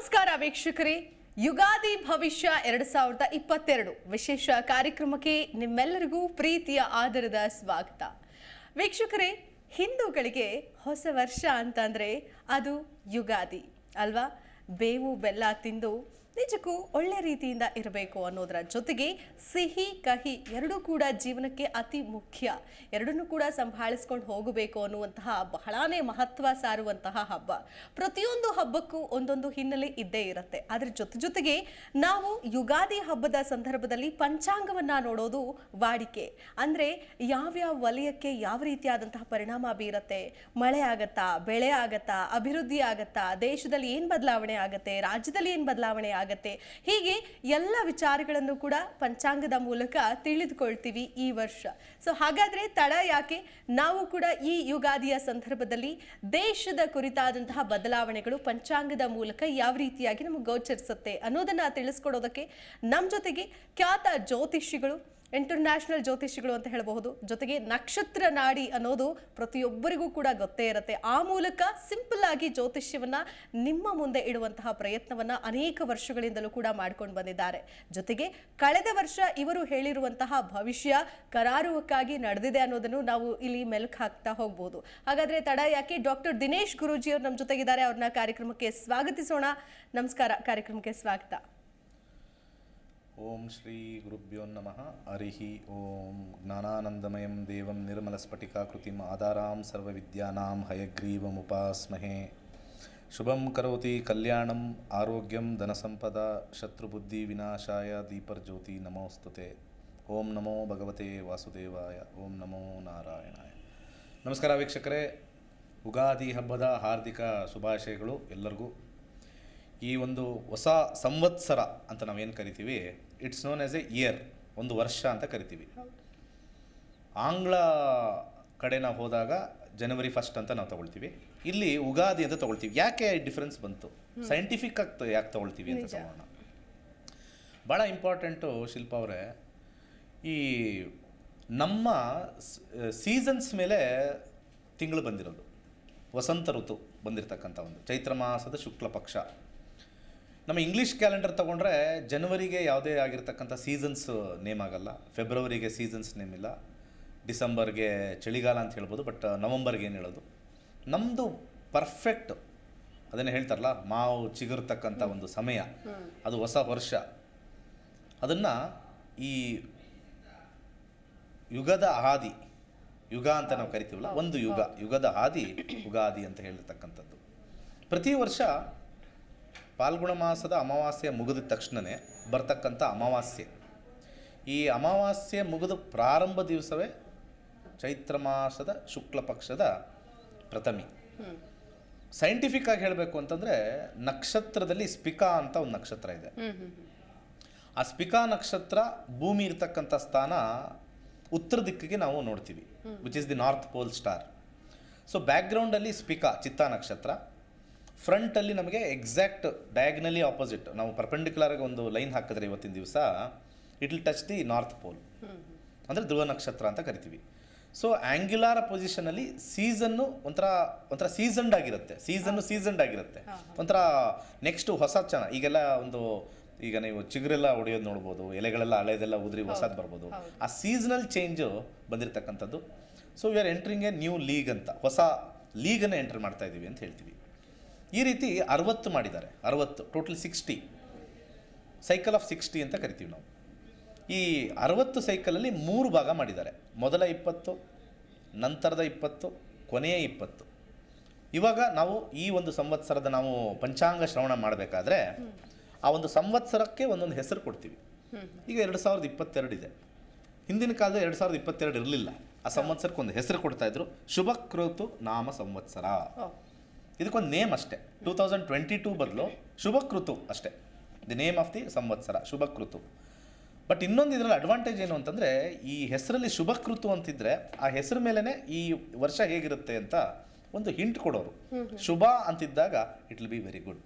ನಮಸ್ಕಾರ ವೀಕ್ಷಕರೇ, ಯುಗಾದಿ ಭವಿಷ್ಯ 2022 ವಿಶೇಷ ಕಾರ್ಯಕ್ರಮಕ್ಕೆ ನಿಮ್ಮೆಲ್ಲರಿಗೂ ಪ್ರೀತಿಯ ಆದರದ ಸ್ವಾಗತ. ವೀಕ್ಷಕರೇ, ಹಿಂದೂಗಳಿಗೆ ಹೊಸ ವರ್ಷ ಅಂತಂದ್ರೆ ಅದು ಯುಗಾದಿ ಅಲ್ವಾ? ಬೇವು ಬೆಲ್ಲ ತಿಂದು ನಿಜಕ್ಕೂ ಒಳ್ಳೆ ರೀತಿಯಿಂದ ಇರಬೇಕು ಅನ್ನೋದರ ಜೊತೆಗೆ ಸಿಹಿ ಕಹಿ ಎರಡೂ ಕೂಡ ಜೀವನಕ್ಕೆ ಅತಿ ಮುಖ್ಯ. ಎರಡನ್ನೂ ಕೂಡ ಸಂಭಾಳಿಸ್ಕೊಂಡು ಹೋಗಬೇಕು ಅನ್ನುವಂತಹ ಬಹಳಾನೇ ಮಹತ್ವ ಸಾರುವಂತಹ ಹಬ್ಬ. ಪ್ರತಿಯೊಂದು ಹಬ್ಬಕ್ಕೂ ಒಂದೊಂದು ಹಿನ್ನೆಲೆ ಇದ್ದೇ ಇರುತ್ತೆ. ಅದರ ಜೊತೆಗೆ ನಾವು ಯುಗಾದಿ ಹಬ್ಬದ ಸಂದರ್ಭದಲ್ಲಿ ಪಂಚಾಂಗವನ್ನ ನೋಡೋದು ವಾಡಿಕೆ. ಅಂದ್ರೆ ಯಾವ್ಯಾವ ವಲಯಕ್ಕೆ ಯಾವ ರೀತಿಯಾದಂತಹ ಪರಿಣಾಮ ಬೀರತ್ತೆ, ಮಳೆ ಆಗತ್ತಾ, ಬೆಳೆ ಆಗತ್ತಾ, ಅಭಿವೃದ್ಧಿ ಆಗತ್ತಾ, ದೇಶದಲ್ಲಿ ಏನ್ ಬದಲಾವಣೆ ಆಗತ್ತೆ, ರಾಜ್ಯದಲ್ಲಿ ಏನ್ ಬದಲಾವಣೆ ಆಗತ್ತೆ, ಹೀಗೆ ಎಲ್ಲ ವಿಚಾರಗಳನ್ನು ಕೂಡ ಪಂಚಾಂಗದ ಮೂಲಕ ತಿಳಿದುಕೊಳ್ತೀವಿ ಈ ವರ್ಷ. ಸೊ ಹಾಗಾದ್ರೆ ತಡ ಯಾಕೆ, ನಾವು ಕೂಡ ಈ ಯುಗಾದಿಯ ಸಂದರ್ಭದಲ್ಲಿ ದೇಶದ ಕುರಿತಾದಂತಹ ಬದಲಾವಣೆಗಳು ಪಂಚಾಂಗದ ಮೂಲಕ ಯಾವ ರೀತಿಯಾಗಿ ನಮಗೆ ಗೋಚರಿಸುತ್ತೆ ಅನ್ನೋದನ್ನ ತಿಳಿಸ್ಕೊಡೋದಕ್ಕೆ ನಮ್ಮ ಜೊತೆಗೆ ಖ್ಯಾತ ಜ್ಯೋತಿಷಿಗಳು, ಇಂಟರ್ನ್ಯಾಷನಲ್ ಜ್ಯೋತಿಷಿಗಳು ಅಂತ ಹೇಳಬಹುದು, ಜೊತೆಗೆ ನಕ್ಷತ್ರ ನಾಡಿ ಅನ್ನೋದು ಪ್ರತಿಯೊಬ್ಬರಿಗೂ ಕೂಡ ಗೊತ್ತೇ ಇರುತ್ತೆ. ಆ ಮೂಲಕ ಸಿಂಪಲ್ ಆಗಿ ಜ್ಯೋತಿಷ್ಯವನ್ನ ನಿಮ್ಮ ಮುಂದೆ ಇಡುವಂತಹ ಪ್ರಯತ್ನವನ್ನ ಅನೇಕ ವರ್ಷಗಳಿಂದಲೂ ಕೂಡ ಮಾಡ್ಕೊಂಡು ಬಂದಿದ್ದಾರೆ. ಜೊತೆಗೆ ಕಳೆದ ವರ್ಷ ಇವರು ಹೇಳಿರುವಂತಹ ಭವಿಷ್ಯ ಕರಾರುವಕ್ಕಾಗಿ ನಡೆದಿದೆ ಅನ್ನೋದನ್ನು ನಾವು ಇಲ್ಲಿ ಮೆಲುಕು ಹಾಕ್ತಾ ಹೋಗ್ಬೋದು. ಹಾಗಾದ್ರೆ ತಡ ಯಾಕೆ, ಡಾಕ್ಟರ್ ದಿನೇಶ್ ಗುರೂಜಿ ಅವರು ನಮ್ಮ ಜೊತೆಗಿದ್ದಾರೆ. ಅವ್ರನ್ನ ಕಾರ್ಯಕ್ರಮಕ್ಕೆ ಸ್ವಾಗತಿಸೋಣ. ನಮಸ್ಕಾರ, ಕಾರ್ಯಕ್ರಮಕ್ಕೆ ಸ್ವಾಗತ. ಓಂ ಶ್ರೀ ಗುರುಭ್ಯೋ ನಮಃ. ಹರಿಹಿ ಓಂ. ಜ್ಞಾನಾನಂದಮಯಂ ದೇವಂ ನಿರ್ಮಲಸ್ಫಟಿಕಾಕೃತಿಂ ಆಧಾರಾಂ ಸರ್ವವಿದ್ಯಾನಾಂ ಹಯಗ್ರೀವಮುಪಾಸ್ಮಹೇ. ಶುಭಂ ಕರೋತಿ ಕಲ್ಯಾಣಂ ಆರೋಗ್ಯಂ ಧನಸಂಪದ ಶತ್ರುಬುದ್ಧಿ ವಿನಾಶಾಯ ದೀಪರ್ಜ್ಯೋತಿ ನಮೋಸ್ತುತೆ. ಓಂ ನಮೋ ಭಗವತೆ ವಾಸುದೇವಾಯ. ಓಂ ನಮೋ ನಾರಾಯಣಾಯ. ನಮಸ್ಕಾರ ವೀಕ್ಷಕರೇ, ಯುಗಾದಿ ಹಬ್ಬದ ಹಾರ್ದಿಕ ಶುಭಾಶಯಗಳು ಎಲ್ಲರಿಗೂ. ಈ ಒಂದು ಹೊಸ ಸಂವತ್ಸರ ಅಂತ ನಾವೇನು ಕರಿತೀವಿ, it's known as A year, ಒಂದು ವರ್ಷ ಅಂತ ಕರಿತೀವಿ. ಆಂಗ್ಲ ಕಡೆ ನಾವು ಹೋದಾಗ ಜನವರಿ 1 ಅಂತ ನಾವು ತಗೊಳ್ತೀವಿ, ಇಲ್ಲಿ ಯುಗಾದಿ ಅಂತ ತಗೊಳ್ತೀವಿ. ಯಾಕೆ ಡಿಫ್ರೆನ್ಸ್ ಬಂತು, ಸೈಂಟಿಫಿಕ್ ಆಗಿ ಯಾಕೆ ತಗೊಳ್ತೀವಿ ಅಂತ ತಗೋಣ. ಭಾಳ ಇಂಪಾರ್ಟೆಂಟು ಶಿಲ್ಪ ಅವರೇ, ಈ ನಮ್ಮ ಸೀಸನ್ಸ್ ಮೇಲೆ ತಿಂಗಳು ಬಂದಿರೋದು, ವಸಂತ ಋತು ಬಂದಿರತಕ್ಕಂಥ ಒಂದು ಚೈತ್ರ ಮಾಸದ ಶುಕ್ಲ ಪಕ್ಷ. ನಮ್ಮ ಇಂಗ್ಲೀಷ್ ಕ್ಯಾಲೆಂಡರ್ ತೊಗೊಂಡ್ರೆ ಜನವರಿಗೆ ಯಾವುದೇ ಆಗಿರ್ತಕ್ಕಂಥ ಸೀಸನ್ಸ್ ನೇಮ್ ಆಗಲ್ಲ, ಫೆಬ್ರವರಿಗೆ ಸೀಸನ್ಸ್ ನೇಮ್ ಇಲ್ಲ, ಡಿಸೆಂಬರ್ಗೆ ಚಳಿಗಾಲ ಅಂತ ಹೇಳ್ಬೋದು, ಬಟ್ ನವಂಬರ್ಗೆ ಏನು ಹೇಳೋದು. ನಮ್ಮದು ಪರ್ಫೆಕ್ಟ್, ಅದನ್ನೇ ಹೇಳ್ತಾರಲ್ಲ, ಮಾವು ಚಿಗುರ್ತಕ್ಕಂಥ ಒಂದು ಸಮಯ, ಅದು ಹೊಸ ವರ್ಷ. ಅದನ್ನು ಈ ಯುಗದ ಹಾದಿ, ಯುಗ ಅಂತ ನಾವು ಕರಿತೀವಲ್ಲ, ಒಂದು ಯುಗದ ಹಾದಿ ಯುಗಾದಿ ಅಂತ ಹೇಳಿರ್ತಕ್ಕಂಥದ್ದು. ಪ್ರತಿ ವರ್ಷ ಫಾಲ್ಗುಣ ಮಾಸದ ಅಮಾವಾಸ್ಯೆ ಮುಗಿದ ತಕ್ಷಣವೇ ಬರ್ತಕ್ಕಂಥ ಅಮಾವಾಸ್ಯೆ. ಈ ಅಮಾವಾಸ್ಯೆ ಮುಗಿದ ಪ್ರಾರಂಭ ದಿವಸವೇ ಚೈತ್ರ ಮಾಸದ ಶುಕ್ಲ ಪಕ್ಷದ ಪ್ರಥಮಿ. ಸೈಂಟಿಫಿಕ್ ಆಗಿ ಹೇಳಬೇಕು ಅಂತಂದರೆ, ನಕ್ಷತ್ರದಲ್ಲಿ ಸ್ಪಿಕಾ ಅಂತ ಒಂದು ನಕ್ಷತ್ರ ಇದೆ. ಆ ಸ್ಪಿಕಾ ನಕ್ಷತ್ರ ಭೂಮಿ ಇರ್ತಕ್ಕಂಥ ಸ್ಥಾನ ಉತ್ತರ ದಿಕ್ಕಿಗೆ ನಾವು ನೋಡ್ತೀವಿ, which is the north pole star. So ಬ್ಯಾಕ್ಗ್ರೌಂಡಲ್ಲಿ ಸ್ಪಿಕಾ ಚಿತ್ತಾ ನಕ್ಷತ್ರ, ಫ್ರಂಟಲ್ಲಿ ನಮಗೆ ಎಕ್ಸಾಕ್ಟ್ ಡಯಾಗ್ನಲಿ ಆಪೋಸಿಟ್, ನಾವು ಪರ್ಪೆಂಡಿಕ್ಯುಲರ್ಗೆ ಒಂದು ಲೈನ್ ಹಾಕಿದ್ರೆ ಇವತ್ತಿನ ದಿವಸ it will touch the north pole, ಅಂದರೆ ಧ್ರುವ ನಕ್ಷತ್ರ ಅಂತ ಕರಿತೀವಿ. ಸೊ ಆ್ಯಂಗ್ಯುಲಾರ್ ಪೊಸಿಷನಲ್ಲಿ ಸೀಸನ್ನು ಒಂಥರ ಸೀಸನ್ಡ್ ಆಗಿರುತ್ತೆ, ಒಂಥರ ನೆಕ್ಸ್ಟ್ ಹೊಸ ಈಗೆಲ್ಲ ಒಂದು, ಈಗ ನೀವು ಚಿಗುರೆಲ್ಲ ಹೊಡೆಯೋದು ನೋಡ್ಬೋದು, ಎಲೆಗಳೆಲ್ಲ ಹಳೆದೆಲ್ಲ ಉದುರಿ ಹೊಸದು ಬರ್ಬೋದು. ಆ ಸೀಸನಲ್ ಚೇಂಜು ಬಂದಿರತಕ್ಕಂಥದ್ದು. So we are entering A new league ಅಂತ, ಹೊಸ ಲೀಗನ್ನು ಎಂಟರ್ ಮಾಡ್ತಾ ಇದ್ದೀವಿ ಅಂತ ಹೇಳ್ತೀವಿ. ಈ ರೀತಿ 60 ಮಾಡಿದ್ದಾರೆ, 60 ಟೋಟಲ್ 60 ಸೈಕಲ್ ಆಫ್ 60 ಅಂತ ಕರಿತೀವಿ ನಾವು. ಈ 60 ಸೈಕಲಲ್ಲಿ 3 ಭಾಗ ಮಾಡಿದ್ದಾರೆ. ಮೊದಲ 20, ನಂತರದ 20, ಕೊನೆಯ 20. ಇವಾಗ ನಾವು ಈ ಒಂದು ಸಂವತ್ಸರದ ನಾವು ಪಂಚಾಂಗ ಶ್ರವಣ ಮಾಡಬೇಕಾದ್ರೆ ಆ ಒಂದು ಸಂವತ್ಸರಕ್ಕೆ ಒಂದೊಂದು ಹೆಸರು ಕೊಡ್ತೀವಿ. ಈಗ 2022 ಇದೆ. ಹಿಂದಿನ ಕಾಲದ 2022 ಇರಲಿಲ್ಲ. ಆ ಸಂವತ್ಸರಕ್ಕೆ ಒಂದು ಹೆಸರು ಕೊಡ್ತಾ ಇದ್ರು, ಶುಭಕೃತು ನಾಮ ಸಂವತ್ಸರ. ಇದಕ್ಕೊಂದು ನೇಮ್ ಅಷ್ಟೇ. 2022 ಬದಲು ಶುಭಕೃತು ಅಷ್ಟೇ, ದಿ ನೇಮ್ ಆಫ್ ದಿ ಸಂವತ್ಸರ ಶುಭಕೃತು. ಬಟ್ ಇನ್ನೊಂದು ಇದರಲ್ಲಿ ಅಡ್ವಾಂಟೇಜ್ ಏನು ಅಂತಂದರೆ, ಈ ಹೆಸರಲ್ಲಿ ಶುಭಕೃತು ಅಂತಿದ್ರೆ ಆ ಹೆಸರು ಮೇಲೇ ಈ ವರ್ಷ ಹೇಗಿರುತ್ತೆ ಅಂತ ಒಂದು ಹಿಂಟ್ ಕೊಡೋರು. ಶುಭ ಅಂತಿದ್ದಾಗ it will be very good,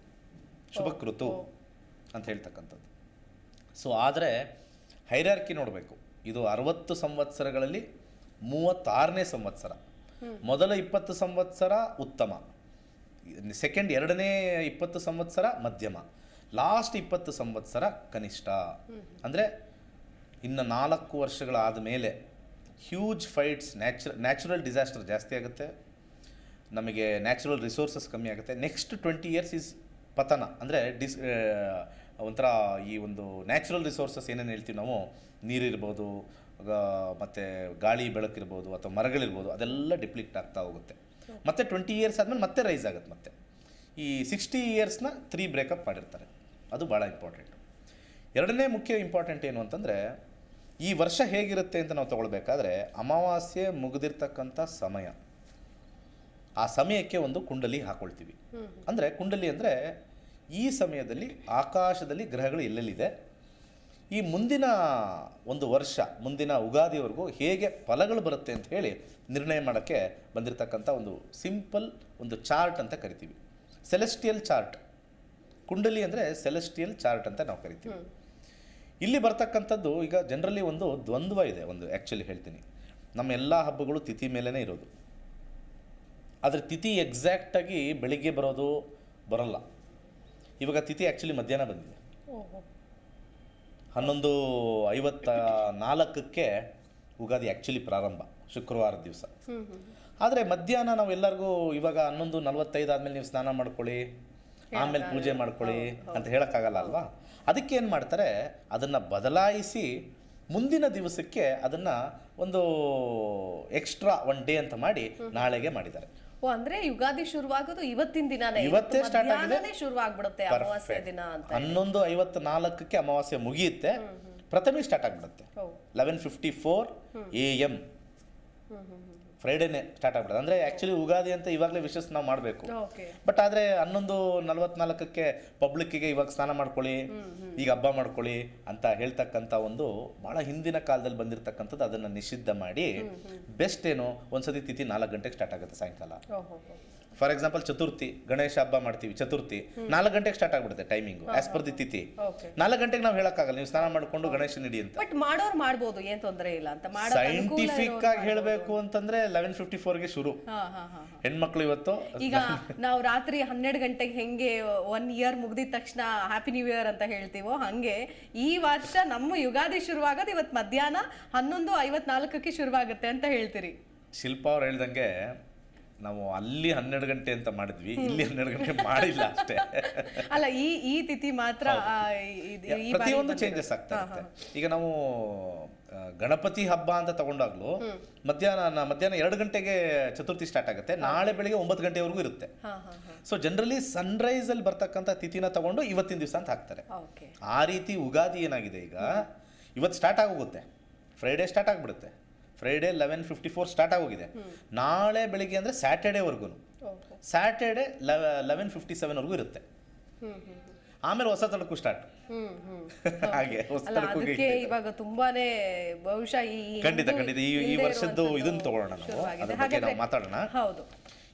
Shubhakrit ಅಂತ ಹೇಳ್ತಕ್ಕಂಥದ್ದು. ಸೊ ಆದರೆ ಹೈರಾರ್ಕಿ ನೋಡಬೇಕು. ಇದು 60 ಸಂವತ್ಸರಗಳಲ್ಲಿ 36ನೇ ಸಂವತ್ಸರ. ಮೊದಲ 20 ಸಂವತ್ಸರ ಉತ್ತಮ, ಸೆಕೆಂಡ್ ಎರಡನೇ 20 ಸಂವತ್ಸರ ಮಧ್ಯಮ, ಲಾಸ್ಟ್ 20 ಸಂವತ್ಸರ ಕನಿಷ್ಠ. ಅಂದರೆ ಇನ್ನು 4 ವರ್ಷಗಳಾದ ಮೇಲೆ ಹ್ಯೂಜ್ ಫೈಟ್ಸ್, ನ್ಯಾಚುರಲ್ ಡಿಸಾಸ್ಟರ್ ಜಾಸ್ತಿ ಆಗುತ್ತೆ, ನಮಗೆ ನ್ಯಾಚುರಲ್ ರಿಸೋರ್ಸಸ್ ಕಮ್ಮಿ ಆಗುತ್ತೆ. ನೆಕ್ಸ್ಟ್ 20 ಇಯರ್ಸ್ ಈಸ್ ಪತನ. ಅಂದರೆ ಒಂಥರ ಈ ಒಂದು ನ್ಯಾಚುರಲ್ ರಿಸೋರ್ಸಸ್ ಏನೇನು ಹೇಳ್ತೀವಿ ನಾವು, ನೀರಿರ್ಬೋದು, ಮತ್ತು ಗಾಳಿ ಬೆಳಕಿರ್ಬೋದು, ಅಥವಾ ಮರಗಳಿರ್ಬೋದು, ಅದೆಲ್ಲ ಡಿಪ್ಲೀಟ್ ಆಗ್ತಾ ಹೋಗುತ್ತೆ. ಮತ್ತು 20 ಇಯರ್ಸ್ ಆದಮೇಲೆ ಮತ್ತೆ ರೈಸ್ ಆಗುತ್ತೆ. ಮತ್ತೆ ಈ 60 ಇಯರ್ಸ್ನ 3 ಬ್ರೇಕಪ್ ಮಾಡಿರ್ತಾರೆ. ಅದು ಭಾಳ ಇಂಪಾರ್ಟೆಂಟ್. ಎರಡನೇ ಮುಖ್ಯ ಇಂಪಾರ್ಟೆಂಟ್ ಏನು ಅಂತಂದರೆ, ಈ ವರ್ಷ ಹೇಗಿರುತ್ತೆ ಅಂತ ನಾವು ತೊಗೊಳ್ಬೇಕಾದ್ರೆ ಅಮಾವಾಸ್ಯೆ ಮುಗಿದಿರ್ತಕ್ಕಂಥ ಸಮಯ, ಆ ಸಮಯಕ್ಕೆ ಒಂದು ಕುಂಡಲಿ ಹಾಕ್ಕೊಳ್ತೀವಿ. ಅಂದರೆ ಕುಂಡಲಿ ಅಂದರೆ ಈ ಸಮಯದಲ್ಲಿ ಆಕಾಶದಲ್ಲಿ ಗ್ರಹಗಳು ಎಲ್ಲೆಲ್ಲಿದೆ, ಈ ಮುಂದಿನ ಒಂದು ವರ್ಷ, ಮುಂದಿನ ಯುಗಾದಿವರೆಗೂ ಹೇಗೆ ಫಲಗಳು ಬರುತ್ತೆ ಅಂತ ಹೇಳಿ ನಿರ್ಣಯ ಮಾಡೋಕ್ಕೆ ಬಂದಿರತಕ್ಕಂಥ ಒಂದು ಸಿಂಪಲ್ ಒಂದು ಚಾರ್ಟ್ ಅಂತ ಕರಿತೀವಿ. Celestial chart. ಕುಂಡಲಿ ಅಂದರೆ ಸೆಲೆಸ್ಟಿಯಲ್ ಚಾರ್ಟ್ ಅಂತ ನಾವು ಕರಿತೀವಿ. ಇಲ್ಲಿ ಬರ್ತಕ್ಕಂಥದ್ದು ಈಗ ಜನರಲಿ ಒಂದು ದ್ವಂದ್ವ ಇದೆ. ಒಂದು ಆ್ಯಕ್ಚುಲಿ ಹೇಳ್ತೀನಿ, ನಮ್ಮ ಎಲ್ಲ ಹಬ್ಬಗಳು ತಿಥಿ ಮೇಲೇ ಇರೋದು. ಆದರೆ ತಿಥಿ ಎಕ್ಸಾಕ್ಟಾಗಿ ಬೆಳಿಗ್ಗೆ ಬರಲ್ಲ. ಇವಾಗ ತಿಥಿ ಆ್ಯಕ್ಚುಲಿ ಮಧ್ಯಾಹ್ನ ಬಂದಿದೆ. 11:54ಕ್ಕೆ ಯುಗಾದಿ ಆ್ಯಕ್ಚುಲಿ ಪ್ರಾರಂಭ, ಶುಕ್ರವಾರದ ದಿವಸ. ಆದರೆ ಮಧ್ಯಾಹ್ನ ನಾವು ಎಲ್ಲರಿಗೂ ಇವಾಗ 11:45 ಆದಮೇಲೆ ನೀವು ಸ್ನಾನ ಮಾಡ್ಕೊಳ್ಳಿ, ಆಮೇಲೆ ಪೂಜೆ ಮಾಡ್ಕೊಳ್ಳಿ ಅಂತ ಹೇಳೋಕ್ಕಾಗಲ್ಲ ಅಲ್ವಾ. ಅದಕ್ಕೆ ಏನು ಮಾಡ್ತಾರೆ, ಅದನ್ನು ಬದಲಾಯಿಸಿ ಮುಂದಿನ ದಿವಸಕ್ಕೆ ಅದನ್ನು ಒಂದು ಎಕ್ಸ್ಟ್ರಾ 1 ಡೇ ಅಂತ ಮಾಡಿ ನಾಳೆಗೆ ಮಾಡಿದ್ದಾರೆ. ಅಂದ್ರೆ ಯುಗಾದಿ ಶುರುವಾಗೋದು ಇವತ್ತಿನ ದಿನಾನೇ, ಇವತ್ತೇ ಸ್ಟಾರ್ಟ್ ಆಗಿದೆ, ಶುರುವಾಗ್ಬಿಡುತ್ತೆ ಅಮಾವಾಸ್ಯೆ ದಿನ ಅಂತ. 11:54ಕ್ಕೆ ಅಮಾವಾಸ್ಯೆ ಮುಗಿಯುತ್ತೆ, ಪ್ರಥಮಿ ಸ್ಟಾರ್ಟ್ ಆಗ್ಬಿಡುತ್ತೆ. 11:54 AM ಫ್ರೈಡೇನೆ ಸ್ಟಾರ್ಟ್ ಆಗ್ಬಿಡುತ್ತೆ. ಅಂದರೆ ಆ್ಯಕ್ಚುಲಿ ಯುಗಾದಿ ಅಂತ ಇವಾಗಲೇ ವಿಶಸ್ ನಾವು ಮಾಡಬೇಕು. ಬಟ್ ಆದರೆ 11:44ಕ್ಕೆ ಪಬ್ಲಿಕ್ಕಿಗೆ ಇವಾಗ ಸ್ನಾನ ಮಾಡ್ಕೊಳ್ಳಿ, ಈಗ ಹಬ್ಬ ಮಾಡ್ಕೊಳ್ಳಿ ಅಂತ ಹೇಳ್ತಕ್ಕಂಥ ಒಂದು ಭಾಳ ಹಿಂದಿನ ಕಾಲದಲ್ಲಿ ಬಂದಿರತಕ್ಕಂಥದ್ದು. ಅದನ್ನು ನಿಷಿದ್ಧ ಮಾಡಿ ಬೆಸ್ಟ್ ಏನು, ಒಂದ್ಸತಿ ತಿಥಿ 4 ಗಂಟೆಗೆ ಸ್ಟಾರ್ಟ್ ಆಗುತ್ತೆ ಸಾಯಂಕಾಲ. ಫಾರ್ ಎಕ್ಸಾಂಪಲ್ ಚತುರ್ಥಿ, ಗಣೇಶ ಹಬ್ಬ ಮಾಡ್ತೀವಿ, ಚತುರ್ಥಿ 4 ಗಂಟೆಗೆ ಸ್ಟಾರ್ಟ್ ಆಗ್ಬಿಡುತ್ತೆ ಟೈಮಿಂಗು ಆಸ್ ಪರ್ ದಿ ತಿಥಿ. 4 ಗಂಟೆಗೆ ನಾವು ಹೇಳಕ್ಕಾಗಲ್ಲ ನೀವು ಸ್ನಾನ ಮಾಡ್ಕೊಂಡು ಗಣೇಶನ ಇಡಿ ಅಂತ. ಬಟ್ ಮಾಡೋರು ಮಾಡ್ಬೋದು, ಏನ್ ತೊಂದರೆ ಇಲ್ಲ ಅಂತ. ಸೈಂಟಿಫಿಕ್ ಆಗಿ ಹೇಳಬೇಕು ಅಂತಂದ್ರೆ 11:54ಗೆ ಶುರು. ಹೆಣ್ಮಕ್ಳು ಇವತ್ತು ಈಗ ನಾವು ರಾತ್ರಿ 12 ಗಂಟೆಗೆ ಹೆಂಗೆ 1 ಇಯರ್ ಮುಗ್ದಿದ ತಕ್ಷಣ ಹ್ಯಾಪಿ ನ್ಯೂ ಇಯರ್ ಅಂತ ಹೇಳ್ತೀವೋ, ಹಂಗೆ ಈ ವರ್ಷ ನಮ್ಮ ಯುಗಾದಿ ಶುರುವಾಗೋದು ಇವತ್ತು ಮಧ್ಯಾಹ್ನ 11:54ಕ್ಕೆ ಶುರುವಾಗುತ್ತೆ ಅಂತ ಹೇಳ್ತೀರಿ. ಶಿಲ್ಪಾ ಅವ್ರು ಹೇಳ್ದಂಗೆ ನಾವು ಅಲ್ಲಿ 12 ಗಂಟೆ ಅಂತ ಮಾಡಿದ್ವಿ, ಇಲ್ಲಿ 12 ಗಂಟೆ ಮಾಡಿಲ್ಲ ಅಷ್ಟೇ. ಅಲ್ಲ, ಈ ತಿಥಿ ಮಾತ್ರ ಪ್ರತಿಯೊಂದು ಚೇಂಜಸ್ ಆಗ್ತಾ ಇರುತ್ತೆ. ಈಗ ನಾವು ಗಣಪತಿ ಹಬ್ಬ ಅಂತ ತಗೊಂಡಾಗ್ಲೂ ಮಧ್ಯಾಹ್ನ 2 ಗಂಟೆಗೆ ಚತುರ್ಥಿ ಸ್ಟಾರ್ಟ್ ಆಗುತ್ತೆ, ನಾಳೆ ಬೆಳಿಗ್ಗೆ 9 ಗಂಟೆವರೆಗೂ ಇರುತ್ತೆ. ಸೊ ಜನರಲಿ ಸನ್ರೈಸ್ ಅಲ್ಲಿ ಬರ್ತಕ್ಕಂಥ ತಿಥಿನ ತಗೊಂಡು ಇವತ್ತಿನ ದಿವಸ ಅಂತ ಹಾಕ್ತಾರೆ. ಆ ರೀತಿ ಯುಗಾದಿ ಏನಾಗಿದೆ, ಈಗ ಇವತ್ತು ಸ್ಟಾರ್ಟ್ ಆಗೋಗುತ್ತೆ, ಫ್ರೈಡೇ ಸ್ಟಾರ್ಟ್ ಆಗ್ಬಿಡುತ್ತೆ. ಫ್ರೈಡೇ 11:54 ಸ್ಟಾರ್ಟ್ ಆಗೋಗಿದೆ. ನಾಳೆ ಬೆಳಿಗ್ಗೆ ಅಂದರೆ ಸ್ಯಾಟರ್ಡೇವರೆಗೂ, ಸ್ಯಾಟರ್ಡೇ 11:57ವರೆಗೂ ಇರುತ್ತೆ. ಆಮೇಲೆ ಹೊಸ ತಳಕು ಸ್ಟಾರ್ಟ್. ಹಾಗೆ ಅದಕ್ಕೆ ಇವಾಗ ತುಂಬಾನೇ ಬಹುಶಃ ಖಂಡಿತ ಈ ವರ್ಷದ್ದು ಇದನ್ನು ತಗೊಳ್ಳೋಣ, ನಾವು ಅದ್ರ ಬಗ್ಗೆ ನಾವು ಮಾತಾಡೋಣ. ಹೌದು.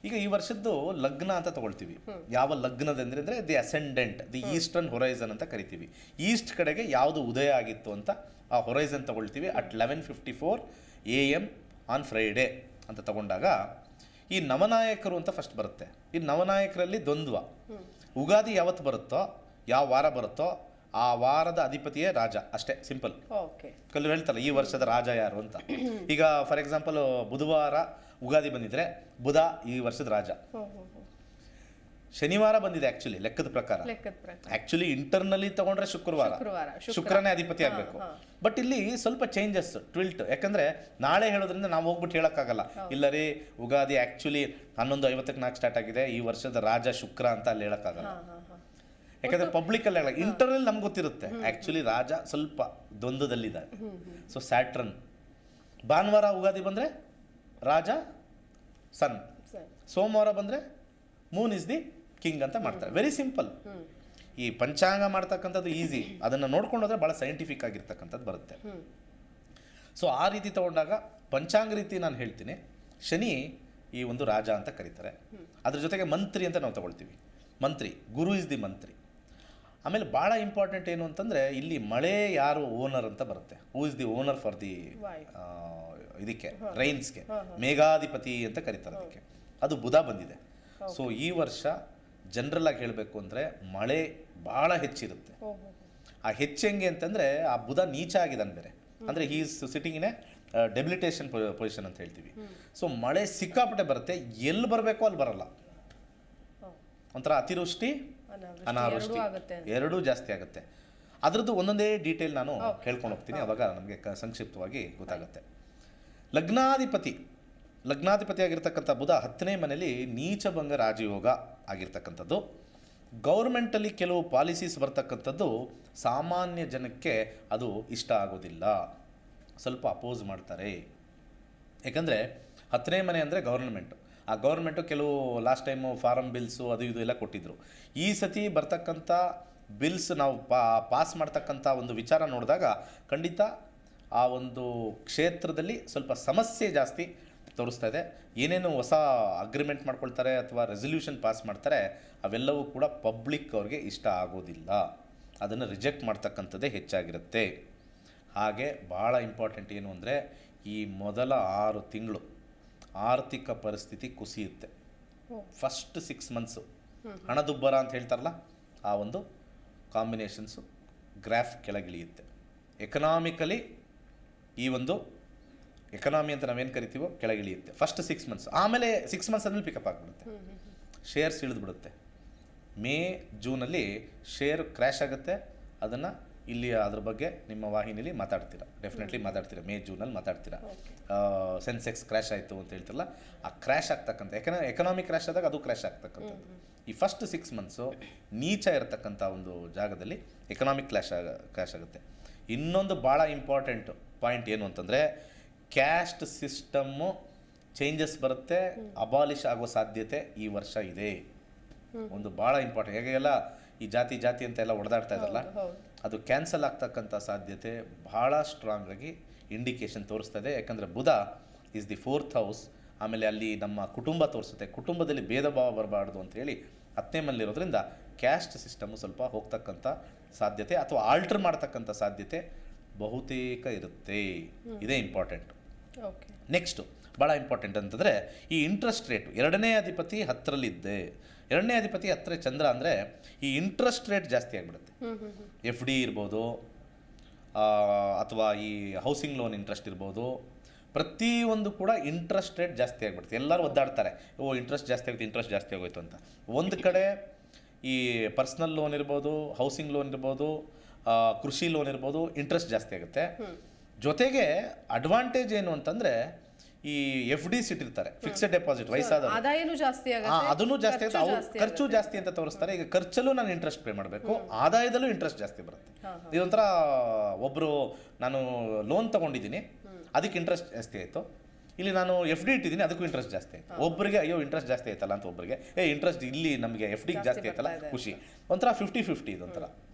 ಈಗ ಈ ವರ್ಷದ್ದು ಲಗ್ನ ಅಂತ ತಗೊಳ್ತೀವಿ. ಯಾವ ಲಗ್ನದಂದ್ರೆ ದಿ ಅಸೆಂಡೆಂಟ್, ದಿ ಈಸ್ಟರ್ನ್ ಹೊರೈಸನ್ ಅಂತ ಕರಿತೀವಿ. ಈಸ್ಟ್ ಕಡೆಗೆ ಯಾವುದು ಉದಯ ಆಗಿತ್ತು ಅಂತ ಆ ಹೊರೈಸನ್ ತಗೊಳ್ತೀವಿ. ಅಟ್ 11:54 AM ಆನ್ ಫ್ರೈಡೇ ಅಂತ ತಗೊಂಡಾಗ ಈ ನವನಾಯಕರು ಅಂತ ಫಸ್ಟ್ ಬರುತ್ತೆ. ಈ ನವನಾಯಕರಲ್ಲಿ ದ್ವಂದ್ವ. ಯುಗಾದಿ ಯಾವತ್ತು ಬರುತ್ತೋ, ಯಾವ ವಾರ ಬರುತ್ತೋ ಆ ವಾರದ ಅಧಿಪತಿಯೇ ರಾಜ, ಅಷ್ಟೇ ಸಿಂಪಲ್. ಕೆಲವರು ಹೇಳ್ತಲ್ಲ ಈ ವರ್ಷದ ರಾಜ ಯಾರು ಅಂತ. ಈಗ ಫಾರ್ ಎಕ್ಸಾಂಪಲ್ ಬುಧವಾರ ಯುಗಾದಿ ಬಂದಿದ್ರೆ ಬುಧ ಈ ವರ್ಷದ ರಾಜ. ಶನಿವಾರ ಬಂದಿದೆ ಆಕ್ಚುಲಿ ಲೆಕ್ಕದ ಪ್ರಕಾರ. ಆಕ್ಚುಲಿ ಇಂಟರ್ನಲ್ಲಿ ತಗೊಂಡ್ರೆ ಶುಕ್ರನೇ ಅಧಿಪತಿ ಆಗಬೇಕು. ಬಟ್ ಇಲ್ಲಿ ಸ್ವಲ್ಪ ಚೇಂಜಸ್, ಟ್ವಿಲ್ಟ್. ಯಾಕಂದ್ರೆ ನಾಳೆ ಹೇಳೋದ್ರಿಂದ ನಾವು ಹೋಗ್ಬಿಟ್ಟು ಹೇಳಕ್ಕಾಗಲ್ಲ, ಇಲ್ಲ ರೀ ಯುಗಾದಿ ಆಕ್ಚುಲಿ 11:54 ಸ್ಟಾರ್ಟ್ ಆಗಿದೆ, ಈ ವರ್ಷದ ರಾಜ ಶುಕ್ರ ಅಂತ ಅಲ್ಲಿ ಹೇಳಕ್ಕಾಗಲ್ಲ. ಯಾಕಂದ್ರೆ ಪಬ್ಲಿಕ್ ಅಲ್ಲಿ ಇಂಟರ್ನಲ್ಲಿ ನಮ್ಗೆ ಗೊತ್ತಿರುತ್ತೆ ಆಕ್ಚುಲಿ ರಾಜ ಸ್ವಲ್ಪ ದ್ವಂದ್ವದಲ್ಲಿದ್ದಾರೆ. ಸೊ ಸ್ಯಾಟ್ರನ್. ಭಾನುವಾರ ಯುಗಾದಿ ಬಂದ್ರೆ ರಾಜ ಸನ್, ಸೋಮವಾರ ಬಂದ್ರೆ ಮೂನ್ ಇಸ್ ದಿ ಕಿಂಗ್ ಅಂತ ಮಾಡ್ತಾರೆ. Very simple. ಈ ಪಂಚಾಂಗ ಮಾಡ್ತಕ್ಕಂಥದ್ದು ಈಸಿ, ಅದನ್ನು ನೋಡ್ಕೊಂಡು ಹೋದ್ರೆ ಭಾಳ ಸೈಂಟಿಫಿಕ್ ಆಗಿರ್ತಕ್ಕಂಥದ್ದು ಬರುತ್ತೆ. ಸೊ ಆ ರೀತಿ ತಗೊಂಡಾಗ ಪಂಚಾಂಗ ರೀತಿ ನಾನು ಹೇಳ್ತೀನಿ, ಶನಿ ಈ ಒಂದು ರಾಜ ಅಂತ ಕರೀತಾರೆ. ಅದ್ರ ಜೊತೆಗೆ ಮಂತ್ರಿ ಅಂತ ನಾವು ತಗೊಳ್ತೀವಿ. ಮಂತ್ರಿ, ಗುರು ಇಸ್ ದಿ ಮಂತ್ರಿ. ಆಮೇಲೆ ಭಾಳ ಇಂಪಾರ್ಟೆಂಟ್ ಏನು ಅಂತಂದರೆ ಇಲ್ಲಿ ಮಳೆ ಯಾರು ಓನರ್ ಅಂತ ಬರುತ್ತೆ. Who is the owner for the ಇದಕ್ಕೆ ರೈನ್ಸ್ಗೆ, ಮೇಘಾಧಿಪತಿ ಅಂತ ಕರೀತಾರೆ ಅದಕ್ಕೆ. ಅದು ಬುಧ ಬಂದಿದೆ. ಸೊ ಈ ವರ್ಷ ಜನರಲ್ ಆಗಿ ಹೇಳಬೇಕು ಅಂದರೆ ಮಳೆ ಭಾಳ ಹೆಚ್ಚಿರುತ್ತೆ. ಆ ಹೆಚ್ಚೆಂಗೆ ಅಂತಂದರೆ ಆ ಬುಧ ನೀಚ ಆಗಿದ್ದಾನೆ ಬೇರೆ, ಅಂದರೆ he is sitting in a debilitation position ಅಂತ ಹೇಳ್ತೀವಿ. ಸೊ ಮಳೆ ಸಿಕ್ಕಾಪಟ್ಟೆ ಬರುತ್ತೆ, ಎಲ್ಲಿ ಬರಬೇಕೋ ಅಲ್ಲಿ ಬರಲ್ಲ. ಒಂಥರ ಅತಿವೃಷ್ಟಿ ಅನಾವೃಷ್ಟಿ ಎರಡೂ ಜಾಸ್ತಿ ಆಗುತ್ತೆ. ಅದರದ್ದು ಒಂದೊಂದೇ ಡೀಟೇಲ್ ನಾನು ಹೇಳ್ಕೊಂಡು ಹೋಗ್ತೀನಿ, ಅವಾಗ ನಮಗೆ ಸಂಕ್ಷಿಪ್ತವಾಗಿ ಗೊತ್ತಾಗುತ್ತೆ. ಲಗ್ನಾಧಿಪತಿ ಆಗಿರ್ತಕ್ಕಂಥ ಬುಧ 10ನೇ ಮನೆಯಲ್ಲಿ ನೀಚಭಂಗ ರಾಜಯೋಗ ಆಗಿರ್ತಕ್ಕಂಥದ್ದು. ಗೌರ್ಮೆಂಟಲ್ಲಿ ಕೆಲವು ಪಾಲಿಸೀಸ್ ಬರ್ತಕ್ಕಂಥದ್ದು ಸಾಮಾನ್ಯ ಜನಕ್ಕೆ ಅದು ಇಷ್ಟ ಆಗೋದಿಲ್ಲ, ಸ್ವಲ್ಪ ಅಪೋಸ್ ಮಾಡ್ತಾರೆ. ಯಾಕಂದರೆ 10ನೇ ಮನೆ ಅಂದರೆ ಗೌರ್ಮೆಂಟು. ಆ ಗೌರ್ಮೆಂಟು ಕೆಲವು ಲಾಸ್ಟ್ ಟೈಮು ಫಾರಮ್ ಬಿಲ್ಸು ಅದು ಇದು ಎಲ್ಲ ಕೊಟ್ಟಿದ್ದರು. ಈ ಸತಿ ಬರ್ತಕ್ಕಂಥ ಬಿಲ್ಸ್ ನಾವು ಪಾಸ್ ಮಾಡ್ತಕ್ಕಂಥ ಒಂದು ವಿಚಾರ ನೋಡಿದಾಗ ಖಂಡಿತ ಆ ಒಂದು ಕ್ಷೇತ್ರದಲ್ಲಿ ಸ್ವಲ್ಪ ಸಮಸ್ಯೆ ಜಾಸ್ತಿ ತೋರಿಸ್ತಾ ಇದೆ. ಏನೇನು ಹೊಸ ಅಗ್ರಿಮೆಂಟ್ ಮಾಡ್ಕೊಳ್ತಾರೆ ಅಥವಾ ರೆಸಲ್ಯೂಷನ್ ಪಾಸ್ ಮಾಡ್ತಾರೆ ಅವೆಲ್ಲವೂ ಕೂಡ ಪಬ್ಲಿಕ್ ಅವ್ರಿಗೆ ಇಷ್ಟ ಆಗೋದಿಲ್ಲ, ಅದನ್ನು ರಿಜೆಕ್ಟ್ ಮಾಡ್ತಕ್ಕಂಥದ್ದೇ ಹೆಚ್ಚಾಗಿರುತ್ತೆ. ಹಾಗೆ ಭಾಳ ಇಂಪಾರ್ಟೆಂಟ್ ಏನು ಅಂದರೆ ಈ ಮೊದಲ 6 ತಿಂಗಳು ಆರ್ಥಿಕ ಪರಿಸ್ಥಿತಿ ಕುಸಿಯುತ್ತೆ. ಫಸ್ಟ್ 6 ಮಂತ್ಸು ಹಣದುಬ್ಬರ ಅಂತ ಹೇಳ್ತಾರಲ್ಲ, ಆ ಒಂದು ಕಾಂಬಿನೇಷನ್ಸು ಗ್ರಾಫ್ ಕೆಳಗಿಳಿಯುತ್ತೆ. ಎಕನಾಮಿಕಲಿ ಈ ಒಂದು ಎಕನಾಮಿ ಅಂತ ನಾವೇನು ಕರಿತೀವೋ ಕೆಳಗಿಳಿಯುತ್ತೆ ಫಸ್ಟ್ 6 ಮಂತ್ಸ್. ಆಮೇಲೆ 6 ಮಂತ್ಸ್ ಆದಮೇಲೆ ಪಿಕಪ್ ಆಗಿಬಿಡುತ್ತೆ, ಶೇರ್ಸ್ ಇಳಿದ್ಬಿಡುತ್ತೆ. ಮೇ ಜೂನಲ್ಲಿ ಶೇರ್ ಕ್ರ್ಯಾಶ್ ಆಗುತ್ತೆ. ಅದನ್ನು ಇಲ್ಲಿ ಅದ್ರ ಬಗ್ಗೆ ನಿಮ್ಮ ವಾಹಿನಿಯಲ್ಲಿ ಮಾತಾಡ್ತೀರಾ, ಡೆಫಿನೆಟ್ಲಿ ಮಾತಾಡ್ತೀರಾ. ಮೇ ಜೂನಲ್ಲಿ ಮಾತಾಡ್ತೀರಾ. ಸೆನ್ಸೆಕ್ಸ್ ಕ್ರ್ಯಾಶ್ ಆಯಿತು ಅಂತ ಹೇಳ್ತಿರಲ್ಲ, ಆ ಕ್ರ್ಯಾಶ್ ಆಗ್ತಕ್ಕಂಥ ಎಕನಾಮಿ ಕ್ರ್ಯಾಶ್ ಆದಾಗ ಅದು ಕ್ರ್ಯಾಶ್ ಆಗ್ತಕ್ಕಂಥದ್ದು. ಈ ಫಸ್ಟ್ 6 ಮಂತ್ಸು ನೀಚ ಇರತಕ್ಕಂಥ ಒಂದು ಜಾಗದಲ್ಲಿ ಎಕನಾಮಿಕ್ ಕ್ರ್ಯಾಶ್ ಆಗುತ್ತೆ. ಇನ್ನೊಂದು ಭಾಳ ಇಂಪಾರ್ಟೆಂಟ್ ಪಾಯಿಂಟ್ ಏನು ಅಂತಂದರೆ ಕ್ಯಾಸ್ಟ್ ಸಿಸ್ಟಮ್ಮು ಚೇಂಜಸ್ ಬರುತ್ತೆ, ಅಬಾಲಿಷ್ ಆಗೋ ಸಾಧ್ಯತೆ ಈ ವರ್ಷ ಇದೆ. ಒಂದು ಭಾಳ ಇಂಪಾರ್ಟೆಂಟ್. ಹೇಗೆಲ್ಲ ಈ ಜಾತಿ ಅಂತೆಲ್ಲ ಹೊಡೆದಾಡ್ತಾ ಇದ್ರಲ್ಲ, ಅದು ಕ್ಯಾನ್ಸಲ್ ಆಗ್ತಕ್ಕಂಥ ಸಾಧ್ಯತೆ ಭಾಳ ಸ್ಟ್ರಾಂಗ್ ಆಗಿ ಇಂಡಿಕೇಶನ್ ತೋರಿಸ್ತಾ ಇದೆ. ಯಾಕಂದರೆ ಬುಧ ಈಸ್ ದಿ 4th ಹೌಸ್. ಆಮೇಲೆ ಅಲ್ಲಿ ನಮ್ಮ ಕುಟುಂಬ ತೋರಿಸುತ್ತೆ, ಕುಟುಂಬದಲ್ಲಿ ಭೇದ ಭಾವ ಬರಬಾರ್ದು ಅಂತೇಳಿ 10ನೇ ಮನೆಯಲ್ಲಿರೋದ್ರಿಂದ ಕ್ಯಾಸ್ಟ್ ಸಿಸ್ಟಮು ಸ್ವಲ್ಪ ಹೋಗ್ತಕ್ಕಂಥ ಸಾಧ್ಯತೆ ಅಥವಾ ಆಲ್ಟರ್ ಮಾಡ್ತಕ್ಕಂಥ ಸಾಧ್ಯತೆ ಬಹುತೇಕ ಇರುತ್ತೆ. ಇದೇ ಇಂಪಾರ್ಟೆಂಟ್. ನೆಕ್ಸ್ಟು ಭಾಳ ಇಂಪಾರ್ಟೆಂಟ್ ಅಂತಂದರೆ ಈ ಇಂಟ್ರೆಸ್ಟ್ ರೇಟು. 2ನೇ ಅಧಿಪತಿ 10ರಲ್ಲಿದ್ದೆ, 2ನೇ ಅಧಿಪತಿ 10 ಚಂದ್ರ ಅಂದರೆ ಈ ಇಂಟ್ರೆಸ್ಟ್ ರೇಟ್ ಜಾಸ್ತಿ ಆಗಿಬಿಡುತ್ತೆ. FD ಇರ್ಬೋದು ಅಥವಾ ಈ ಹೌಸಿಂಗ್ ಲೋನ್ ಇಂಟ್ರೆಸ್ಟ್ ಇರ್ಬೋದು, ಪ್ರತಿಯೊಂದು ಕೂಡ ಇಂಟ್ರೆಸ್ಟ್ ರೇಟ್ ಜಾಸ್ತಿ ಆಗಿಬಿಡುತ್ತೆ. ಎಲ್ಲರೂ ಒದ್ದಾಡ್ತಾರೆ, ಇಂಟ್ರೆಸ್ಟ್ ಜಾಸ್ತಿ ಆಗೋಯ್ತು ಅಂತ. ಒಂದು ಕಡೆ ಈ ಪರ್ಸ್ನಲ್ ಲೋನ್ ಇರ್ಬೋದು, ಹೌಸಿಂಗ್ ಲೋನ್ ಇರ್ಬೋದು, ಕೃಷಿ ಲೋನ್ ಇರ್ಬೋದು, ಇಂಟ್ರೆಸ್ಟ್ ಜಾಸ್ತಿ ಆಗುತ್ತೆ. ಜೊತೆಗೆ ಅಡ್ವಾಂಟೇಜ್ ಏನು ಅಂತಂದರೆ ಈ FD ಇಟ್ಟಿರ್ತಾರೆ, ಫಿಕ್ಸೆಡ್ ಡೆಪಾಸಿಟ್, ವಯಸ್ಸಾದ ಅದನ್ನು ಜಾಸ್ತಿ ಆಗುತ್ತೆ. ಅವ್ರು ಖರ್ಚು ಜಾಸ್ತಿ ಅಂತ ತೋರಿಸ್ತಾರೆ. ಈಗ ಖರ್ಚಲ್ಲೂ ನಾನು ಇಂಟ್ರೆಸ್ಟ್ ಪೇ ಮಾಡಬೇಕು, ಆದಾಯದಲ್ಲೂ ಇಂಟ್ರೆಸ್ಟ್ ಜಾಸ್ತಿ ಬರುತ್ತೆ. ಇದೊಂಥರ ಒಬ್ಬರು ನಾನು ಲೋನ್ ತೊಗೊಂಡಿದ್ದೀನಿ, ಅದಕ್ಕೆ ಇಂಟ್ರೆಸ್ಟ್ ಜಾಸ್ತಿ ಆಯಿತು. ಇಲ್ಲಿ ನಾನು FD ಇಟ್ಟಿದ್ದೀನಿ, ಅದಕ್ಕೂ ಇಂಟ್ರೆಸ್ಟ್ ಜಾಸ್ತಿ ಆಯಿತು. ಒಬ್ಬರಿಗೆ ಅಯ್ಯೋ ಇಂಟ್ರೆಸ್ಟ್ ಜಾಸ್ತಿ ಆಯ್ತಲ್ಲ ಅಂತ, ಒಬ್ಬರಿಗೆ ಇಂಟ್ರೆಸ್ಟ್ ಇಲ್ಲಿ ನಮಗೆ FD ಜಾಸ್ತಿ ಆಯ್ತಲ್ಲ ಖುಷಿ. ಒಂಥರ 50-50 ಇದೊಂಥರ.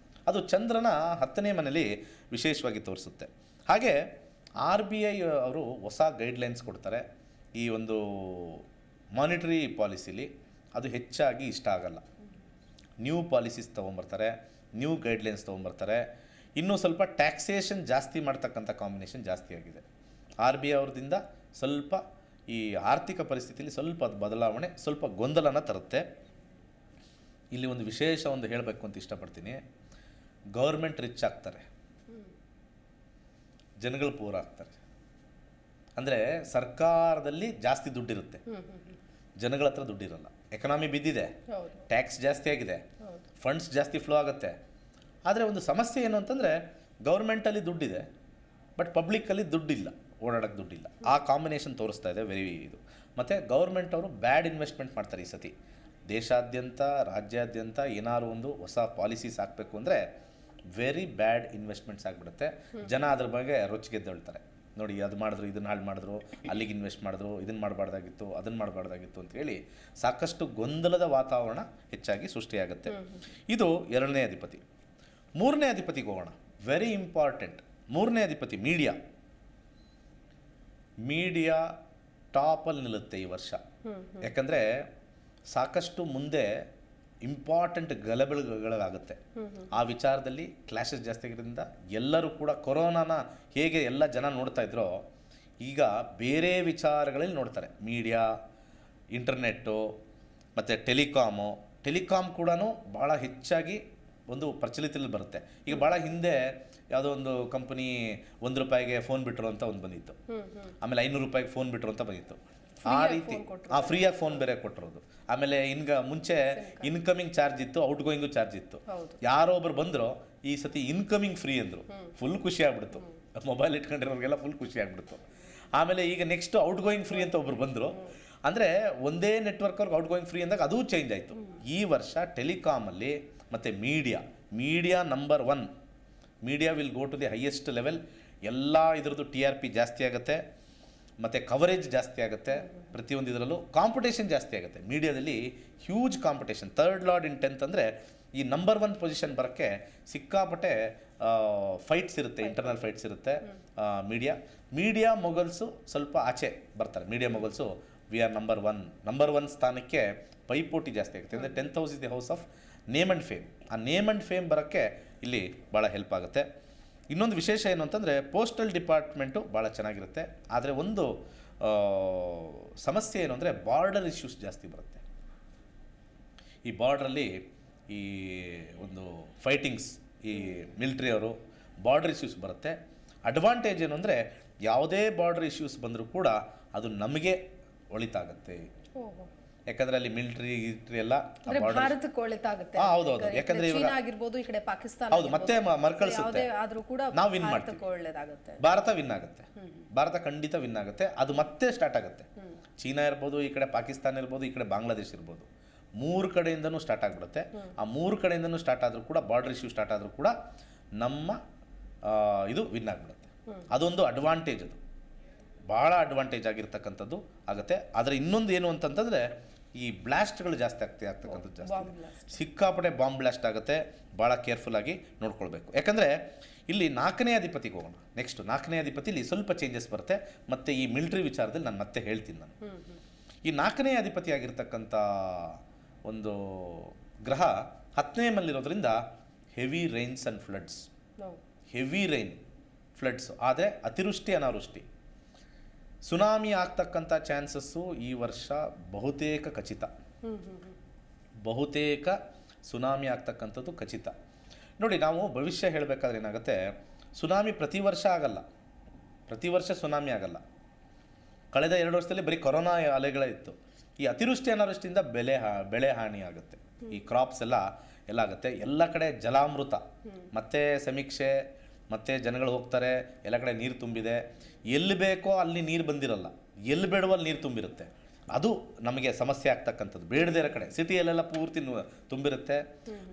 ಅದು ಚಂದ್ರನ 10ನೇ ಮನೇಲಿ ವಿಶೇಷವಾಗಿ ತೋರಿಸುತ್ತೆ. ಹಾಗೆ RBI ಅವರು ಹೊಸ ಗೈಡ್ಲೈನ್ಸ್ ಕೊಡ್ತಾರೆ ಈ ಒಂದು ಮಾನಿಟರಿ ಪಾಲಿಸಿಲಿ. ಅದು ಹೆಚ್ಚಾಗಿ ಇಷ್ಟ ಆಗಲ್ಲ. ನ್ಯೂ ಪಾಲಿಸೀಸ್ ತೊಗೊಂಬರ್ತಾರೆ, ನ್ಯೂ ಗೈಡ್ಲೈನ್ಸ್ ತೊಗೊಂಬರ್ತಾರೆ. ಇನ್ನೂ ಸ್ವಲ್ಪ ಟ್ಯಾಕ್ಸೇಷನ್ ಜಾಸ್ತಿ ಮಾಡ್ತಕ್ಕಂಥ ಕಾಂಬಿನೇಷನ್ ಜಾಸ್ತಿ ಆಗಿದೆ. RBI ಅವ್ರದಿಂದ ಸ್ವಲ್ಪ ಈ ಆರ್ಥಿಕ ಪರಿಸ್ಥಿತಿಯಲ್ಲಿ ಸ್ವಲ್ಪ ಬದಲಾವಣೆ, ಸ್ವಲ್ಪ ಗೊಂದಲನ ತರುತ್ತೆ. ಇಲ್ಲಿ ಒಂದು ವಿಶೇಷ ಒಂದು ಹೇಳಬೇಕು ಅಂತ ಇಷ್ಟಪಡ್ತೀನಿ. ಗೌರ್ಮೆಂಟ್ ರಿಚ್ ಆಗ್ತಾರೆ, ಜನಗಳು ಪೂರ್ ಆಗ್ತಾರೆ. ಅಂದರೆ ಸರ್ಕಾರದಲ್ಲಿ ಜಾಸ್ತಿ ದುಡ್ಡಿರುತ್ತೆ, ಜನಗಳ ಹತ್ರ ದುಡ್ಡಿರಲ್ಲ. ಎಕನಾಮಿ ಬಿದ್ದಿದೆ, ಟ್ಯಾಕ್ಸ್ ಜಾಸ್ತಿ ಆಗಿದೆ, ಫಂಡ್ಸ್ ಜಾಸ್ತಿ ಫ್ಲೋ ಆಗುತ್ತೆ. ಆದರೆ ಒಂದು ಸಮಸ್ಯೆ ಏನು ಅಂತಂದರೆ ಗೌರ್ಮೆಂಟಲ್ಲಿ ದುಡ್ಡಿದೆ, ಬಟ್ ಪಬ್ಲಿಕ್ಕಲ್ಲಿ ದುಡ್ಡಿಲ್ಲ, ಓಡಾಡೋಕ್ಕೆ ದುಡ್ಡಿಲ್ಲ. ಆ ಕಾಂಬಿನೇಷನ್ ತೋರಿಸ್ತಾ ಇದೆ ವೆರಿ ಇದು. ಮತ್ತು ಗೌರ್ಮೆಂಟ್ ಅವರು ಬ್ಯಾಡ್ ಇನ್ವೆಸ್ಟ್ಮೆಂಟ್ ಮಾಡ್ತಾರೆ ಈ ಸತಿ. ದೇಶಾದ್ಯಂತ ರಾಜ್ಯಾದ್ಯಂತ ಏನಾದ್ರು ಒಂದು ಹೊಸ ಪಾಲಿಸೀಸ್ ಹಾಕಬೇಕು ಅಂದರೆ ವೆರಿ ಬ್ಯಾಡ್ ಇನ್ವೆಸ್ಟ್ಮೆಂಟ್ಸ್ ಆಗಿಬಿಡುತ್ತೆ. ಜನ ಅದ್ರ ಬಗ್ಗೆ ರೊಚ್ಚಿಗೆದ್ದೇಳ್ತಾರೆ. ನೋಡಿ, ಅದು ಮಾಡಿದ್ರು, ಇದನ್ನು ಹಾಳು ಮಾಡಿದ್ರು, ಅಲ್ಲಿಗೆ ಇನ್ವೆಸ್ಟ್ ಮಾಡಿದ್ರು, ಇದನ್ನು ಮಾಡಬಾರ್ದಾಗಿತ್ತು, ಅದನ್ನು ಮಾಡಬಾರ್ದಾಗಿತ್ತು ಅಂತೇಳಿ ಸಾಕಷ್ಟು ಗೊಂದಲದ ವಾತಾವರಣ ಹೆಚ್ಚಾಗಿ ಸೃಷ್ಟಿಯಾಗುತ್ತೆ. ಇದು 2ನೇ ಅಧಿಪತಿ. 3ನೇ ಅಧಿಪತಿಗೆ ಹೋಗೋಣ. Very important. 3ನೇ ಅಧಿಪತಿ ಮೀಡಿಯಾ ಟಾಪಲ್ಲಿ ನಿಲ್ಲುತ್ತೆ ಈ ವರ್ಷ. ಯಾಕಂದರೆ ಸಾಕಷ್ಟು ಮುಂದೆ ಇಂಪಾರ್ಟೆಂಟ್ ಗಲಭೆಗಳಾಗುತ್ತೆ. ಆ ವಿಚಾರದಲ್ಲಿ ಕ್ಲಾಶಸ್ ಜಾಸ್ತಿ ಆಗಿರೋದ್ರಿಂದ ಎಲ್ಲರೂ ಕೂಡ ಕೊರೋನಾನ ಹೇಗೆ ಎಲ್ಲ ಜನ ನೋಡ್ತಾ ಇದ್ರೋ ಈಗ ಬೇರೆ ವಿಚಾರಗಳಲ್ಲಿ ನೋಡ್ತಾರೆ. ಮೀಡಿಯಾ, ಇಂಟರ್ನೆಟ್ಟು, ಮತ್ತು ಟೆಲಿಕಾಮ್ ಕೂಡ ಭಾಳ ಹೆಚ್ಚಾಗಿ ಒಂದು ಪ್ರಚಲಿತದಲ್ಲಿ ಬರುತ್ತೆ. ಈಗ ಭಾಳ ಹಿಂದೆ ಯಾವುದೋ ಒಂದು ಕಂಪನಿ ₹1 ಫೋನ್ ಬಿಟ್ಟರು ಅಂತ ಒಂದು ಬಂದಿತ್ತು, ಆಮೇಲೆ ₹500 ಫೋನ್ ಬಿಟ್ಟರು ಅಂತ ಬಂದಿತ್ತು. ಆ ರೀತಿ ಫ್ರೀಯಾಗಿ ಫೋನ್ ಬೇರೆ ಕೊಟ್ಟಿರೋದು. ಆಮೇಲೆ ಮುಂಚೆ ಇನ್ಕಮಿಂಗ್ ಚಾರ್ಜ್ ಇತ್ತು, ಔಟ್ ಗೋಯಿಂಗು ಚಾರ್ಜ್ ಇತ್ತು. ಯಾರೋ ಒಬ್ರು ಬಂದ್ರು ಈ ಸತಿ ಇನ್ಕಮಿಂಗ್ ಫ್ರೀ ಅಂದರು, ಫುಲ್ ಖುಷಿ ಆಗ್ಬಿಡ್ತು. ಮೊಬೈಲ್ ಇಟ್ಕೊಂಡಿರೋರಿಗೆಲ್ಲ ಫುಲ್ ಖುಷಿ ಆಗ್ಬಿಡ್ತು. ಆಮೇಲೆ ಈಗ ನೆಕ್ಸ್ಟ್ ಔಟ್ ಗೋಯಿಂಗ್ ಫ್ರೀ ಅಂತ ಒಬ್ರು ಬಂದರು. ಅಂದರೆ ಒಂದೇ ನೆಟ್ವರ್ಕ್ ಅವ್ರಿಗೆ ಔಟ್ ಗೋಯಿಂಗ್ ಫ್ರೀ ಅಂದಾಗ ಅದು ಚೇಂಜ್ ಆಯಿತು. ಈ ವರ್ಷ ಟೆಲಿಕಾಮಲ್ಲಿ ಮತ್ತು media number 1, media will go to the highest level. ಎಲ್ಲ ಇದರದ್ದು TRP ಜಾಸ್ತಿ ಆಗುತ್ತೆ, ಮತ್ತು ಕವರೇಜ್ ಜಾಸ್ತಿ ಆಗುತ್ತೆ. ಪ್ರತಿಯೊಂದು ಇದರಲ್ಲೂ ಕಾಂಪಿಟೇಷನ್ ಜಾಸ್ತಿ ಆಗುತ್ತೆ. ಮೀಡಿಯಾದಲ್ಲಿ ಹ್ಯೂಜ್ ಕಾಂಪಿಟೇಷನ್. 3rd ಲಾರ್ಡ್ ಇನ್ 10th ಅಂದರೆ ಈ ನಂಬರ್ 1 ಪೊಸಿಷನ್ ಬರೋಕ್ಕೆ ಸಿಕ್ಕಾಪಟ್ಟೆ ಫೈಟ್ಸ್ ಇರುತ್ತೆ, ಇಂಟರ್ನಲ್ ಫೈಟ್ಸ್ ಇರುತ್ತೆ. ಮೀಡಿಯಾ ಮೊಗಲ್ಸು ಸ್ವಲ್ಪ ಆಚೆ ಬರ್ತಾರೆ. Media moguls we are number one ಸ್ಥಾನಕ್ಕೆ ಪೈಪೋಟಿ ಜಾಸ್ತಿ ಆಗುತ್ತೆ. ಅಂದರೆ 10th house is the house of name and fame. ಆ ನೇಮ್ ಆ್ಯಂಡ್ ಫೇಮ್ ಬರೋಕ್ಕೆ ಇಲ್ಲಿ ಭಾಳ ಹೆಲ್ಪ್ ಆಗುತ್ತೆ. ಇನ್ನೊಂದು ವಿಶೇಷ ಏನು ಅಂತಂದರೆ ಪೋಸ್ಟಲ್ ಡಿಪಾರ್ಟ್ಮೆಂಟು ಭಾಳ ಚೆನ್ನಾಗಿರುತ್ತೆ. ಆದರೆ ಒಂದು ಸಮಸ್ಯೆ ಏನು ಅಂದರೆ ಬಾರ್ಡರ್ ಇಶ್ಯೂಸ್ ಜಾಸ್ತಿ ಬರುತ್ತೆ. ಈ ಬಾರ್ಡ್ರಲ್ಲಿ ಈ ಒಂದು ಫೈಟಿಂಗ್ಸ್, ಈ ಮಿಲಿಟ್ರಿಯವರು ಬಾರ್ಡರ್ ಇಶ್ಯೂಸ್ ಬರುತ್ತೆ. ಅಡ್ವಾಂಟೇಜ್ ಏನು ಅಂದರೆ ಯಾವುದೇ ಬಾರ್ಡರ್ ಇಶ್ಯೂಸ್ ಬಂದರೂ ಕೂಡ ಅದು ನಮಗೆ ಒಳಿತಾಗುತ್ತೆ. ಯಾಕಂದ್ರೆ ಅಲ್ಲಿ ಮಿಲಿಟರಿ ಎಲ್ಲ ಭಾರತಕ್ಕೆ ಒಳಿತಾಗುತ್ತೆ. ಹೌದೌದು. ಯಾಕಂದ್ರೆ ಚೀನಾ ಆಗಿರ್ಬೋದು, ಈ ಕಡೆ ಪಾಕಿಸ್ತಾನ ಹೌದು, ಮತ್ತೆ ಮರ್ಕಳಿಸುತ್ತೆ. ಆದ್ರೂ ಕೂಡ ನಾವು ವಿನ್ ಮಾಡ್ತೀವಿ, ಒಳ್ಳೇದಾಗುತ್ತೆ. ಭಾರತ ವಿನ್ ಆಗುತ್ತೆ, ಭಾರತ ಖಂಡಿತ ವಿನ್ ಆಗುತ್ತೆ. ಅದು ಮತ್ತೆ ಸ್ಟಾರ್ಟ್ ಆಗುತ್ತೆ. ಚೀನಾ ಇರ್ಬೋದು, ಈ ಕಡೆ ಪಾಕಿಸ್ತಾನ ಇರ್ಬೋದು, ಈ ಕಡೆ ಬಾಂಗ್ಲಾದೇಶ ಇರ್ಬೋದು, 3 ಕಡೆಯಿಂದನೂ ಸ್ಟಾರ್ಟ್ ಆಗಿಬಿಡುತ್ತೆ. ಆ 3 ಕಡೆಯಿಂದನೂ ಸ್ಟಾರ್ಟ್ ಆದರೂ ಕೂಡ, ಬಾರ್ಡರ್ ಇಶ್ಯೂ ಸ್ಟಾರ್ಟ್ ಆದರೂ ಕೂಡ ನಮ್ಮ ಇದು ವಿನ್ ಆಗಿಬಿಡುತ್ತೆ. ಅದೊಂದು ಅಡ್ವಾಂಟೇಜ್, ಅದು ಭಾಳ ಅಡ್ವಾಂಟೇಜ್ ಆಗಿರ್ತಕ್ಕಂಥದ್ದು ಆಗುತ್ತೆ. ಆದರೆ ಇನ್ನೊಂದು ಏನು ಅಂತಂತಂದರೆ ಈ ಬ್ಲಾಸ್ಟ್ಗಳು ಜಾಸ್ತಿ ಆಗ್ತಕ್ಕಂಥದ್ದು ಜಾಸ್ತಿ. ಸಿಕ್ಕಾಪಟ್ಟೆ ಬಾಂಬ್ ಬ್ಲಾಸ್ಟ್ ಆಗುತ್ತೆ. ಭಾಳ ಕೇರ್ಫುಲ್ಲಾಗಿ ನೋಡ್ಕೊಳ್ಬೇಕು. ಯಾಕಂದರೆ ಇಲ್ಲಿ 4ನೇ ಅಧಿಪತಿಗೆ ಹೋಗೋಣ. ನೆಕ್ಸ್ಟ್ 4ನೇ ಅಧಿಪತಿಲಿ ಸ್ವಲ್ಪ ಚೇಂಜಸ್ ಬರುತ್ತೆ. ಮತ್ತು ಈ ಮಿಲಿಟ್ರಿ ವಿಚಾರದಲ್ಲಿ ನಾನು ಮತ್ತೆ ಹೇಳ್ತೀನಿ. ನಾನು ಈ 4ನೇ ಅಧಿಪತಿ ಆಗಿರ್ತಕ್ಕಂಥ ಒಂದು ಗ್ರಹ 10ನೇ ಮಲ್ಲಿರೋದ್ರಿಂದ heavy rains and floods, heavy rain floods, ಆದರೆ ಅತಿವೃಷ್ಟಿ ಅನಾವೃಷ್ಟಿ, ಸುನಾಮಿ ಆಗ್ತಕ್ಕಂಥ ಚಾನ್ಸಸ್ಸು ಈ ವರ್ಷ ಬಹುತೇಕ ಖಚಿತ. ಬಹುತೇಕ ಸುನಾಮಿ ಆಗ್ತಕ್ಕಂಥದ್ದು ಖಚಿತ. ನೋಡಿ, ನಾವು ಭವಿಷ್ಯ ಹೇಳಬೇಕಾದ್ರೆ ಏನಾಗುತ್ತೆ, ಸುನಾಮಿ ಪ್ರತಿ ವರ್ಷ ಆಗಲ್ಲ, ಪ್ರತಿ ವರ್ಷ ಸುನಾಮಿ ಆಗಲ್ಲ. ಕಳೆದ 2 ವರ್ಷದಲ್ಲಿ ಬರೀ ಕೊರೋನಾ ಅಲೆಗಳೇ ಇತ್ತು. ಈ ಅತಿವೃಷ್ಟಿ ಅನಾವೃಷ್ಟಿಯಿಂದ ಬೆಳೆ ಹಾನಿ ಆಗುತ್ತೆ. ಈ ಕ್ರಾಪ್ಸ್ ಎಲ್ಲ ಆಗುತ್ತೆ. ಎಲ್ಲ ಕಡೆ ಜಲಾಮೃತ, ಮತ್ತೆ ಸಮೀಕ್ಷೆ, ಮತ್ತು ಜನಗಳು ಹೋಗ್ತಾರೆ, ಎಲ್ಲ ಕಡೆ ನೀರು ತುಂಬಿದೆ. ಎಲ್ಲಿ ಬೇಕೋ ಅಲ್ಲಿ ನೀರು ಬಂದಿರಲ್ಲ, ಎಲ್ಲಿ ಬೇಡವೋ ಅಲ್ಲಿ ನೀರು ತುಂಬಿರುತ್ತೆ. ಅದು ನಮಗೆ ಸಮಸ್ಯೆ ಆಗ್ತಕ್ಕಂಥದ್ದು. ಬೇಡದೇ ಇರೋ ಕಡೆ ಸಿಟಿಯಲ್ಲೆಲ್ಲ ಪೂರ್ತಿ ತುಂಬಿರುತ್ತೆ.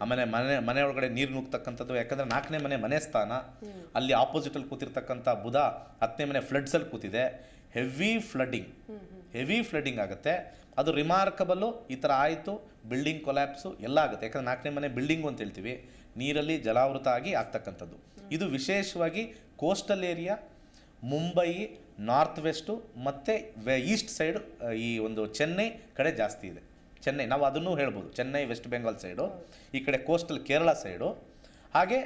ಆಮೇಲೆ ಮನೆ ಒಳಗಡೆ ನೀರು ನುಗ್ತಕ್ಕಂಥದ್ದು. ಯಾಕಂದರೆ 4ನೇ ಮನೆ ಸ್ಥಾನ, ಅಲ್ಲಿ ಆಪೋಸಿಟಲ್ಲಿ ಕೂತಿರ್ತಕ್ಕಂಥ ಬುಧ 10ನೇ ಮನೆ ಫ್ಲಡ್ಸಲ್ಲಿ ಕೂತಿದೆ. ಹೆವಿ ಫ್ಲಡ್ಡಿಂಗ್ ಆಗುತ್ತೆ. ಅದು ರಿಮಾರ್ಕಬಲ್ಲು. ಈ ಥರ ಆಯಿತು, ಬಿಲ್ಡಿಂಗ್ ಕೊಲ್ಯಾಪ್ಸು ಎಲ್ಲ ಆಗುತ್ತೆ. ಯಾಕಂದರೆ 4ನೇ ಮನೆ ಬಿಲ್ಡಿಂಗು ಅಂತ ಹೇಳ್ತೀವಿ, ನೀರಲ್ಲಿ ಜಲಾವೃತ ಆಗಿ ಆಗ್ತಕ್ಕಂಥದ್ದು. ಇದು ವಿಶೇಷವಾಗಿ coastal area, Mumbai, north west ಮತ್ತು ಈಸ್ಟ್ ಸೈಡ್, ಈ ಒಂದು ಚೆನ್ನೈ ಕಡೆ ಜಾಸ್ತಿ ಇದೆ. ಚೆನ್ನೈ ನಾವು ಅದನ್ನು ಹೇಳ್ಬೋದು, ಚೆನ್ನೈ ವೆಸ್ಟ್ ಬೆಂಗಾಲ್ ಸೈಡು, ಈ ಕಡೆ ಕೋಸ್ಟಲ್ ಕೇರಳ ಸೈಡು, ಹಾಗೆ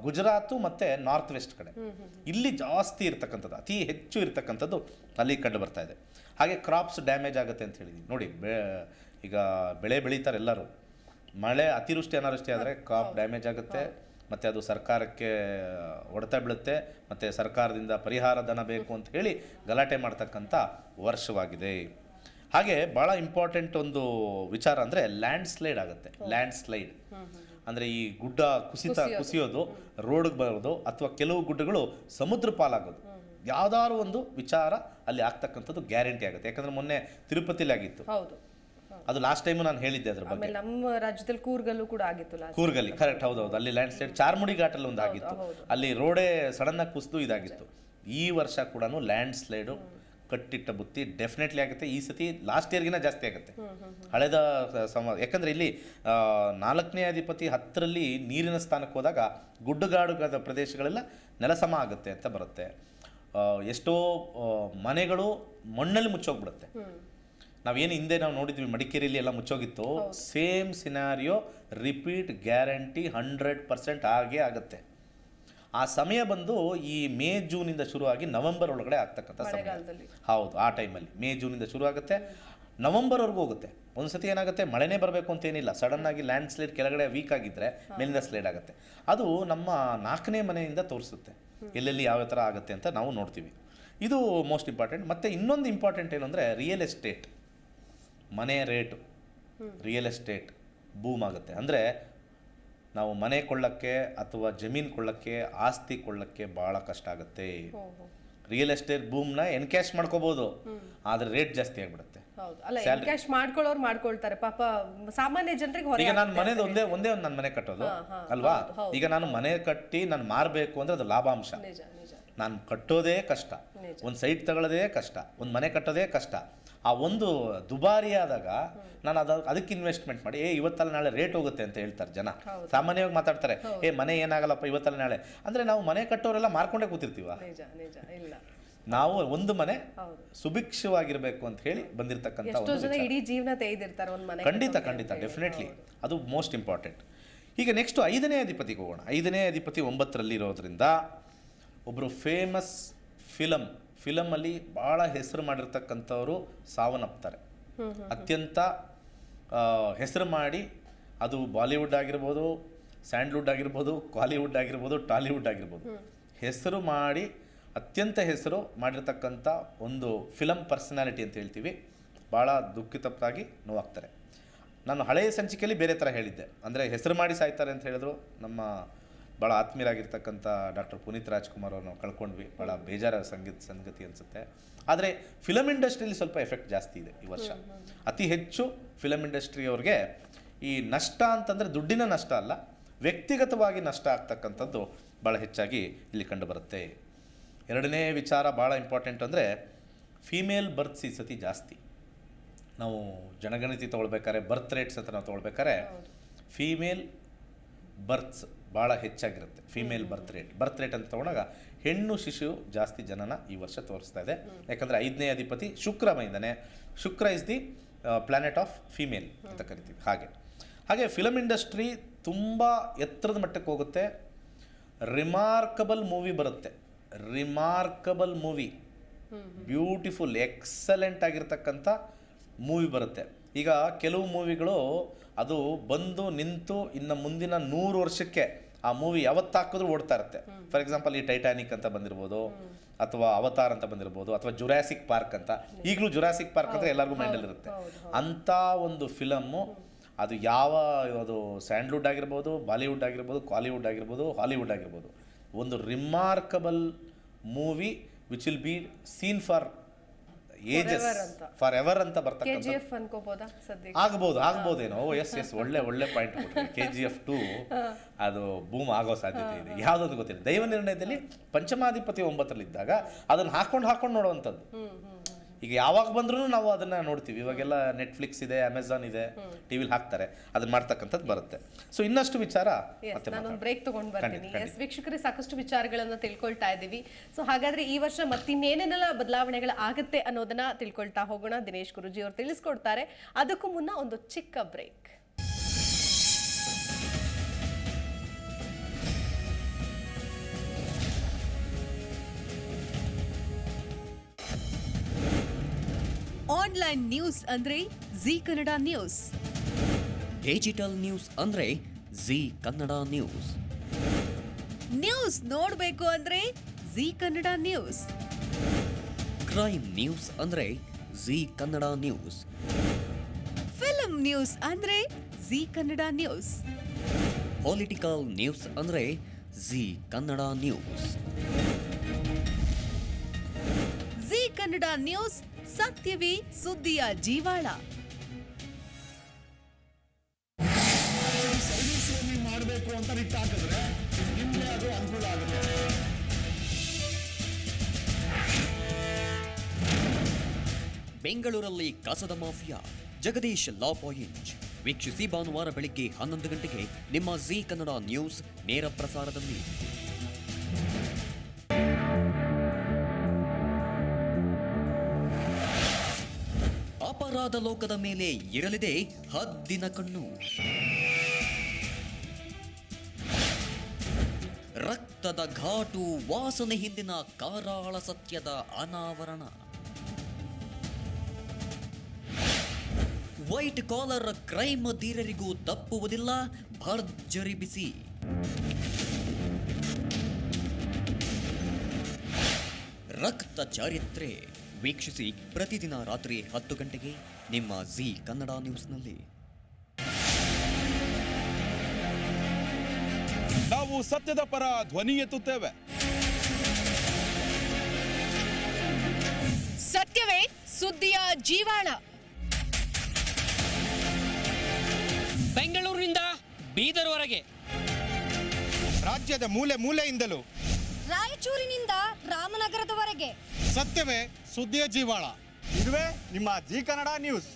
ಗುಜರಾತು ಮತ್ತು ನಾರ್ತ್ ವೆಸ್ಟ್ ಕಡೆ ಇಲ್ಲಿ ಜಾಸ್ತಿ ಇರ್ತಕ್ಕಂಥದ್ದು, ಅತಿ ಹೆಚ್ಚು ಇರ್ತಕ್ಕಂಥದ್ದು ಅಲ್ಲಿ ಕಂಡು ಬರ್ತಾ ಇದೆ. ಹಾಗೆ ಕ್ರಾಪ್ಸ್ ಡ್ಯಾಮೇಜ್ ಆಗುತ್ತೆ ಅಂತ ಹೇಳಿದ್ವಿ. ನೋಡಿ, ಈಗ ಬೆಳೆ ಬೆಳೀತಾರೆ ಎಲ್ಲರೂ, ಮಳೆ ಅತಿವೃಷ್ಟಿ ಅನಾವೃಷ್ಟಿ ಆದರೆ ಕ್ರಾಪ್ ಡ್ಯಾಮೇಜ್ ಆಗುತ್ತೆ. ಮತ್ತು ಅದು ಸರ್ಕಾರಕ್ಕೆ ಹೊಡೆತ ಬೀಳುತ್ತೆ. ಮತ್ತು ಸರ್ಕಾರದಿಂದ ಪರಿಹಾರ ಧನ ಬೇಕು ಅಂತ ಹೇಳಿ ಗಲಾಟೆ ಮಾಡ್ತಕ್ಕಂಥ ವರ್ಷವಾಗಿದೆ. ಹಾಗೆ ಭಾಳ ಇಂಪಾರ್ಟೆಂಟ್ ಒಂದು ವಿಚಾರ ಅಂದರೆ ಲ್ಯಾಂಡ್ ಸ್ಲೈಡ್ ಆಗುತ್ತೆ. ಲ್ಯಾಂಡ್ ಸ್ಲೈಡ್ ಅಂದರೆ ಈ ಗುಡ್ಡ ಕುಸಿಯೋದು, ರೋಡ್ಗೆ ಬರೋದು, ಅಥವಾ ಕೆಲವು ಗುಡ್ಡಗಳು ಸಮುದ್ರ ಪಾಲಾಗೋದು, ಯಾವ್ದಾದ್ರು ಒಂದು ವಿಚಾರ ಅಲ್ಲಿ ಆಗ್ತಕ್ಕಂಥದ್ದು ಗ್ಯಾರಂಟಿ ಆಗುತ್ತೆ. ಯಾಕಂದರೆ ಮೊನ್ನೆ ತಿರುಪತಿಲಿ ಆಗಿತ್ತು, ಅದು ಲಾಸ್ಟ್ ಟೈಮು ನಾನು ಹೇಳಿದ್ದೆ ಅದ್ರ ಬಗ್ಗೆ. ನಮ್ಮ ರಾಜ್ಯದಲ್ಲಿ ಕೂರ್ಗಲ್ಲೂ ಕೂಡ ಆಗಿತ್ತು. ಕೂರ್ಗಲ್ಲಿ ಕರೆಕ್ಟ್, ಹೌದೌದು. ಅಲ್ಲಿ ಲ್ಯಾಂಡ್ ಸ್ಲೈಡ್ ಚಾರ್ಮುಡಿ ಘಾಟಲ್ಲಿ ಒಂದು ಆಗಿತ್ತು, ಅಲ್ಲಿ ರೋಡೇ ಸಡನ್ನಾಗಿ ಕುಸಿದು ಇದಾಗಿತ್ತು. ಈ ವರ್ಷ ಕೂಡ ಲ್ಯಾಂಡ್ ಸ್ಲೈಡು ಕಟ್ಟಿಟ್ಟ ಬುತ್ತಿ ಡೆಫಿನೆಟ್ಲಿ ಆಗುತ್ತೆ. ಈ ಸತಿ ಲಾಸ್ಟ್ ಇಯರ್ಗಿನ ಜಾಸ್ತಿ ಆಗುತ್ತೆ ಹಳೆದ ಯಾಕಂದರೆ ಇಲ್ಲಿ 4ನೇ ಅಧಿಪತಿ 10ರಲ್ಲಿ ನೀರಿನ ಸ್ಥಾನಕ್ಕೆ ಹೋದಾಗ ಗುಡ್ಡಗಾಡು ಪ್ರದೇಶಗಳೆಲ್ಲ ನೆಲಸಮ ಆಗುತ್ತೆ ಅಂತ ಬರುತ್ತೆ. ಎಷ್ಟೋ ಮನೆಗಳು ಮಣ್ಣಲ್ಲಿ ಮುಚ್ಚೋಗ್ಬಿಡುತ್ತೆ. ನಾವೇನು ಹಿಂದೆ ನಾವು ನೋಡಿದ್ವಿ ಮಡಿಕೇರಿಯಲ್ಲಿ ಎಲ್ಲ ಮುಚ್ಚೋಗಿತ್ತು, ಸೇಮ್ ಸಿನಾರಿಯೋ ರಿಪೀಟ್, ಗ್ಯಾರಂಟಿ 100% ಆಗೇ ಆಗುತ್ತೆ. ಆ ಸಮಯ ಬಂದು ಈ ಮೇ ಜೂನಿಂದ ಶುರುವಾಗಿ ನವೆಂಬರ್ ಒಳಗಡೆ ಆಗ್ತಕ್ಕಂಥ ಸಮಯ. ಹೌದು, ಆ ಟೈಮಲ್ಲಿ ಮೇ ಜೂನಿಂದ ಶುರು ಆಗುತ್ತೆ. ನವಂಬರ್ವರೆಗೂ ಹೋಗುತ್ತೆ. ಒಂದು ಸತಿ ಏನಾಗುತ್ತೆ, ಮಳೆನೇ ಬರಬೇಕು ಅಂತೇನಿಲ್ಲ, ಸಡನ್ನಾಗಿ ಲ್ಯಾಂಡ್ ಸ್ಲೈಡ್ ಕೆಳಗಡೆ ವೀಕ್ ಆಗಿದ್ದರೆ ಮೇಲಿಂದ ಸ್ಲೈಡ್ ಆಗುತ್ತೆ. ಅದು ನಮ್ಮ 4ನೇ ಮನೆಯಿಂದ ತೋರಿಸುತ್ತೆ ಎಲ್ಲೆಲ್ಲಿ ಯಾವ ಥರ ಆಗುತ್ತೆ ಅಂತ ನಾವು ನೋಡ್ತೀವಿ. ಇದು ಮೋಸ್ಟ್ ಇಂಪಾರ್ಟೆಂಟ್. ಮತ್ತು ಇನ್ನೊಂದು ಇಂಪಾರ್ಟೆಂಟ್ ಏನು ಅಂದರೆ ರಿಯಲ್ ಎಸ್ಟೇಟ್, ಮನೆ ರೇಟು, ರಿಯಲ್ ಎಸ್ಟೇಟ್ ಬೂಮ್ ಆಗುತ್ತೆ. ಅಂದರೆ ನಾವು ಮನೆ ಕೊಳ್ಳೋಕ್ಕೆ ಅಥವಾ ಜಮೀನು ಕೊಳ್ಳೋಕ್ಕೆ, ಆಸ್ತಿ ಕೊಳ್ಳೋಕ್ಕೆ ಭಾಳ ಕಷ್ಟ ಆಗುತ್ತೆ. ರಿಯಲ್ ಎಸ್ಟೇಟ್ ಬೂಮ್ನ ಎನ್ಕ್ಯಾಶ್ ಮಾಡ್ಕೋಬೋದು, ಆದರೆ ರೇಟ್ ಜಾಸ್ತಿ ಆಗಿಬಿಡುತ್ತೆ. ಅಲ್ಲ, ಎನ್ಕ್ಯಾಶ್ ಮಾಡ್ಕೊಳ್ಳೋರು ಮಾಡ್ಕೊಳ್ತಾರೆ ಪಾಪ, ಸಾಮಾನ್ಯ ಜನರಿಗೆ ಹೊರೆ. ಈಗ ನಾನು ಮನೆದು ಒಂದೇ ಒಂದು ನನ್ನ ಮನೆ ಕಟ್ಟೋದು ಅಲ್ವಾ. ಈಗ ನಾನು ಮನೆ ಕಟ್ಟಿ ನಾನು ಮಾರಬೇಕು ಅಂದರೆ ಅದು ಲಾಭಾಂಶ. ನಾನು ಕಟ್ಟೋದೇ ಕಷ್ಟ, ಒಂದು ಸೈಟ್ ತಗೊಳ್ಳೋದೇ ಕಷ್ಟ, ಒಂದು ಮನೆ ಕಟ್ಟೋದೇ ಕಷ್ಟ. ಆ ಒಂದು ದುಬಾರಿ ಆದಾಗ ನಾನು ಅದಕ್ಕೆ ಇನ್ವೆಸ್ಟ್ಮೆಂಟ್ ಮಾಡಿ ಇವತ್ತಲ್ಲ ನಾಳೆ ರೇಟ್ ಹೋಗುತ್ತೆ ಅಂತ ಹೇಳ್ತಾರೆ ಜನ. ಸಾಮಾನ್ಯವಾಗಿ ಮಾತಾಡ್ತಾರೆ, ಮನೆ ಏನಾಗಲ್ಲಪ್ಪ ಇವತ್ತಲ್ಲ ನಾಳೆ. ಅಂದರೆ ನಾವು ಮನೆ ಕಟ್ಟೋರೆಲ್ಲ ಮಾರ್ಕೊಂಡೇ ಕೂತಿರ್ತೀವ. ನಾವು ಒಂದು ಮನೆ ಸುಭಿಕ್ಷವಾಗಿರ್ಬೇಕು ಅಂತ ಹೇಳಿ ಬಂದಿರತಕ್ಕಂಥ ಇಡೀ ಜೀವನ ತೆಗೆದಿರ್ತಾರೆ ಒಂದು ಮನೆ. ಖಂಡಿತ ಡೆಫಿನೆಟ್ಲಿ ಅದು ಮೋಸ್ಟ್ ಇಂಪಾರ್ಟೆಂಟ್. ಈಗ ನೆಕ್ಸ್ಟ್ 5ನೇ ಅಧಿಪತಿಗೆ ಹೋಗೋಣ. 5ನೇ ಅಧಿಪತಿ 9ರಲ್ಲಿ ಇರೋದ್ರಿಂದ ಒಬ್ಬರು ಫೇಮಸ್ ಫಿಲಮಲ್ಲಿ ಭಾಳ ಹೆಸರು ಮಾಡಿರ್ತಕ್ಕಂಥವರು ಸಾವನ್ನಪ್ತಾರೆ. ಅತ್ಯಂತ ಹೆಸರು ಮಾಡಿ, ಅದು ಬಾಲಿವುಡ್ ಆಗಿರ್ಬೋದು, ಸ್ಯಾಂಡ್ಲ್ವುಡ್ ಆಗಿರ್ಬೋದು, ಕಾಲಿವುಡ್ ಆಗಿರ್ಬೋದು, ಟಾಲಿವುಡ್ ಆಗಿರ್ಬೋದು, ಹೆಸರು ಮಾಡಿ ಅತ್ಯಂತ ಹೆಸರು ಮಾಡಿರ್ತಕ್ಕಂಥ ಒಂದು ಫಿಲಮ್ ಪರ್ಸನಾಲಿಟಿ ಅಂತ ಹೇಳ್ತೀವಿ. ಭಾಳ ದುಃಖಿತಪ್ಪಾಗಿ ನೋವಾಗ್ತಾರೆ. ನಾನು ಹಳೆಯ ಸಂಚಿಕೆಯಲ್ಲಿ ಬೇರೆ ಥರ ಹೇಳಿದ್ದೆ, ಅಂದರೆ ಹೆಸರು ಮಾಡಿ ಸಾಯ್ತಾರೆ ಅಂತ ಹೇಳಿದ್ರು. ನಮ್ಮ ಭಾಳ ಆತ್ಮೀಯರಾಗಿರ್ತಕ್ಕಂಥ ಡಾಕ್ಟರ್ ಪುನೀತ್ ರಾಜ್ಕುಮಾರ್ ಅವ್ರನ್ನ ಕಳ್ಕೊಂಡ್ವಿ. ಭಾಳ ಬೇಜಾರ ಸಂಗತಿ ಅನಿಸುತ್ತೆ. ಆದರೆ ಫಿಲಮ್ ಇಂಡಸ್ಟ್ರಿಯಲ್ಲಿ ಸ್ವಲ್ಪ ಎಫೆಕ್ಟ್ ಜಾಸ್ತಿ ಇದೆ ಈ ವರ್ಷ. ಅತಿ ಹೆಚ್ಚು ಫಿಲಮ್ ಇಂಡಸ್ಟ್ರಿಯವ್ರಿಗೆ ಈ ನಷ್ಟ ಅಂತಂದರೆ ದುಡ್ಡಿನ ನಷ್ಟ ಅಲ್ಲ, ವ್ಯಕ್ತಿಗತವಾಗಿ ನಷ್ಟ ಆಗ್ತಕ್ಕಂಥದ್ದು ಭಾಳ ಹೆಚ್ಚಾಗಿ ಇಲ್ಲಿ ಕಂಡುಬರುತ್ತೆ. 2ನೇ ವಿಚಾರ ಭಾಳ ಇಂಪಾರ್ಟೆಂಟ್ ಅಂದರೆ ಫೀಮೇಲ್ ಬರ್ತ್ಸ್ ಈ ಸತಿ ಜಾಸ್ತಿ. ನಾವು ಜನಗಣತಿ ತೊಗೊಳ್ಬೇಕಾದ್ರೆ, ಬರ್ತ್ ರೇಟ್ಸ್ ಅಂತ ನಾವು ತೊಗೊಳ್ಬೇಕಾದ್ರೆ ಫೀಮೇಲ್ ಬರ್ತ್ಸ್ ಭಾಳ ಹೆಚ್ಚಾಗಿರುತ್ತೆ. ಫೀಮೇಲ್ ಬರ್ತ್ ರೇಟ್ ಅಂತ ತೊಗೊಂಡಾಗ ಹೆಣ್ಣು ಶಿಶು ಜಾಸ್ತಿ ಜನನ ಈ ವರ್ಷ ತೋರಿಸ್ತಾ ಇದೆ. ಯಾಕಂದರೆ 5ನೇ ಅಧಿಪತಿ ಶುಕ್ರ ಬಂದಿದ್ದಾನೆ. Shukra is the planet of female ಅಂತ ಕರಿತೀವಿ. ಹಾಗೆ ಫಿಲಮ್ ಇಂಡಸ್ಟ್ರಿ ತುಂಬ ಎತ್ತರದ ಮಟ್ಟಕ್ಕೆ ಹೋಗುತ್ತೆ. ರಿಮಾರ್ಕಬಲ್ ಮೂವಿ ಬರುತ್ತೆ, ರಿಮಾರ್ಕಬಲ್ ಮೂವಿ, ಬ್ಯೂಟಿಫುಲ್ ಎಕ್ಸಲೆಂಟ್ ಆಗಿರ್ತಕ್ಕಂಥ ಮೂವಿ ಬರುತ್ತೆ. ಈಗ ಕೆಲವು ಮೂವಿಗಳು ಅದು ಬಂದು ನಿಂತು ಇನ್ನು ಮುಂದಿನ 100 ವರ್ಷಕ್ಕೆ ಆ ಮೂವಿ ಯಾವತ್ತು ಹಾಕಿದ್ರೂ ಓಡ್ತಾ ಇರುತ್ತೆ. ಫಾರ್ ಎಕ್ಸಾಂಪಲ್ ಈ ಟೈಟಾನಿಕ್ ಅಂತ ಬಂದಿರ್ಬೋದು, ಅಥವಾ ಅವತಾರ್ ಅಂತ ಬಂದಿರ್ಬೋದು, ಅಥವಾ ಜುರಾಸಿಕ್ ಪಾರ್ಕ್ ಅಂತ. ಈಗಲೂ ಜುರಾಸಿಕ್ ಪಾರ್ಕ್ ಅಂದರೆ ಎಲ್ಲರಿಗೂ ಮೈಂಡಲ್ಲಿರುತ್ತೆ. ಅಂಥ ಒಂದು ಫಿಲಮ್ಮು ಅದು ಅದು ಸ್ಯಾಂಡ್ಲ್ವುಡ್ ಆಗಿರ್ಬೋದು, ಬಾಲಿವುಡ್ ಆಗಿರ್ಬೋದು, ಕಾಲಿವುಡ್ ಆಗಿರ್ಬೋದು, ಹಾಲಿವುಡ್ ಆಗಿರ್ಬೋದು, ಒಂದು remarkable movie which will be seen for ages, for ever ಅಂತ ಬರ್ತಕ್ಕಂಥ ಆಗ್ಬೋದೇನೋ. ಎಸ್ ಒಳ್ಳೆ ಪಾಯಿಂಟ್ ಕೊಟ್ಟರೆ. KGF 2 ಅದು ಬೂಮ್ ಆಗೋ ಸಾಧ್ಯತೆ ಇದೆ. ಯಾವುದೊಂದು ಗೊತ್ತಿಲ್ಲ. ದೈವ ನಿರ್ಣಯದಲ್ಲಿ ಪಂಚಮಾಧಿಪತಿ 9ರಲ್ಲಿದ್ದಾಗ ಅದನ್ನು ಹಾಕೊಂಡು ನೋಡುವಂಥದ್ದು. ಈಗ ಯಾವಾಗ ಬಂದ್ರೂ ನಾವು ಅದನ್ನು ನೋಡ್ತೀವಿ. ಇವಾಗೆಲ್ಲ ನೆಟ್ಫ್ಲಿಕ್ಸ್ ಇದೆ, ಅಮೆಝಾನ್ ಇದೆ, ಟಿವಿಲಿ ಹಾಕ್ತಾರೆ, ಅದನ್ನ ಮಾಡ್ತಕ್ಕಂಥದ್ದು ಬರುತ್ತೆ. ಸೊ ಇನ್ನಷ್ಟು ವಿಚಾರ ನಾನು ಬ್ರೇಕ್ ತಗೊಂಡು ಬರ್ತೀನಿ. ವೀಕ್ಷಕರೇ, ಸಾಕಷ್ಟು ವಿಚಾರಗಳನ್ನ ತಿಳ್ಕೊಳ್ತಾ ಇದ್ದೀವಿ. ಸೊ ಹಾಗಾದ್ರೆ ಈ ವರ್ಷ ಮತ್ತಿನ್ನೇನೆಲ್ಲ ಬದಲಾವಣೆಗಳು ಆಗುತ್ತೆ ಅನ್ನೋದನ್ನ ತಿಳ್ಕೊಳ್ತಾ ಹೋಗೋಣ. ದಿನೇಶ್ ಗುರೂಜಿ ಅವರು ತಿಳಿಸ್ಕೊಡ್ತಾರೆ. ಅದಕ್ಕೂ ಮುನ್ನ ಒಂದು ಚಿಕ್ಕ ಬ್ರೇಕ್. ಆನ್ಲೈನ್ ನ್ಯೂಸ್ ಅಂದ್ರೆ Zee Kannada news, digital news ಅಂದ್ರೆ ಜಿ ಕನ್ನಡ ನ್ಯೂಸ್, ನ್ಯೂಸ್ ನೋಡ್ಬೇಕು ಅಂದ್ರೆ Zee Kannada news, crime news ಅಂದ್ರೆ Zee Kannada news, film news ಅಂದ್ರೆ Zee Kannada news, political news ಅಂದ್ರೆ Zee Kannada news. Zee Kannada news, ಸತ್ಯವೇ ಸುದ್ದಿಯ ಜೀವಾಳ. ಮಾಡಬೇಕು ಅಂತ ನಿಟ್ಟಾಕಿದ್ರೆ ನಿಮ್ಗೆ ಅದು ಅನುಕೂಲ ಆಗುತ್ತೆ. ಬೆಂಗಳೂರಲ್ಲಿ ಕಸದ ಮಾಫಿಯಾ, ಜಗದೀಶ್ ಲಾ ಪಾಯಿಂಟ್. ವೀಕ್ಷಿಸಿ ಭಾನುವಾರ ಬೆಳಿಗ್ಗೆ 11 ಗಂಟೆಗೆ ನಿಮ್ಮ ಜಿ ಕನ್ನಡ ನ್ಯೂಸ್ ನೇರ ಪ್ರಸಾರದಲ್ಲಿ. ಅಪರಾಧ ಲೋಕದ ಮೇಲೆ ಇರಲಿದೆ ಹದ್ದಿನ ಕಣ್ಣು. ರಕ್ತದ ಘಾಟು ವಾಸನೆ ಹಿಂದಿನ ಕಾರಾಳ ಸತ್ಯದ ಅನಾವರಣ. ವೈಟ್ ಕಾಲರ್ ಕ್ರೈಮ್ ಧೀರರಿಗೂ ತಪ್ಪುವುದಿಲ್ಲ ಭರ್ಜರಿ ಬಿಸಿ. ರಕ್ತ ಚರಿತ್ರೆ ವೀಕ್ಷಿಸಿ ಪ್ರತಿದಿನ ರಾತ್ರಿ 10 ಗಂಟೆಗೆ ನಿಮ್ಮ ಜಿ ಕನ್ನಡ ನ್ಯೂಸ್ನಲ್ಲಿ. ನಾವು ಸತ್ಯದ ಪರ ಧ್ವನಿ ಎತ್ತುತ್ತೇವೆ. ಸತ್ಯವೇ ಸುದ್ದಿಯ ಜೀವಾಳ. ಬೆಂಗಳೂರಿನಿಂದ ಬೀದರ್ವರೆಗೆ, ರಾಜ್ಯದ ಮೂಲೆ ಮೂಲೆಯಿಂದಲೂ, ರಾಯಚೂರಿನಿಂದ ರಾಮನಗರದವರೆಗೆ ಸತ್ಯವೇ ಸುದ್ದಿಯ ಜೀವಾಳ. ಇದುವೇ ನಿಮ್ಮ ಜಿ ಕನ್ನಡ ನ್ಯೂಸ್.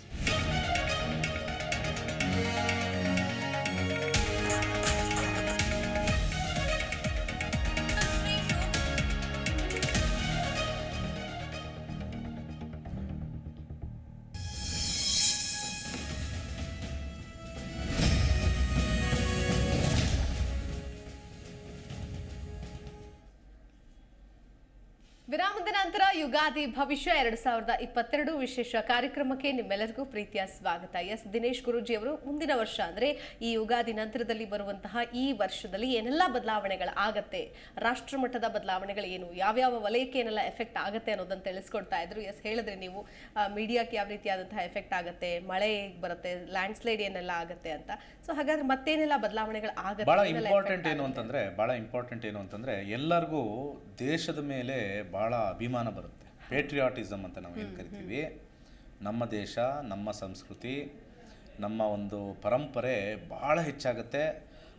ವಿರಾಮದ ನಂತರ ಯುಗಾದಿ ಭವಿಷ್ಯ 2022 ವಿಶೇಷ ಕಾರ್ಯಕ್ರಮಕ್ಕೆ ನಿಮ್ಮೆಲ್ಲರಿಗೂ ಪ್ರೀತಿಯ ಸ್ವಾಗತ. ಎಸ್ ದಿನೇಶ್ ಗುರೂಜಿ ಅವರು ಮುಂದಿನ ವರ್ಷ ಅಂದ್ರೆ ಈ ಯುಗಾದಿ ನಂತರದಲ್ಲಿ ಬರುವಂತಹ ಈ ವರ್ಷದಲ್ಲಿ ಏನೆಲ್ಲ ಬದಲಾವಣೆಗಳು ಆಗತ್ತೆ, ರಾಷ್ಟ್ರ ಮಟ್ಟದ ಬದಲಾವಣೆಗಳು ಏನು, ಯಾವ್ಯಾವ ವಲಯಕ್ಕೆ ಏನೆಲ್ಲ ಎಫೆಕ್ಟ್ ಆಗತ್ತೆ ಅನ್ನೋದನ್ನ ತಿಳಿಸ್ಕೊಡ್ತಾ ಇದ್ರು. ಎಸ್ ಹೇಳಿದ್ರೆ ನೀವು ಮೀಡಿಯಾಕ್ಕೆ ಯಾವ ರೀತಿಯಾದಂತಹ ಎಫೆಕ್ಟ್ ಆಗತ್ತೆ, ಮಳೆ ಬರುತ್ತೆ, ಲ್ಯಾಂಡ್ ಸ್ಲೈಡ್ ಏನೆಲ್ಲ ಆಗತ್ತೆ ಅಂತ. ಸೊ ಹಾಗಾದ್ರೆ ಮತ್ತೇನೆಲ್ಲ ಬದಲಾವಣೆಗಳು ಆಗತ್ತೆ, ಬಹಳ ಇಂಪಾರ್ಟೆಂಟ್ ಏನು ಅಂತಂದ್ರೆ ಎಲ್ಲರಿಗೂ ದೇಶದ ಮೇಲೆ ಬಹಳ ಅಭಿಮಾನ ಬರುತ್ತೆ. ಪೇಟ್ರಿಯಾಟಿಸಮ್ ಅಂತ ನಾವು ಏನು ಕರಿತೀವಿ, ನಮ್ಮ ದೇಶ, ನಮ್ಮ ಸಂಸ್ಕೃತಿ, ನಮ್ಮ ಒಂದು ಪರಂಪರೆ ಬಹಳ ಹೆಚ್ಚಾಗುತ್ತೆ.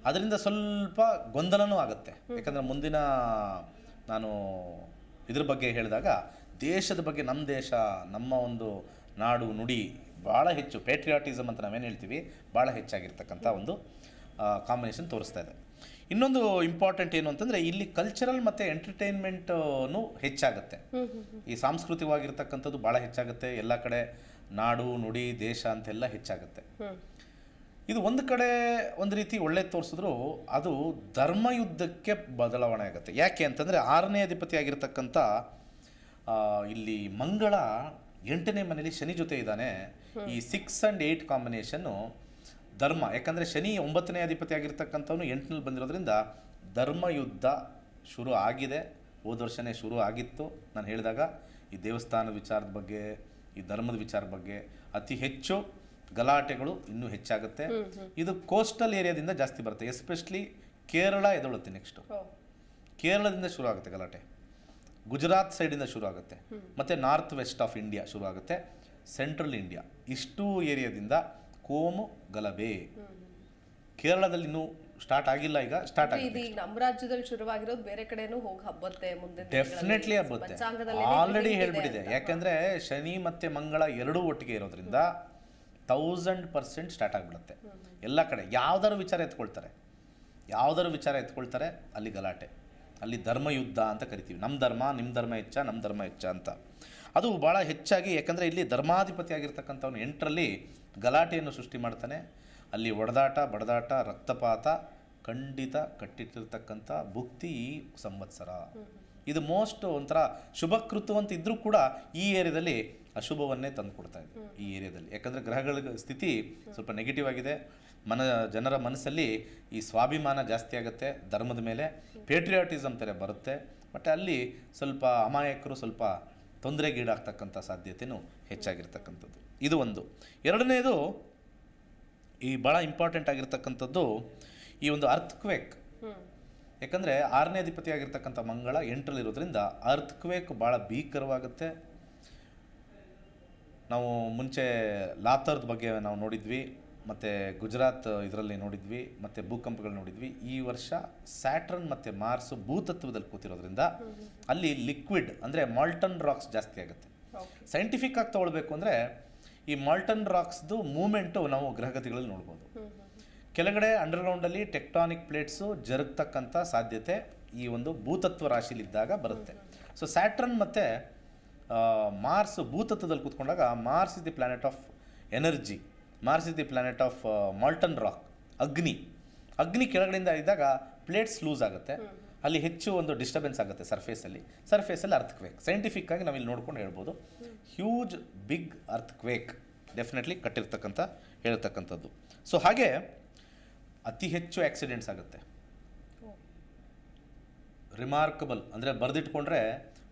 ಅದರಿಂದ ಸ್ವಲ್ಪ ಗೊಂದಲನೂ ಆಗುತ್ತೆ. ಯಾಕಂದರೆ ಮುಂದಿನ ನಾನು ಇದ್ರ ಬಗ್ಗೆ ಹೇಳಿದಾಗ ದೇಶದ ಬಗ್ಗೆ, ನಮ್ಮ ದೇಶ, ನಮ್ಮ ಒಂದು ನಾಡು ನುಡಿ ಭಾಳ ಹೆಚ್ಚು ಪೇಟ್ರಿಯಾಟಿಸಮ್ ಅಂತ ನಾವೇನು ಹೇಳ್ತೀವಿ ಭಾಳ ಹೆಚ್ಚಾಗಿರ್ತಕ್ಕಂಥ ಒಂದು ಕಾಂಬಿನೇಷನ್ ತೋರಿಸ್ತಾ ಇದೆ. ಇನ್ನೊಂದು ಇಂಪಾರ್ಟೆಂಟ್ ಏನು ಅಂತಂದರೆ ಇಲ್ಲಿ ಕಲ್ಚರಲ್ ಮತ್ತು ಎಂಟರ್ಟೈನ್ಮೆಂಟೂ ಹೆಚ್ಚಾಗುತ್ತೆ. ಈ ಸಾಂಸ್ಕೃತಿಕವಾಗಿರ್ತಕ್ಕಂಥದ್ದು ಭಾಳ ಹೆಚ್ಚಾಗುತ್ತೆ. ಎಲ್ಲ ಕಡೆ ನಾಡು ನುಡಿ ದೇಶ ಅಂತೆಲ್ಲ ಹೆಚ್ಚಾಗುತ್ತೆ. ಇದು ಒಂದು ಕಡೆ ಒಂದು ರೀತಿ ಒಳ್ಳೆ ತೋರಿಸಿದ್ರು ಅದು ಧರ್ಮಯುದ್ಧಕ್ಕೆ ಬದಲಾವಣೆ ಆಗುತ್ತೆ. ಯಾಕೆ ಅಂತಂದರೆ 6ನೇ ಅಧಿಪತಿ ಆಗಿರ್ತಕ್ಕಂಥ ಇಲ್ಲಿ ಮಂಗಳ 8ನೇ ಮನೇಲಿ ಶನಿ ಜೊತೆ ಇದ್ದಾನೆ. ಈ 6 and 8 ಕಾಂಬಿನೇಷನ್ನು ಧರ್ಮ, ಯಾಕಂದರೆ ಶನಿ 9ನೇ ಅಧಿಪತಿ ಆಗಿರ್ತಕ್ಕಂಥವನು 8ನಲ್ಲಿ ಬಂದಿರೋದ್ರಿಂದ ಧರ್ಮಯುದ್ಧ ಶುರು ಆಗಿದೆ. ಹೋದ ವರ್ಷನೇ ಶುರು ಆಗಿತ್ತು. ನಾನು ಹೇಳಿದಾಗ ಈ ದೇವಸ್ಥಾನದ ವಿಚಾರದ ಬಗ್ಗೆ, ಈ ಧರ್ಮದ ವಿಚಾರದ ಬಗ್ಗೆ ಅತಿ ಹೆಚ್ಚು ಗಲಾಟೆಗಳು ಇನ್ನೂ ಹೆಚ್ಚಾಗುತ್ತೆ. ಇದು ಕೋಸ್ಟಲ್ ಏರಿಯಾದಿಂದ ಜಾಸ್ತಿ ಬರುತ್ತೆ. ಎಸ್ಪೆಷಲಿ ಕೇರಳ ಎದೊಳುತ್ತೆ. ನೆಕ್ಸ್ಟು ಕೇರಳದಿಂದ ಶುರು ಆಗುತ್ತೆ ಗಲಾಟೆ, ಗುಜರಾತ್ ಸೈಡಿಂದ ಶುರು ಆಗುತ್ತೆ, ಮತ್ತು ನಾರ್ತ್ ವೆಸ್ಟ್ ಆಫ್ ಇಂಡಿಯಾ ಶುರು ಆಗುತ್ತೆ, ಸೆಂಟ್ರಲ್ ಇಂಡಿಯಾ ಇಷ್ಟೂ ಏರಿಯಾದಿಂದ ಕೋಮು ಗಲಭೆ. ಕೇರಳದಲ್ಲಿ ಇನ್ನೂ ಸ್ಟಾರ್ಟ್ ಆಗಿಲ್ಲ, ಈಗ ಸ್ಟಾರ್ಟ್ ಆಗಿದೆ. ನಮ್ಮ ರಾಜ್ಯದಲ್ಲಿ ಶುರುವಾಗಿರೋದು ಬೇರೆ ಕಡೆನೂ ಹೋಗಿ ಹಬ್ಬತ್ತೆ. ಮುಂದೆ ಡೆಫಿನೆಟ್ಲಿ ಹಬ್ಬತ್ತೆ, ಆಲ್ರೆಡಿ ಹೇಳ್ಬಿಟ್ಟಿದೆ. ಯಾಕಂದ್ರೆ ಶನಿ ಮತ್ತೆ ಮಂಗಳ ಎರಡೂ ಒಟ್ಟಿಗೆ ಇರೋದ್ರಿಂದ 1000% ಸ್ಟಾರ್ಟ್ ಆಗಿಬಿಡುತ್ತೆ. ಎಲ್ಲ ಕಡೆ ಯಾವ್ದಾದ್ರು ವಿಚಾರ ಎತ್ಕೊಳ್ತಾರೆ ಅಲ್ಲಿ ಗಲಾಟೆ, ಅಲ್ಲಿ ಧರ್ಮಯುದ್ಧ ಅಂತ ಕರಿತೀವಿ. ನಮ್ಮ ಧರ್ಮ ನಿಮ್ಮ ಧರ್ಮ ಹೆಚ್ಚ, ನಮ್ಮ ಧರ್ಮ ಹೆಚ್ಚ ಅಂತ. ಅದು ಭಾಳ ಹೆಚ್ಚಾಗಿ, ಯಾಕಂದರೆ ಇಲ್ಲಿ ಧರ್ಮಾಧಿಪತಿ ಆಗಿರ್ತಕ್ಕಂಥವ್ನು 8ರಲ್ಲಿ ಗಲಾಟೆಯನ್ನು ಸೃಷ್ಟಿ ಮಾಡ್ತಾನೆ. ಅಲ್ಲಿ ಒಡೆದಾಟ ಬಡದಾಟ ರಕ್ತಪಾತ ಖಂಡಿತ ಕಟ್ಟಿಟ್ಟಿರ್ತಕ್ಕಂಥ ಭುಕ್ತಿ ಈ ಸಂವತ್ಸರ. ಇದು ಮೋಸ್ಟ್ ಒಂಥರ ಶುಭಕೃತು ಅಂತ ಇದ್ರೂ ಕೂಡ ಈ ಏರಿಯಾದಲ್ಲಿ ಅಶುಭವನ್ನೇ ತಂದು ಕೊಡ್ತಾ ಇದೆ ಈ ಏರಿಯಾದಲ್ಲಿ. ಯಾಕಂದರೆ ಗ್ರಹಗಳ ಸ್ಥಿತಿ ಸ್ವಲ್ಪ ನೆಗೆಟಿವ್ ಆಗಿದೆ. ಜನರ ಮನಸ್ಸಲ್ಲಿ ಈ ಸ್ವಾಭಿಮಾನ ಜಾಸ್ತಿ ಆಗುತ್ತೆ, ಧರ್ಮದ ಮೇಲೆ ಪೇಟ್ರಿಯಾಟಿಸಮ್ ಥರ ಬರುತ್ತೆ. ಬಟ್ ಅಲ್ಲಿ ಸ್ವಲ್ಪ ಅಮಾಯಕರು ಸ್ವಲ್ಪ ತೊಂದರೆಗೀಡಾಗ್ತಕ್ಕಂಥ ಸಾಧ್ಯತೆಯೂ ಹೆಚ್ಚಾಗಿರ್ತಕ್ಕಂಥದ್ದು. ಇದು ಒಂದು. ಎರಡನೇದು ಈ ಭಾಳ ಇಂಪಾರ್ಟೆಂಟ್ ಆಗಿರ್ತಕ್ಕಂಥದ್ದು ಈ ಒಂದು ಅರ್ಥಕ್ವೇಕ್. ಯಾಕಂದರೆ 6ನೇ ಅಧಿಪತಿ ಆಗಿರ್ತಕ್ಕಂಥ ಮಂಗಳ 8ರಲ್ಲಿರೋದ್ರಿಂದ ಅರ್ಥಕ್ವೇಕ್ ಭಾಳ ಭೀಕರವಾಗುತ್ತೆ. ನಾವು ಮುಂಚೆ ಲಾತರ್ದ ಬಗ್ಗೆ ನಾವು ನೋಡಿದ್ವಿ, ಮತ್ತು ಗುಜರಾತ್ ಇದರಲ್ಲಿ ನೋಡಿದ್ವಿ, ಮತ್ತು ಭೂಕಂಪಗಳು ನೋಡಿದ್ವಿ. ಈ ವರ್ಷ ಸ್ಯಾಟ್ರನ್ ಮತ್ತು ಮಾರ್ಸ್ ಭೂತತ್ವದಲ್ಲಿ ಕೂತಿರೋದ್ರಿಂದ ಅಲ್ಲಿ ಲಿಕ್ವಿಡ್ ಅಂದರೆ ಮಾಲ್ಟನ್ ರಾಕ್ಸ್ ಜಾಸ್ತಿ ಆಗುತ್ತೆ. ಸೈಂಟಿಫಿಕ್ ಆಗಿ ತೊಗೊಳ್ಬೇಕು ಅಂದರೆ ಈ ಮಾಲ್ಟನ್ ರಾಕ್ಸ್ದು ಮೂಮೆಂಟು ನಾವು ಗ್ರಹಗತಿಗಳಲ್ಲಿ ನೋಡ್ಬೋದು. ಕೆಳಗಡೆ ಅಂಡರ್ಗ್ರೌಂಡಲ್ಲಿ ಟೆಕ್ಟಾನಿಕ್ ಪ್ಲೇಟ್ಸು ಜರುಗ್ತಕ್ಕಂಥ ಸಾಧ್ಯತೆ ಈ ಒಂದು ಭೂತತ್ವ ರಾಶಿಲಿದ್ದಾಗ ಬರುತ್ತೆ. ಸೊ ಸ್ಯಾಟ್ರನ್ ಮತ್ತು ಮಾರ್ಸ್ ಭೂತತ್ವದಲ್ಲಿ ಕೂತ್ಕೊಂಡಾಗ Mars is the planet of energy, Mars is the planet of molten rock, ಅಗ್ನಿ ಕೆಳಗಡೆಯಿಂದ ಇದ್ದಾಗ ಪ್ಲೇಟ್ಸ್ ಲೂಸ್ ಆಗುತ್ತೆ, ಅಲ್ಲಿ ಹೆಚ್ಚು ಒಂದು ಡಿಸ್ಟರ್ಬೆನ್ಸ್ ಆಗುತ್ತೆ ಸರ್ಫೇಸಲ್ಲಿ ಅರ್ಥಕ್ವೇಕ್. ಸೈಂಟಿಫಿಕ್ ಆಗಿ ನಾವಿಲ್ಲಿ ನೋಡ್ಕೊಂಡು ಹೇಳ್ಬೋದು, ಹ್ಯೂಜ್ ಬಿಗ್ ಅರ್ಥಕ್ವೇಕ್ ಡೆಫಿನೆಟ್ಲಿ ಹೇಳಿರ್ತಕ್ಕಂಥದ್ದು. ಸೊ ಹಾಗೆ ಅತಿ ಹೆಚ್ಚು ಆಕ್ಸಿಡೆಂಟ್ಸ್ ಆಗುತ್ತೆ. ರಿಮಾರ್ಕಬಲ್ ಅಂದರೆ ಬರೆದಿಟ್ಕೊಂಡ್ರೆ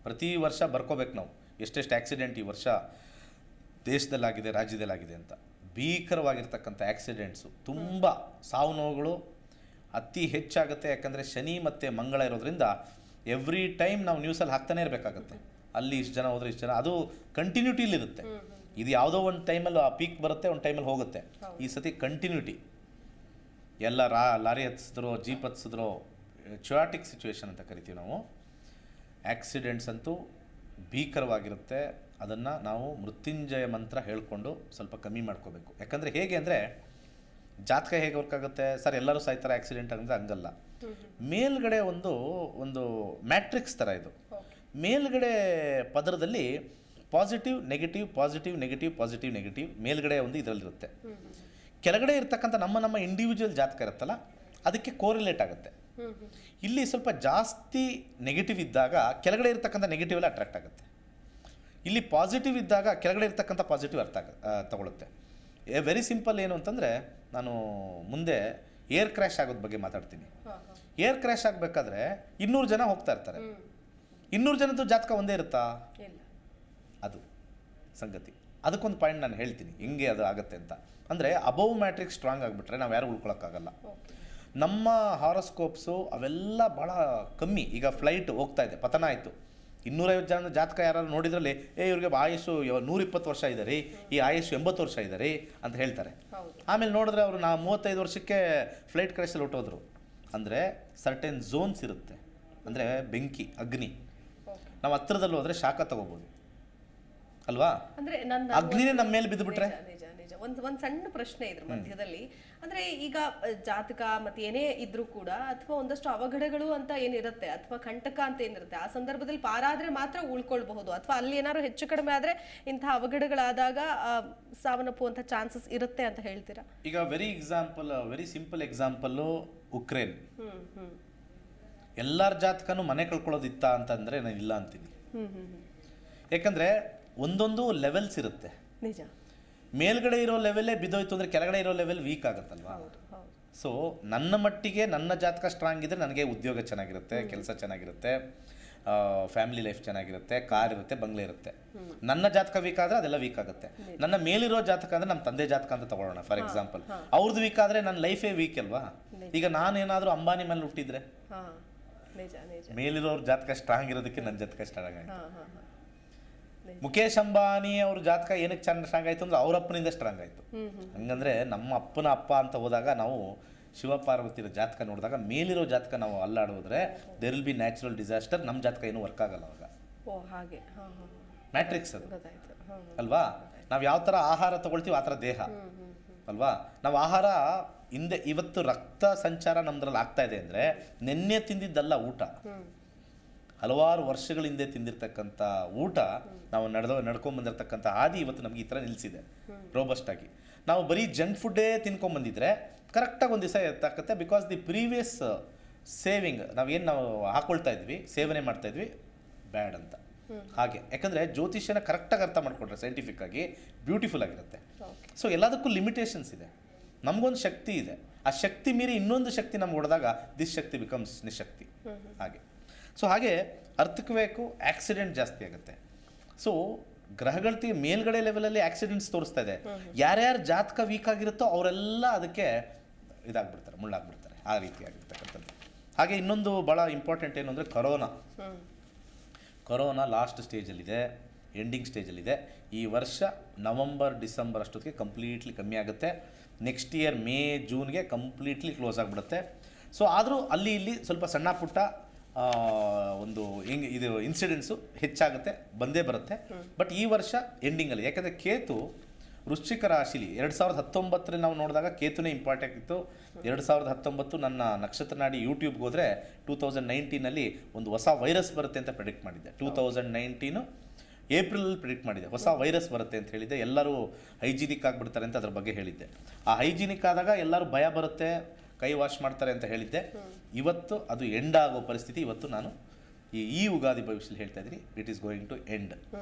ಪ್ರತಿ ವರ್ಷ ಬರ್ಕೋಬೇಕು ನಾವು ಎಷ್ಟೆಷ್ಟು ಆಕ್ಸಿಡೆಂಟ್ ಈ ವರ್ಷ ದೇಶದಲ್ಲಾಗಿದೆ, ರಾಜ್ಯದಲ್ಲಾಗಿದೆ ಅಂತ. ಭೀಕರವಾಗಿರ್ತಕ್ಕಂಥ ಆಕ್ಸಿಡೆಂಟ್ಸು, ತುಂಬ ಸಾವು ನೋವುಗಳು ಅತಿ ಹೆಚ್ಚಾಗುತ್ತೆ. ಯಾಕಂದರೆ ಶನಿ ಮತ್ತು ಮಂಗಳ ಇರೋದ್ರಿಂದ ಎವ್ರಿ ಟೈಮ್ ನಾವು ನ್ಯೂಸಲ್ಲಿ ಹಾಕ್ತಾನೆ ಇರಬೇಕಾಗತ್ತೆ. ಅಲ್ಲಿ ಇಷ್ಟು ಜನ ಹೋದರೆ ಇಷ್ಟು ಜನ, ಅದು ಕಂಟಿನ್ಯೂಟಿಲಿರುತ್ತೆ. ಇದು ಯಾವುದೋ ಒಂದು ಟೈಮಲ್ಲಿ ಆ ಪೀಕ್ ಬರುತ್ತೆ, ಒಂದು ಟೈಮಲ್ಲಿ ಹೋಗುತ್ತೆ. ಈ ಸತಿ ಕಂಟಿನ್ಯೂಟಿ. ಎಲ್ಲ ಲಾರಿ ಹತ್ತಿಸಿದ್ರೋ, ಜೀಪ್ ಹತ್ತಿಸಿದ್ರೋ, ಚ್ಯಾಟಿಕ್ ಸಿಚುವೇಶನ್ ಅಂತ ಕರಿತೀವಿ ನಾವು. ಆಕ್ಸಿಡೆಂಟ್ಸ್ ಅಂತೂ ಭೀಕರವಾಗಿರುತ್ತೆ. ಅದನ್ನು ನಾವು ಮೃತ್ಯುಂಜಯ ಮಂತ್ರ ಹೇಳ್ಕೊಂಡು ಸ್ವಲ್ಪ ಕಮ್ಮಿ ಮಾಡ್ಕೋಬೇಕು. ಯಾಕಂದರೆ ಹೇಗೆ ಅಂದರೆ ಜಾತಕ ಹೇಗೆ ವರ್ಕ್ ಆಗುತ್ತೆ, ಸರ್ ಎಲ್ಲರೂ ಸಾಯ್ತಾರೆ ಆಕ್ಸಿಡೆಂಟ್ ಅಂದರೆ ಹಂಗಲ್ಲ. ಮೇಲ್ಗಡೆ ಒಂದು ಮ್ಯಾಟ್ರಿಕ್ಸ್ ಥರ ಇದು. ಮೇಲ್ಗಡೆ ಪದರದಲ್ಲಿ positive negative, positive negative, positive negative ಮೇಲ್ಗಡೆ ಒಂದು ಇದರಲ್ಲಿರುತ್ತೆ. ಕೆಳಗಡೆ ಇರ್ತಕ್ಕಂಥ ನಮ್ಮ ಇಂಡಿವಿಜುವಲ್ ಜಾತಕ ಇರುತ್ತಲ್ಲ, ಅದಕ್ಕೆ ಕೋರಿಲೇಟ್ ಆಗುತ್ತೆ. ಇಲ್ಲಿ ಸ್ವಲ್ಪ ಜಾಸ್ತಿ ನೆಗೆಟಿವ್ ಇದ್ದಾಗ ಕೆಳಗಡೆ ಇರ್ತಕ್ಕಂಥ ನೆಗೆಟಿವ್ ಎಲ್ಲ ಅಟ್ರಾಕ್ಟ್ ಆಗುತ್ತೆ. ಇಲ್ಲಿ ಪಾಸಿಟಿವ್ ಇದ್ದಾಗ ಕೆಳಗಡೆ ಇರ್ತಕ್ಕಂಥ ಪಾಸಿಟಿವ್ ತಗೊಳುತ್ತೆ. Very simple. ಏನು ಅಂತಂದರೆ, ನಾನು ಮುಂದೆ ಏರ್ ಕ್ರ್ಯಾಶ್ ಆಗೋದ್ರ ಬಗ್ಗೆ ಮಾತಾಡ್ತೀನಿ. ಏರ್ ಕ್ರ್ಯಾಶ್ ಆಗಬೇಕಾದ್ರೆ 200 ಜನ ಹೋಗ್ತಾ ಇರ್ತಾರೆ. 200 ಜನದ್ದು ಜಾತಕ ಒಂದೇ ಇರುತ್ತಾ? ಅದು ಸಂಗತಿ. ಅದಕ್ಕೊಂದು ಪಾಯಿಂಟ್ ನಾನು ಹೇಳ್ತೀನಿ ಹೆಂಗೆ ಅದು ಆಗುತ್ತೆ ಅಂತ. ಅಂದರೆ ಅಬೌವ್ ಮ್ಯಾಟ್ರಿಕ್ಸ್ ಸ್ಟ್ರಾಂಗ್ ಆಗಿಬಿಟ್ರೆ ನಾವು ಯಾರು ಉಳ್ಕೊಳಕ್ಕಾಗಲ್ಲ. ನಮ್ಮ ಹಾರೋಸ್ಕೋಪ್ಸು ಅವೆಲ್ಲ ಭಾಳ ಕಮ್ಮಿ. ಈಗ ಫ್ಲೈಟ್ ಹೋಗ್ತಾ ಇದೆ, ಪತನ ಆಯಿತು, 250 ಜನ ಜಾತಕ ಯಾರು ನೋಡಿದ್ರಲ್ಲಿ ಇವ್ರಿಗೆ ಆಯುಷು 120 ವರ್ಷ ಇದೆ ರೀ, ಈ ಆಯುಷು 80 ವರ್ಷ ಇದೆ ರೀ ಅಂತ ಹೇಳ್ತಾರೆ. ಆಮೇಲೆ ನೋಡಿದ್ರೆ ಅವರು 35 ವರ್ಷಕ್ಕೆ ಫ್ಲೈಟ್ ಕ್ರ್ಯಾಶಲ್ಲಿ ಹೊಟ್ಟೋದ್ರು. ಅಂದರೆ ಸರ್ಟೆನ್ ಝೋನ್ಸ್ ಇರುತ್ತೆ. ಅಂದರೆ ಬೆಂಕಿ, ಅಗ್ನಿ. ನಾವು ಹತ್ರದಲ್ಲಿ ಹೋದರೆ ಶಾಖ ತಗೋಬೋದು ಅಲ್ವಾ? ಅಂದ್ರೆ ಅಗ್ನಿನೇ ನಮ್ಮ ಮೇಲೆ ಬಿದ್ದುಬಿಟ್ರೆ. ಒಂದು ಸಣ್ಣ ಪ್ರಶ್ನೆ ಇದ್ರ ಮಧ್ಯದಲ್ಲಿ, ಅಂದ್ರೆ ಈಗ ಜಾತಕ ಮತ್ತೆ ಏನೇ ಇದ್ರೂ ಕೂಡ, ಅಥವಾ ಒಂದಷ್ಟು ಅವಘಡಗಳು ಅಂತ ಏನಿರುತ್ತೆ, ಅಥವಾ ಕಂಟಕ ಅಂತ ಏನಿರುತ್ತೆ, ಆ ಸಂದರ್ಭದಲ್ಲಿ ಪಾರಾದ್ರೆ ಮಾತ್ರ ಉಳ್ಕೊಳ್ಬಹುದು, ಅಥವಾ ಅಲ್ಲಿ ಏನಾದ್ರು ಹೆಚ್ಚು ಕಡಿಮೆ ಆದ್ರೆ ಇಂತಹ ಅವಘಡಗಳಾದಾಗ ಸಾವನ್ನಪ್ಪುವಂತ ಚಾನ್ಸಸ್ ಇರುತ್ತೆ ಅಂತ ಹೇಳ್ತೀರಾ? ಈಗ ವೆರಿ ಸಿಂಪಲ್ ಎಕ್ಸಾಂಪಲ್ಲು ಉಕ್ರೇನ್. ಎಲ್ಲರ ಜಾತಕನೂ ಮನೆ ಕಳ್ಕೊಳ್ಳೋದಿತ್ತ ಅಂತಂದ್ರೆ ನಾನು ಇಲ್ಲ ಅಂತೀನಿ. ಯಾಕಂದ್ರೆ ಒಂದೊಂದು ಲೆವೆಲ್ಸ್ ಇರುತ್ತೆ. ನಿಜ. ಮೇಲ್ಗಡೆ ಇರೋ ಲೆವೆಲ್ಲೇ ಬಿದ್ದೋಯ್ತು ಅಂದರೆ ಕೆಳಗಡೆ ಇರೋ ಲೆವೆಲ್ ವೀಕ್ ಆಗುತ್ತಲ್ವಾ? ಸೊ ನನ್ನ ಮಟ್ಟಿಗೆ ನನ್ನ ಜಾತಕ ಸ್ಟ್ರಾಂಗ್ ಇದ್ದರೆ ನನಗೆ ಉದ್ಯೋಗ ಚೆನ್ನಾಗಿರುತ್ತೆ, ಕೆಲಸ ಚೆನ್ನಾಗಿರುತ್ತೆ, ಫ್ಯಾಮಿಲಿ ಲೈಫ್ ಚೆನ್ನಾಗಿರುತ್ತೆ, ಕಾರ್ ಇರುತ್ತೆ, ಬಂಗ್ಲೆ ಇರುತ್ತೆ. ನನ್ನ ಜಾತಕ ವೀಕ್ ಆದರೆ ಅದೆಲ್ಲ ವೀಕ್ ಆಗುತ್ತೆ. ನನ್ನ ಮೇಲಿರೋ ಜಾತಕ ಅಂದರೆ ನಮ್ಮ ತಂದೆ ಜಾತಕ ಅಂತ ತಗೊಳ್ಳೋಣ ಫಾರ್ ಎಕ್ಸಾಂಪಲ್. ಅವ್ರದ್ದು ವೀಕ್ ಆದರೆ ನನ್ನ ಲೈಫೇ ವೀಕ್ ಅಲ್ವಾ? ಈಗ ನಾನೇನಾದರೂ ಅಂಬಾನಿ ಮೇಲೆ ಹುಟ್ಟಿದ್ರೆ, ಮೇಲಿರೋರ ಜಾತಕ ಸ್ಟ್ರಾಂಗ್ ಇರೋದಕ್ಕೆ ನನ್ನ ಜಾತಕ ಸ್ಟ್ರಾಂಗ್ ಆಯಿತು. ಮುಖೇಶ್ ಅಂಬಾನಿ ಅವ್ರ ಜಾತಕ ಏನಕ್ಕೆ ಸ್ಟ್ರಾಂಗ್ ಆಯಿತು ಅಂದರೆ ಅವ್ರ ಅಪ್ಪನಿಂದ ಸ್ಟ್ರಾಂಗ್ ಆಯಿತು. ಹಂಗಂದ್ರೆ ನಮ್ಮ ಅಪ್ಪನ ಅಪ್ಪ ಅಂತ ಹೋದಾಗ ನಾವು ಶಿವಪಾರ್ವತಿಯ ಜಾತಕ ನೋಡಿದಾಗ ಮೇಲಿರೋ ಜಾತಕ ನಾವು ಅಲ್ಲಾಡೋದ್ರೆ there will be natural disaster. ನಮ್ಮ ಜಾತಕ ಏನೂ ವರ್ಕ್ ಆಗಲ್ಲ ಅವಾಗ. ಮ್ಯಾಟ್ರಿಕ್ಸ್ ಅದು ಅಲ್ವಾ? ನಾವು ಯಾವ ಥರ ಆಹಾರ ತಗೊಳ್ತೀವಿ ಆ ಥರ ದೇಹ ಅಲ್ವಾ? ನಾವು ಆಹಾರ ಇವತ್ತು ರಕ್ತ ಸಂಚಾರ ನಮ್ದ್ರಲ್ಲಿ ಆಗ್ತಾ ಇದೆ ಅಂದರೆ ನೆನ್ನೆ ತಿಂದಿದ್ದಲ್ಲ ಊಟ. ಹಲವಾರು ವರ್ಷಗಳ ಹಿಂದೆ ತಿಂದಿರ್ತಕ್ಕಂಥ ಊಟ, ನಾವು ನಡ್ಕೊಂಡ್ಬಂದಿರ್ತಕ್ಕಂಥ ಹಾದಿ ಇವತ್ತು ನಮ್ಗೆ ಈ ಥರ ನಿಲ್ಲಿಸಿದೆ ರೋಬಸ್ಟ್ ಆಗಿ. ನಾವು ಬರೀ ಜಂಕ್ ಫುಡ್ಡೇ ತಿನ್ಕೊಂಡ್ಬಂದಿದ್ರೆ ಕರೆಕ್ಟಾಗಿ ಒಂದು ದಿವಸ ಎತ್ತಾಕತ್ತೆ. ಬಿಕಾಸ್ ದಿ ಪ್ರೀವಿಯಸ್ ಸೇವಿಂಗ್ ನಾವು ಹಾಕೊಳ್ತಾ ಇದ್ವಿ, ಸೇವನೆ ಮಾಡ್ತಾ ಇದ್ವಿ, ಬ್ಯಾಡ್ ಅಂತ. ಹಾಗೆ ಯಾಕಂದರೆ ಜ್ಯೋತಿಷ್ಯನ ಕರೆಕ್ಟಾಗಿ ಅರ್ಥ ಮಾಡ್ಕೊಂಡ್ರೆ ಸೈಂಟಿಫಿಕ್ ಆಗಿ ಬ್ಯೂಟಿಫುಲ್ ಆಗಿರುತ್ತೆ. ಸೊ ಎಲ್ಲದಕ್ಕೂ ಲಿಮಿಟೇಷನ್ಸ್ ಇದೆ. ನಮಗೊಂದು ಶಕ್ತಿ ಇದೆ, ಆ ಶಕ್ತಿ ಮೀರಿ ಇನ್ನೊಂದು ಶಕ್ತಿ ನಮ್ಗೆ ಹೊಡೆದಾಗ ದಿಸ್ ಶಕ್ತಿ ಬಿಕಮ್ಸ್ ನಿಶಕ್ತಿ. ಹಾಗೆ ಸೊ ಹಾಗೆ ಅರ್ಥಕಬೇಕು, ಆಕ್ಸಿಡೆಂಟ್ ಜಾಸ್ತಿ ಆಗುತ್ತೆ. ಸೊ ಗ್ರಹಗಳ ಮೇಲ್ಗಡೆ ಲೆವೆಲಲ್ಲಿ ಆಕ್ಸಿಡೆಂಟ್ಸ್ ತೋರಿಸ್ತಾ ಇದೆ. ಯಾರ್ಯಾರು ಜಾತಕ ವೀಕ್ ಆಗಿರುತ್ತೋ ಅವರೆಲ್ಲ ಅದಕ್ಕೆ ಇದಾಗ್ಬಿಡ್ತಾರೆ, ಮುಳ್ಳಾಗ್ಬಿಡ್ತಾರೆ. ಆ ರೀತಿ ಆಗಿರ್ತಕ್ಕಂಥದ್ದು. ಹಾಗೆ ಇನ್ನೊಂದು ಭಾಳ ಇಂಪಾರ್ಟೆಂಟ್ ಏನು ಅಂದರೆ ಕೊರೋನಾ ಲಾಸ್ಟ್ ಸ್ಟೇಜಲ್ಲಿದೆ, ಎಂಡಿಂಗ್ ಸ್ಟೇಜಲ್ಲಿದೆ. ಈ ವರ್ಷ ನವಂಬರ್ ಡಿಸೆಂಬರ್ ಅಷ್ಟೊತ್ತಿಗೆ ಕಂಪ್ಲೀಟ್ಲಿ ಕಮ್ಮಿ ಆಗುತ್ತೆ. ನೆಕ್ಸ್ಟ್ ಇಯರ್ ಮೇ ಜೂನ್ಗೆ ಕಂಪ್ಲೀಟ್ಲಿ ಕ್ಲೋಸ್ ಆಗಿಬಿಡುತ್ತೆ. ಸೊ ಆದರೂ ಅಲ್ಲಿ ಇಲ್ಲಿ ಸ್ವಲ್ಪ ಸಣ್ಣ ಪುಟ್ಟ ಇದು ಇನ್ಸಿಡೆಂಟ್ಸು ಹೆಚ್ಚಾಗುತ್ತೆ, ಬಂದೇ ಬರುತ್ತೆ. ಬಟ್ ಈ ವರ್ಷ ಎಂಡಿಂಗಲ್ಲಿ, ಯಾಕಂದರೆ ಕೇತು ವೃಶ್ಚಿಕ ರಾಶಿಲಿ 2019 ನಾವು ನೋಡಿದಾಗ ಕೇತುನೇ ಇಂಪಾರ್ಟೆಂಟ್ ಇತ್ತು. 2019 ನನ್ನ ನಕ್ಷತ್ರ ನಾಡಿ ಯೂಟ್ಯೂಬ್ಗೆ ಹೋದರೆ 2019 ಒಂದು ಹೊಸ ವೈರಸ್ ಬರುತ್ತೆ ಅಂತ ಪ್ರೆಡಿಕ್ಟ್ ಮಾಡಿದ್ದೆ. 2019 ಏಪ್ರಿಲಲ್ಲಿ ಪ್ರಿಡಿಕ್ಟ್ ಮಾಡಿದೆ, ಹೊಸ ವೈರಸ್ ಬರುತ್ತೆ ಅಂತ ಹೇಳಿದ್ದೆ. ಎಲ್ಲರೂ ಹೈಜಿನಿಕ್ ಆಗಿಬಿಡ್ತಾರೆ ಅಂತ ಅದ್ರ ಬಗ್ಗೆ ಹೇಳಿದ್ದೆ. ಆ ಹೈಜಿನಿಕ್ ಆದಾಗ ಎಲ್ಲರೂ ಭಯ ಬರುತ್ತೆ, ಕೈ ವಾಶ್ ಮಾಡ್ತಾರೆ ಅಂತ ಹೇಳಿದ್ದೆ. ಇವತ್ತು ಅದು ಎಂಡ್ ಆಗೋ ಪರಿಸ್ಥಿತಿ ಇವತ್ತು ನಾನು ಈ ಯುಗಾದಿ ಭವಿಷ್ಯದಲ್ಲಿ ಹೇಳ್ತಾ ಇದ್ರಿ it is going to end.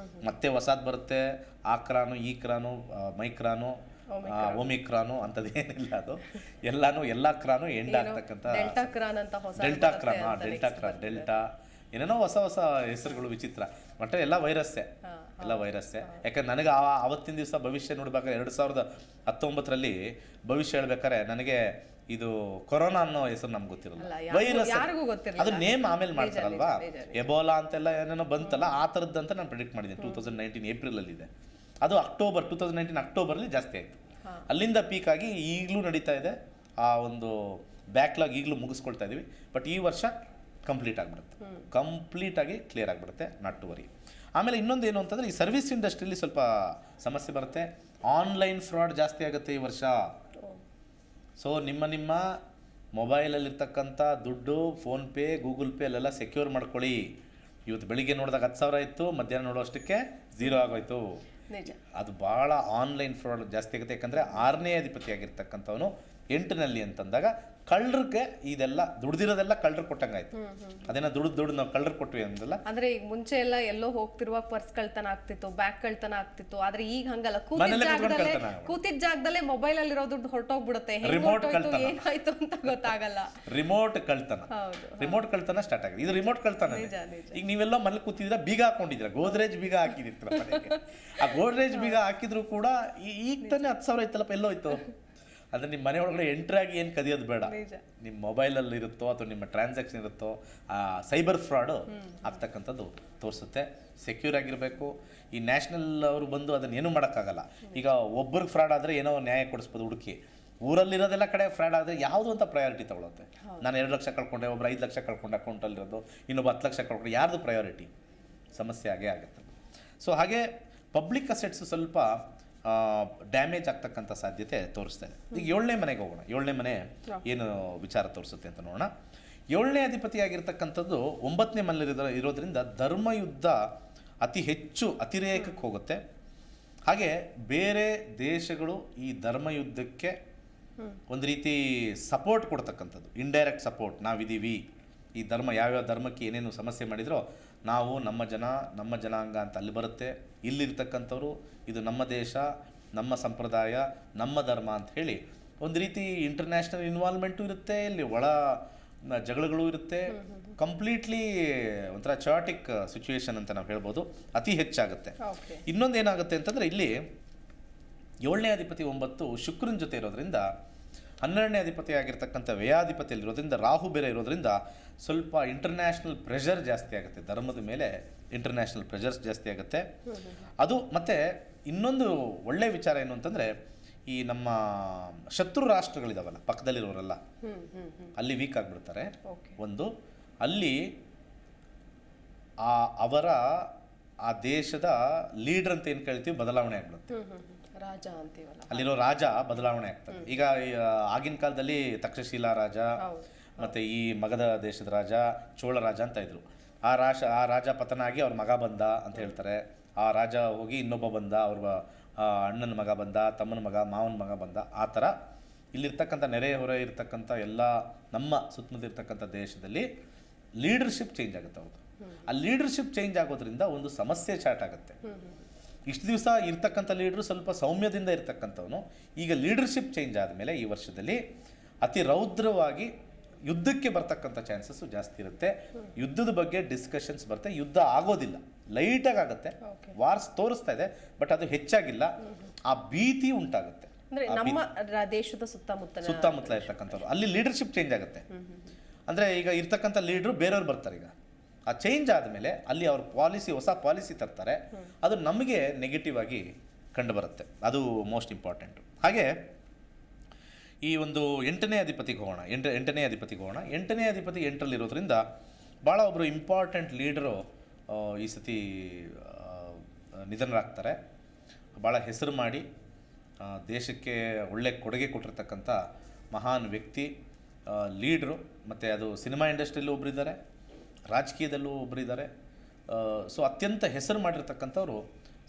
ಮತ್ತೆ ಹೊಸದು ಬರುತ್ತೆ, ಆಕ್ರಾನು ಈಕ್ರಾನು ಮೈಕ್ರಾನು ಒಮಿಕ್ರಾನು ಅಂಥದ್ದೇನಿಲ್ಲ, ಅದು ಎಲ್ಲ ಕ್ರಾನು ಎಂಡ್ ಆಗ್ತಕ್ಕಂಥ ಡೆಲ್ಟಾ ಕ್ರಾನ್ ಅಂತ ಹೊಸ ಡೆಲ್ಟಾ ಕ್ರಾನ್ ಡೆಲ್ಟಾ ಏನೇನೋ ಹೊಸ ಹೆಸರುಗಳು ವಿಚಿತ್ರ. ಮತ್ತೆ ಎಲ್ಲ ವೈರಸ್ಸೇ. ಯಾಕಂದ್ರೆ ನನಗೆ ಆವತ್ತಿನ ದಿವಸ ಭವಿಷ್ಯ ನೋಡ್ಬೇಕಾದ್ರೆ 2019ರಲ್ಲಿ ಭವಿಷ್ಯ ಹೇಳ್ಬೇಕಾದ್ರೆ ನನಗೆ ಇದು ಕೊರೋನಾ ಅನ್ನೋ ಹೆಸರು ನಮ್ಗೆ ಗೊತ್ತಿರಲ್ಲ, ವೈರಸ್ ಅದು ನೇಮ್ ಆಮೇಲೆ ಮಾಡ್ತಾರಲ್ವಾ. ಎಬೋಲಾ ಅಂತೆಲ್ಲ ಏನೇನೋ ಬಂತಲ್ಲ, ಆ ಥರದ್ದಂತ ನಾನು ಪ್ರಿಡಿಕ್ಟ್ ಮಾಡಿದ್ದೆ 2019 ಏಪ್ರಿಲಲ್ಲಿ ಇದೆ. ಅದು 2019 ಅಕ್ಟೋಬರ್ಲಿ ಜಾಸ್ತಿ ಆಯಿತು. ಅಲ್ಲಿಂದ ಪೀಕ್ ಆಗಿ ಈಗಲೂ ನಡೀತಾ ಇದೆ. ಆ ಒಂದು ಬ್ಯಾಕ್ಲಾಗ್ ಈಗಲೂ ಮುಗಿಸ್ಕೊಳ್ತಾ ಇದೀವಿ. ಬಟ್ ಈ ವರ್ಷ ಕಂಪ್ಲೀಟ್ ಆಗಿ ಕ್ಲಿಯರ್ ಆಗಿಬಿಡುತ್ತೆ, ನಾಟ್ ಟು ವರಿ. ಆಮೇಲೆ ಇನ್ನೊಂದು ಏನು ಅಂತಂದರೆ, ಈ ಸರ್ವಿಸ್ ಇಂಡಸ್ಟ್ರಿಯಲ್ಲಿ ಸ್ವಲ್ಪ ಸಮಸ್ಯೆ ಬರುತ್ತೆ. ಆನ್ಲೈನ್ ಫ್ರಾಡ್ ಜಾಸ್ತಿ ಆಗುತ್ತೆ ಈ ವರ್ಷ. ಸೊ ನಿಮ್ಮ ಮೊಬೈಲಲ್ಲಿರ್ತಕ್ಕಂಥ ದುಡ್ಡು ಫೋನ್ಪೇ ಗೂಗಲ್ ಪೇ ಅಲ್ಲೆಲ್ಲ ಸೆಕ್ಯೂರ್ ಮಾಡ್ಕೊಳ್ಳಿ. ಇವತ್ತು ಬೆಳಿಗ್ಗೆ ನೋಡಿದಾಗ 10,000 ಇತ್ತು, ಮಧ್ಯಾಹ್ನ ನೋಡೋಷ್ಟಕ್ಕೆ 0 ಆಗೋಯ್ತು. ಅದು ಭಾಳ ಆನ್ಲೈನ್ ಫ್ರಾಡ್ ಜಾಸ್ತಿ ಆಗುತ್ತೆ. ಯಾಕಂದರೆ 6ನೇ ಅಧಿಪತಿ ಆಗಿರ್ತಕ್ಕಂಥವನು 8ನಲ್ಲಿ ಅಂತಂದಾಗ ಕಳ್ಳರಿಗೆ ಇದೆಲ್ಲ ದುಡ್ದಿರೋದೆಲ್ಲ ಕಳ್ಳರು ಕೊಟ್ಟಂಗಾಯ್ತು. ಅದೇನೋ ದುಡ್ಡು ನಾವು ಕಳ್ಳರು ಕೊಟ್ವಿ ಅಂದಲ್ಲ. ಅಂದ್ರೆ ಈಗ ಮುಂಚೆ ಎಲ್ಲ ಎಲ್ಲೋ ಹೋಗ್ತಿರುವಾಗ ಪರ್ಸ್ ಕಳ್ತನ ಆಗ್ತಿತ್ತು, ಬ್ಯಾಗ್ ಕಳ್ತನ ಆಗ್ತಿತ್ತು. ಆದ್ರೆ ಈಗ ಹಂಗಲ್ಲ, ಕೂತಿದ್ದ ಜಾಗದಲ್ಲೇ ಮೊಬೈಲ್ ಅಲ್ಲಿರೋ ದುಡ್ಡು ಹೊರಟೋಗ್ಬಿಡುತ್ತೆ. ಏನಾಯ್ತು ಅಂತ ಗೊತ್ತಾಗಲ್ಲ. ರಿಮೋಟ್ ಕಳ್ತನ ಸ್ಟಾರ್ಟ್ ಆಗಿದೆ. ಇದು ರಿಮೋಟ್ ಕಳ್ತನ. ಈಗ ನೀವೆಲ್ಲ ಮನೇಲಿ ಕೂತಿದ್ರೆ ಬೀಗ ಹಾಕೊಂಡಿದ್ರ, ಗೋದ್ರೇಜ್ ಬೀಗ ಹಾಕಿದಿರ್ತೀರ. ಆ ಗೋದ್ರೇಜ್ ಬೀಗ ಹಾಕಿದ್ರು ಕೂಡ ಈಗ ತಾನೇ 10,000 ಇತ್ತಲ್ಲಪ್ಪ, ಎಲ್ಲೋಯ್ತು. ಅಂದರೆ ನಿಮ್ಮ ಮನೆ ಒಳಗಡೆ ಎಂಟ್ರಾಗಿ ಏನು ಕದಿಯೋದು ಬೇಡ. ನಿಮ್ಮ ಮೊಬೈಲಲ್ಲಿ ಇರುತ್ತೋ ಅಥವಾ ನಿಮ್ಮ ಟ್ರಾನ್ಸಾಕ್ಷನ್ ಇರುತ್ತೋ, ಆ ಸೈಬರ್ ಫ್ರಾಡು ಆಗ್ತಕ್ಕಂಥದ್ದು ತೋರಿಸುತ್ತೆ. ಸೆಕ್ಯೂರ್ ಆಗಿರಬೇಕು. ಈ ನ್ಯಾಷನಲ್ ಅವರು ಬಂದು ಅದನ್ನು ಏನೂ ಮಾಡೋಕ್ಕಾಗಲ್ಲ. ಈಗ ಒಬ್ಬರಿಗೆ ಫ್ರಾಡ್ ಆದರೆ ಏನೋ ನ್ಯಾಯ ಕೊಡಿಸ್ಬೋದು ಹುಡುಕಿ. ಊರಲ್ಲಿರೋದೆಲ್ಲ ಕಡೆ ಫ್ರಾಡ್ ಆದರೆ ಯಾವುದು ಅಂತ ಪ್ರಯಾರಿಟಿ ತಗೊಳುತ್ತೆ. ನಾನು 2 ಲಕ್ಷ ಕಳ್ಕೊಂಡೆ, ಒಬ್ಬರು 5 ಲಕ್ಷ ಕಳ್ಕೊಂಡು ಅಕೌಂಟಲ್ಲಿರೋದು, ಇನ್ನೊಬ್ಬ 10 ಲಕ್ಷ ಕಳ್ಕೊಂಡು, ಯಾರ್ದು ಪ್ರಯಾರಿಟಿ? ಸಮಸ್ಯೆ ಆಗೇ ಆಗುತ್ತೆ. ಸೊ ಹಾಗೆ ಪಬ್ಲಿಕ್ ಅಸೆಟ್ಸು ಸ್ವಲ್ಪ ಡ್ಯಾಮೇಜ್ ಆಗ್ತಕ್ಕಂಥ ಸಾಧ್ಯತೆ ತೋರಿಸ್ತಾ ಇದೆ. ಈಗ 7ನೇ ಮನೆಗೆ ಹೋಗೋಣ. 7ನೇ ಮನೆ ಏನು ವಿಚಾರ ತೋರಿಸುತ್ತೆ ಅಂತ ನೋಡೋಣ. 7ನೇ ಅಧಿಪತಿಯಾಗಿರ್ತಕ್ಕಂಥದ್ದು 9ನೇ ಮನೆಯಲ್ಲಿ ಇರೋದ್ರಿಂದ ಧರ್ಮಯುದ್ಧ ಅತಿ ಹೆಚ್ಚು ಅತಿರೇಕಕ್ಕೆ ಹೋಗುತ್ತೆ. ಹಾಗೆ ಬೇರೆ ದೇಶಗಳು ಈ ಧರ್ಮಯುದ್ಧಕ್ಕೆ ಒಂದು ರೀತಿ ಸಪೋರ್ಟ್ ಕೊಡ್ತಕ್ಕಂಥದ್ದು, ಇಂಡೈರೆಕ್ಟ್ ಸಪೋರ್ಟ್. ನಾವಿದ್ದೀವಿ, ಈ ಧರ್ಮ ಯಾವ್ಯಾವ ಧರ್ಮಕ್ಕೆ ಏನೇನು ಸಮಸ್ಯೆ ಮಾಡಿದ್ರೋ ನಾವು ನಮ್ಮ ಜನಾಂಗ ಅಂತ ಅಲ್ಲಿ ಬರುತ್ತೆ. ಇಲ್ಲಿರ್ತಕ್ಕಂಥವ್ರು ಇದು ನಮ್ಮ ದೇಶ, ನಮ್ಮ ಸಂಪ್ರದಾಯ, ನಮ್ಮ ಧರ್ಮ ಅಂತ ಹೇಳಿ ಒಂದು ರೀತಿ ಇಂಟರ್ನ್ಯಾಷನಲ್ ಇನ್ವಾಲ್ವ್ಮೆಂಟು ಇರುತ್ತೆ. ಇಲ್ಲಿ ಒಳ ಜಗಳಗಳು ಇರುತ್ತೆ. ಕಂಪ್ಲೀಟ್ಲಿ ಒಂಥರ ಚಾಟಿಕ್ ಸಿಚುವೇಶನ್ ಅಂತ ನಾವು ಹೇಳ್ಬೋದು, ಅತಿ ಹೆಚ್ಚಾಗುತ್ತೆ. ಇನ್ನೊಂದು ಏನಾಗುತ್ತೆ ಅಂತಂದರೆ, ಇಲ್ಲಿ 7ನೇ ಅಧಿಪತಿ 9 ಶುಕ್ರನ ಜೊತೆ ಇರೋದ್ರಿಂದ, 12ನೇ ಅಧಿಪತಿ ಆಗಿರ್ತಕ್ಕಂಥ ವ್ಯಯಾಧಿಪತಿಯಲ್ಲಿರೋದ್ರಿಂದ, ರಾಹು ಬೇರೆ ಇರೋದ್ರಿಂದ ಸ್ವಲ್ಪ ಇಂಟರ್ನ್ಯಾಷನಲ್ ಪ್ರೆಷರ್ ಜಾಸ್ತಿ ಆಗುತ್ತೆ. ಧರ್ಮದ ಮೇಲೆ ಇಂಟರ್ನ್ಯಾಷನಲ್ ಪ್ರೆಷರ್ಸ್ ಜಾಸ್ತಿ ಆಗುತ್ತೆ. ಅದು ಮತ್ತು ಇನ್ನೊಂದು ಒಳ್ಳೆಯ ವಿಚಾರ ಏನು ಅಂತಂದರೆ, ಈ ನಮ್ಮ ಶತ್ರು ರಾಷ್ಟ್ರಗಳಿದಾವಲ್ಲ ಪಕ್ಕದಲ್ಲಿರೋರೆಲ್ಲ, ಅಲ್ಲಿ ವೀಕ್ ಆಗಿಬಿಡ್ತಾರೆ. ಒಂದು ಅಲ್ಲಿ ಅವರ ಆ ದೇಶದ ಲೀಡರ್ ಅಂತ ಏನು ಕೇಳ್ತೀವಿ ಬದಲಾವಣೆ ಆಗ್ಬಿಡುತ್ತೆ. ರಾಜ ಅಂತೀವಲ್ಲ, ಅಲ್ಲಿರೋ ರಾಜ ಬದಲಾವಣೆ ಆಗ್ತದೆ. ಈಗ ಆಗಿನ ಕಾಲದಲ್ಲಿ ತಕ್ಷಶಿಲಾ ರಾಜ ಮತ್ತು ಈ ಮಗಧ ದೇಶದ ರಾಜ ಚೋಳ ರಾಜ ಅಂತ ಇದ್ರು. ಆ ರಾಜ ಪತನ ಆಗಿ ಅವ್ರ ಮಗ ಬಂದ ಅಂತ ಹೇಳ್ತಾರೆ. ಆ ರಾಜ ಹೋಗಿ ಇನ್ನೊಬ್ಬ ಬಂದ, ಅವ್ರ ಅಣ್ಣನ ಮಗ ಬಂದ, ತಮ್ಮನ ಮಗ, ಮಾವನ ಮಗ ಬಂದ. ಆ ಥರ ಇಲ್ಲಿರ್ತಕ್ಕಂಥ ನೆರೆ ಹೊರೆ ಇರ್ತಕ್ಕಂಥ ಎಲ್ಲ ನಮ್ಮ ಸುತ್ತಮುತ್ತ ಇರ್ತಕ್ಕಂಥ ದೇಶದಲ್ಲಿ ಲೀಡರ್ಶಿಪ್ ಚೇಂಜ್ ಆಗುತ್ತೆ. ಹೌದು, ಆ ಲೀಡರ್ಶಿಪ್ ಚೇಂಜ್ ಆಗೋದ್ರಿಂದ ಒಂದು ಸಮಸ್ಯೆ ಸ್ಟಾರ್ಟ್ ಆಗುತ್ತೆ. ಇಷ್ಟು ದಿವಸ ಇರ್ತಕ್ಕಂಥ ಲೀಡ್ರು ಸ್ವಲ್ಪ ಸೌಮ್ಯದಿಂದ ಇರ್ತಕ್ಕಂಥವನು ಈಗ ಲೀಡರ್ಶಿಪ್ ಚೇಂಜ್ ಆದಮೇಲೆ ಈ ವರ್ಷದಲ್ಲಿ ಅತಿ ರೌದ್ರವಾಗಿ ಯುದ್ಧಕ್ಕೆ ಬರ್ತಕ್ಕಂಥ ಚಾನ್ಸಸ್ಸು ಜಾಸ್ತಿ ಇರುತ್ತೆ. ಯುದ್ಧದ ಬಗ್ಗೆ ಡಿಸ್ಕಷನ್ಸ್ ಬರುತ್ತೆ. ಯುದ್ಧ ಆಗೋದಿಲ್ಲ, ಲೈಟಾಗಿ ಆಗುತ್ತೆ. ವಾರ್ಸ್ ತೋರಿಸ್ತಾ ಇದೆ, ಬಟ್ ಅದು ಹೆಚ್ಚಾಗಿಲ್ಲ. ಆ ಭೀತಿ ಉಂಟಾಗುತ್ತೆ ನಮ್ಮ ದೇಶದ ಸುತ್ತಮುತ್ತ ಇರ್ತಕ್ಕಂಥವ್ರು. ಅಲ್ಲಿ ಲೀಡರ್ಶಿಪ್ ಚೇಂಜ್ ಆಗುತ್ತೆ. ಅಂದರೆ ಈಗ ಇರ್ತಕ್ಕಂಥ ಲೀಡ್ರು ಬೇರೆಯವ್ರು ಬರ್ತಾರೆ. ಈಗ ಆ ಚೇಂಜ್ ಆದಮೇಲೆ ಅಲ್ಲಿ ಅವ್ರ ಹೊಸ ಪಾಲಿಸಿ ತರ್ತಾರೆ. ಅದು ನಮಗೆ ನೆಗೆಟಿವ್ ಆಗಿ ಕಂಡುಬರುತ್ತೆ. ಅದು ಮೋಸ್ಟ್ ಇಂಪಾರ್ಟೆಂಟು. ಹಾಗೆ ಈ ಒಂದು 8ನೇ ಅಧಿಪತಿಗೆ ಹೋಗೋಣ. 8ನೇ ಅಧಿಪತಿಗೆ ಹೋಗೋಣ. 8ನೇ ಅಧಿಪತಿ 8ರಲ್ಲಿರೋದ್ರಿಂದ ಭಾಳ ಒಬ್ಬರು ಇಂಪಾರ್ಟೆಂಟ್ ಲೀಡರು ಈ ಸತಿ ನಿಧನರಾಗ್ತಾರೆ. ಭಾಳ ಹೆಸರು ಮಾಡಿ ದೇಶಕ್ಕೆ ಒಳ್ಳೆ ಕೊಡುಗೆ ಕೊಟ್ಟಿರ್ತಕ್ಕಂಥ ಮಹಾನ್ ವ್ಯಕ್ತಿ, ಲೀಡ್ರು. ಮತ್ತು ಅದು ಸಿನಿಮಾ ಇಂಡಸ್ಟ್ರಿಯಲ್ಲೂ ಒಬ್ಬರಿದ್ದಾರೆ, ರಾಜಕೀಯದಲ್ಲೂ ಒಬ್ಬರಿದ್ದಾರೆ. ಸೊ ಅತ್ಯಂತ ಹೆಸರು ಮಾಡಿರ್ತಕ್ಕಂಥವ್ರು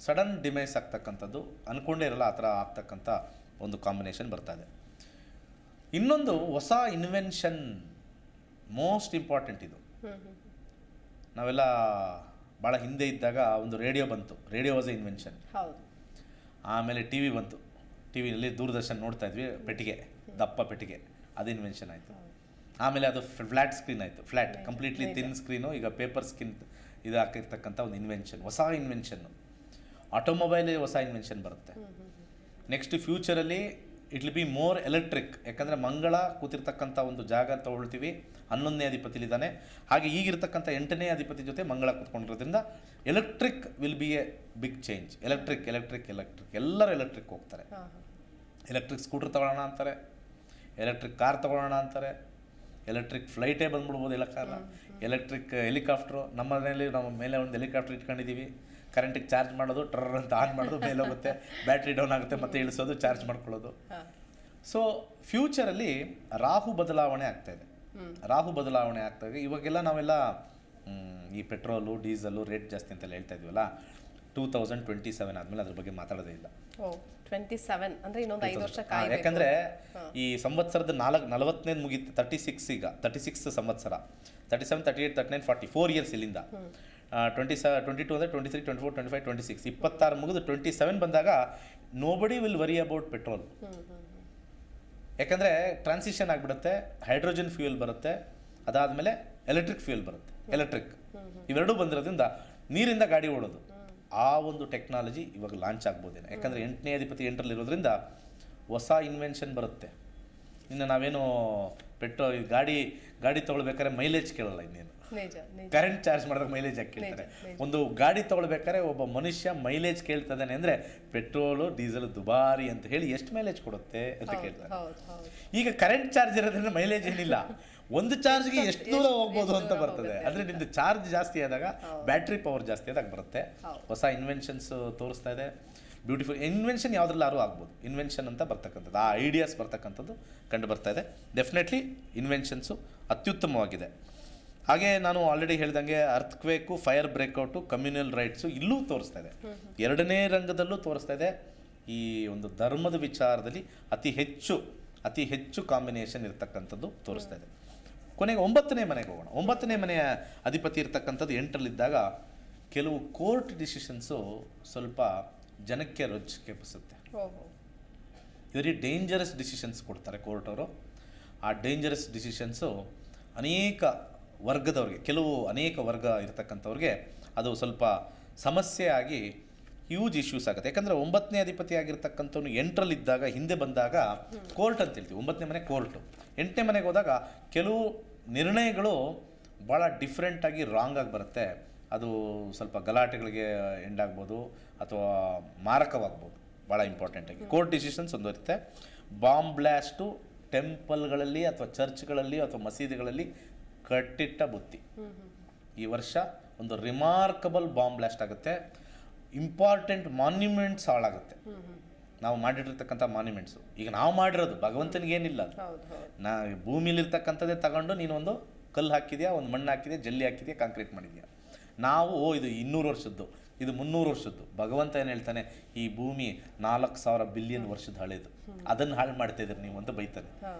ಸಡನ್ ಡಿಮೈಸ್ ಆಗ್ತಕ್ಕಂಥದ್ದು, ಅಂದ್ಕೊಂಡೇ ಇರಲ್ಲ ಆ ಥರ ಆಗ್ತಕ್ಕಂಥ ಒಂದು ಕಾಂಬಿನೇಷನ್ ಬರ್ತಾ ಇದೆ. ಇನ್ನೊಂದು ಹೊಸ ಇನ್ವೆನ್ಷನ್, ಮೋಸ್ಟ್ ಇಂಪಾರ್ಟೆಂಟ್ ಇದು. ನಾವೆಲ್ಲ ಭಾಳ ಹಿಂದೆ ಇದ್ದಾಗ ಒಂದು ರೇಡಿಯೋ ಬಂತು. Radio was A invention. ಹೌದು. ಆಮೇಲೆ ಟಿ ವಿ ಬಂತು. ಟಿ ವಿನಲ್ಲಿ ದೂರದರ್ಶನ ನೋಡ್ತಾ ಇದ್ವಿ, ಪೆಟ್ಟಿಗೆ, ದಪ್ಪ ಪೆಟ್ಟಿಗೆ, ಅದು ಇನ್ವೆನ್ಷನ್ ಆಯಿತು. ಆಮೇಲೆ ಅದು ಫ್ಲ್ಯಾಟ್ ಸ್ಕ್ರೀನ್ ಆಯಿತು. ಫ್ಲ್ಯಾಟ್ ಕಂಪ್ಲೀಟ್ಲಿ ತಿನ್ ಸ್ಕ್ರೀನು, ಈಗ ಪೇಪರ್ ಸ್ಕ್ರೀನ್ ಇದು ಹಾಕಿರ್ತಕ್ಕಂಥ ಒಂದು ಇನ್ವೆನ್ಷನ್, ಹೊಸ ಇನ್ವೆನ್ಷನ್ನು. ಆಟೋಮೊಬೈಲ್ ಹೊಸ ಇನ್ವೆನ್ಷನ್ ಬರುತ್ತೆ. ನೆಕ್ಸ್ಟ್ ಫ್ಯೂಚರಲ್ಲಿ it will be more electric. ಯಾಕಂದರೆ ಮಂಗಳ ಕೂತಿರ್ತಕ್ಕಂಥ ಒಂದು ಜಾಗ ತೊಗೊಳ್ತೀವಿ, 11ನೇ ಅಧಿಪತಿಲಿದ್ದಾನೆ. ಹಾಗೆ ಈಗಿರ್ತಕ್ಕಂಥ 8ನೇ ಅಧಿಪತಿ ಜೊತೆ ಮಂಗಳ ಕೂತ್ಕೊಂಡಿರೋದ್ರಿಂದ electric will be a big change. Electric ಎಲ್ಲರೂ ಎಲೆಕ್ಟ್ರಿಕ್ ಹೋಗ್ತಾರೆ. ಎಲೆಕ್ಟ್ರಿಕ್ ಸ್ಕೂಟರ್ ತೊಗೊಳ್ಳೋಣ ಅಂತಾರೆ, ಎಲೆಕ್ಟ್ರಿಕ್ ಕಾರ್ ತೊಗೊಳ್ಳೋಣ ಅಂತಾರೆ, ಎಲೆಕ್ಟ್ರಿಕ್ ಫ್ಲೈಟೇ ಬಂದ್ಬಿಡ್ಬೋದು, ಎಲ್ಲ ಕಾಲ ಎಲೆಕ್ಟ್ರಿಕ್ ಹೆಲಿಕಾಪ್ಟ್ರು. ನಮ್ಮ ಮನೆಯಲ್ಲಿ ನಮ್ಮ ಮೇಲೆ ಒಂದು ಹೆಲಿಕಾಪ್ಟರ್ ಇಟ್ಕೊಂಡಿದ್ದೀವಿ. ಕರೆಂಟಿಗೆ ಚಾರ್ಜ್ ಮಾಡೋದು, ಟ್ರರ್ ಅಂತ ಆನ್ ಮಾಡೋದು, ಮೇಲೆ ಹೋಗುತ್ತೆ, ಬ್ಯಾಟ್ರಿ ಡೌನ್ ಆಗುತ್ತೆ, ಮತ್ತೆ ಇಳಿಸೋದು, ಚಾರ್ಜ್ ಮಾಡ್ಕೊಳ್ಳೋದು. ಸೊ ಫ್ಯೂಚರಲ್ಲಿ ರಾಹು ಬದಲಾವಣೆ ಆಗ್ತಾಯಿದೆ. ರಾಹು ಬದಲಾವಣೆ ಆಗ್ತಾಯಿದೆ. ಇವಾಗೆಲ್ಲ ನಾವೆಲ್ಲ ಈ ಪೆಟ್ರೋಲು ಡೀಸೆಲು ರೇಟ್ ಜಾಸ್ತಿ ಅಂತೆಲ್ಲ ಹೇಳ್ತಾ ಇದೀವಲ್ಲ, 2027 ಆದಮೇಲೆ ಅದ್ರ ಬಗ್ಗೆ ಮಾತಾಡೋದೇ ಇಲ್ಲ. 27 ಅಂದರೆ ಇನ್ನೊಂದು 5 ವರ್ಷ ಕಾಯಬೇಕು. ಯಾಕಂದರೆ ಈ ಸಂವತ್ಸರದ 40ನೇದು ಮುಗೀತು, 36 ಈಗ 36 ಸಂವತ್ಸರ, 37, 38, 39, 40 4 ಇಯರ್ಸ್ ಇಲ್ಲಿಂದ. 22 ಅಂದರೆ 23, 24, 25, 26 26 ಮುಗಿದು 27 ಬಂದಾಗ nobody will worry about petrol. ಯಾಕಂದರೆ ಟ್ರಾನ್ಸಿಷನ್ ಆಗಿಬಿಡುತ್ತೆ, ಹೈಡ್ರೋಜನ್ ಫ್ಯೂಯಲ್ ಬರುತ್ತೆ, ಅದಾದಮೇಲೆ ಎಲೆಕ್ಟ್ರಿಕ್ ಫ್ಯೂಯಲ್ ಬರುತ್ತೆ. ಎಲೆಕ್ಟ್ರಿಕ್ ಇವೆರಡೂ ಬಂದಿರೋದ್ರಿಂದ ನೀರಿಂದ ಗಾಡಿ ಓಡೋದು, ಆ ಒಂದು ಟೆಕ್ನಾಲಜಿ ಇವಾಗ ಲಾಂಚ್ ಆಗ್ಬೋದೇನೋ. ಯಾಕಂದರೆ 8ನೇ ಅಧಿಪತಿ 8ರಲ್ಲಿರೋದ್ರಿಂದ ಹೊಸ ಇನ್ವೆನ್ಷನ್ ಬರುತ್ತೆ. ಇನ್ನು ನಾವೇನು ಗಾಡಿ ತೊಗೊಳ್ಬೇಕಾದ್ರೆ ಮೈಲೇಜ್ ಕೇಳಲ್ಲ. ಇನ್ನೇನು ಕರೆಂಟ್ ಚಾರ್ಜ್ ಮಾಡಿದಾಗ ಮೈಲೇಜ್ ಯಾಕೆ ಕೇಳ್ತಾರೆ? ಒಂದು ಗಾಡಿ ತೊಗೊಳ್ಬೇಕಾದ್ರೆ ಒಬ್ಬ ಮನುಷ್ಯ ಮೈಲೇಜ್ ಕೇಳ್ತದಾನೆ ಅಂದರೆ ಪೆಟ್ರೋಲು ಡೀಸೆಲ್ ದುಬಾರಿ ಅಂತ ಹೇಳಿ ಎಷ್ಟು ಮೈಲೇಜ್ ಕೊಡುತ್ತೆ ಅಂತ ಕೇಳ್ತಾರೆ. ಈಗ ಕರೆಂಟ್ ಚಾರ್ಜ್ ಇರೋದ್ರಿಂದ ಮೈಲೇಜ್ ಏನಿಲ್ಲ, ಒಂದು ಚಾರ್ಜ್ಗೆ ಎಷ್ಟು ದೂರ ಹೋಗ್ಬೋದು ಅಂತ ಬರ್ತದೆ. ಅಂದರೆ ನಿಮ್ದು ಚಾರ್ಜ್ ಜಾಸ್ತಿ ಆದಾಗ ಬ್ಯಾಟ್ರಿ ಪವರ್ ಜಾಸ್ತಿ ಆದಾಗ ಬರುತ್ತೆ. ಹೊಸ ಇನ್ವೆನ್ಷನ್ಸ್ ತೋರಿಸ್ತಾ ಇದೆ. ಬ್ಯೂಟಿಫುಲ್ ಇನ್ವೆನ್ಷನ್ ಯಾವುದ್ರಲ್ಲಾರು ಆಗ್ಬೋದು. ಇನ್ವೆನ್ಷನ್ ಅಂತ ಬರ್ತಕ್ಕಂಥದ್ದು, ಆ ಐಡಿಯಾಸ್ ಬರ್ತಕ್ಕಂಥದ್ದು ಕಂಡು ಬರ್ತಾ ಇದೆ. ಡೆಫಿನೆಟ್ಲಿ ಇನ್ವೆನ್ಷನ್ಸು ಅತ್ಯುತ್ತಮವಾಗಿದೆ. ಹಾಗೆ ನಾನು ಆಲ್ರೆಡಿ ಹೇಳ್ದಂಗೆ earthquake, fire breakout, communal riots ಇಲ್ಲೂ ತೋರಿಸ್ತಾ ಇದೆ. 2ನೇ ರಂಗದಲ್ಲೂ ತೋರಿಸ್ತಾ ಇದೆ. ಈ ಒಂದು ಧರ್ಮದ ವಿಚಾರದಲ್ಲಿ ಅತಿ ಹೆಚ್ಚು ಕಾಂಬಿನೇಷನ್ ಇರ್ತಕ್ಕಂಥದ್ದು ತೋರಿಸ್ತಾ ಇದೆ. ಕೊನೆಗೆ 9ನೇ ಮನೆಗೆ ಹೋಗೋಣ. 9ನೇ ಮನೆಯ ಅಧಿಪತಿ ಇರ್ತಕ್ಕಂಥದ್ದು 8ರಲ್ಲಿದ್ದಾಗ ಕೆಲವು ಕೋರ್ಟ್ ಡಿಸಿಷನ್ಸು ಸ್ವಲ್ಪ ಜನಕ್ಕೆ ರೊಚ್ಚು ಕೆಪ್ಪಿಸುತ್ತೆ. ವೆರಿ ಡೇಂಜರಸ್ ಡಿಸಿಷನ್ಸ್ ಕೊಡ್ತಾರೆ ಕೋರ್ಟ್ ಅವರು. ಆ ಡೇಂಜರಸ್ ಡಿಸಿಷನ್ಸು ಅನೇಕ ವರ್ಗ ಇರ್ತಕ್ಕಂಥವ್ರಿಗೆ ಅದು ಸ್ವಲ್ಪ ಸಮಸ್ಯೆ ಆಗಿ ಹ್ಯೂಜ್ ಇಶ್ಯೂಸ್ ಆಗುತ್ತೆ. ಯಾಕಂದರೆ 9ನೇ ಅಧಿಪತಿ ಆಗಿರ್ತಕ್ಕಂಥವ್ನು 8ರಲ್ಲಿದ್ದಾಗ, ಹಿಂದೆ ಬಂದಾಗ ಕೋರ್ಟ್ ಅಂತ ಹೇಳ್ತೀವಿ. 9ನೇ ಮನೆ ಕೋರ್ಟು. 8ನೇ ಮನೆಗೆ ಹೋದಾಗ ಕೆಲವು ನಿರ್ಣಯಗಳು ಭಾಳ ಡಿಫ್ರೆಂಟಾಗಿ ರಾಂಗ್ ಆಗಿ ಬರುತ್ತೆ. ಅದು ಸ್ವಲ್ಪ ಗಲಾಟೆಗಳಿಗೆ ಎಂಡ್ ಆಗ್ಬೋದು ಅಥವಾ ಮಾರಕವಾಗ್ಬೋದು. ಭಾಳ ಇಂಪಾರ್ಟೆಂಟಾಗಿ ಕೋರ್ಟ್ ಡಿಸಿಷನ್ಸ್ ಒಂದು ಇರುತ್ತೆ. ಬಾಂಬ್ ಬ್ಲಾಸ್ಟು ಟೆಂಪಲ್ಗಳಲ್ಲಿ ಅಥವಾ ಚರ್ಚ್ಗಳಲ್ಲಿ ಅಥವಾ ಮಸೀದಿಗಳಲ್ಲಿ ಕಟ್ಟಿಟ್ಟ ಬುತ್ತಿ. ಈ ವರ್ಷ ಒಂದು ರಿಮಾರ್ಕಬಲ್ ಬಾಂಬ್ ಬ್ಲಾಸ್ಟ್ ಆಗುತ್ತೆ. ಇಂಪಾರ್ಟೆಂಟ್ ಮಾನ್ಯುಮೆಂಟ್ಸ್ ಹಾಳಾಗುತ್ತೆ. ನಾವು ಮಾಡಿರ್ತಕ್ಕಂಥ ಮಾನ್ಯುಮೆಂಟ್ಸು, ಈಗ ನಾವು ಮಾಡಿರೋದು ಭಗವಂತನಿಗೇನಿಲ್ಲ, ಭೂಮಿಲಿರ್ತಕ್ಕಂಥದ್ದೇ ತಗೊಂಡು ನೀನೊಂದು ಕಲ್ಲು ಹಾಕಿದ್ಯಾ, ಒಂದು ಮಣ್ಣು ಹಾಕಿದ್ಯಾ, ಜಲ್ಲಿ ಹಾಕಿದ್ಯಾ, ಕಾಂಕ್ರೀಟ್ ಮಾಡಿದ್ಯಾ. ನಾವು ಇದು 200 ವರ್ಷದ್ದು, ಇದು 300 ವರ್ಷದ್ದು. ಭಗವಂತ ಏನು ಹೇಳ್ತಾನೆ, ಈ ಭೂಮಿ 4000 ಬಿಲಿಯನ್ ವರ್ಷದ ಹಳೇದು, ಅದನ್ನು ಹಾಳು ಮಾಡ್ತಾ ಇದ್ದೀರಿ ನೀವು ಅಂತ ಬೈತಾನೆ.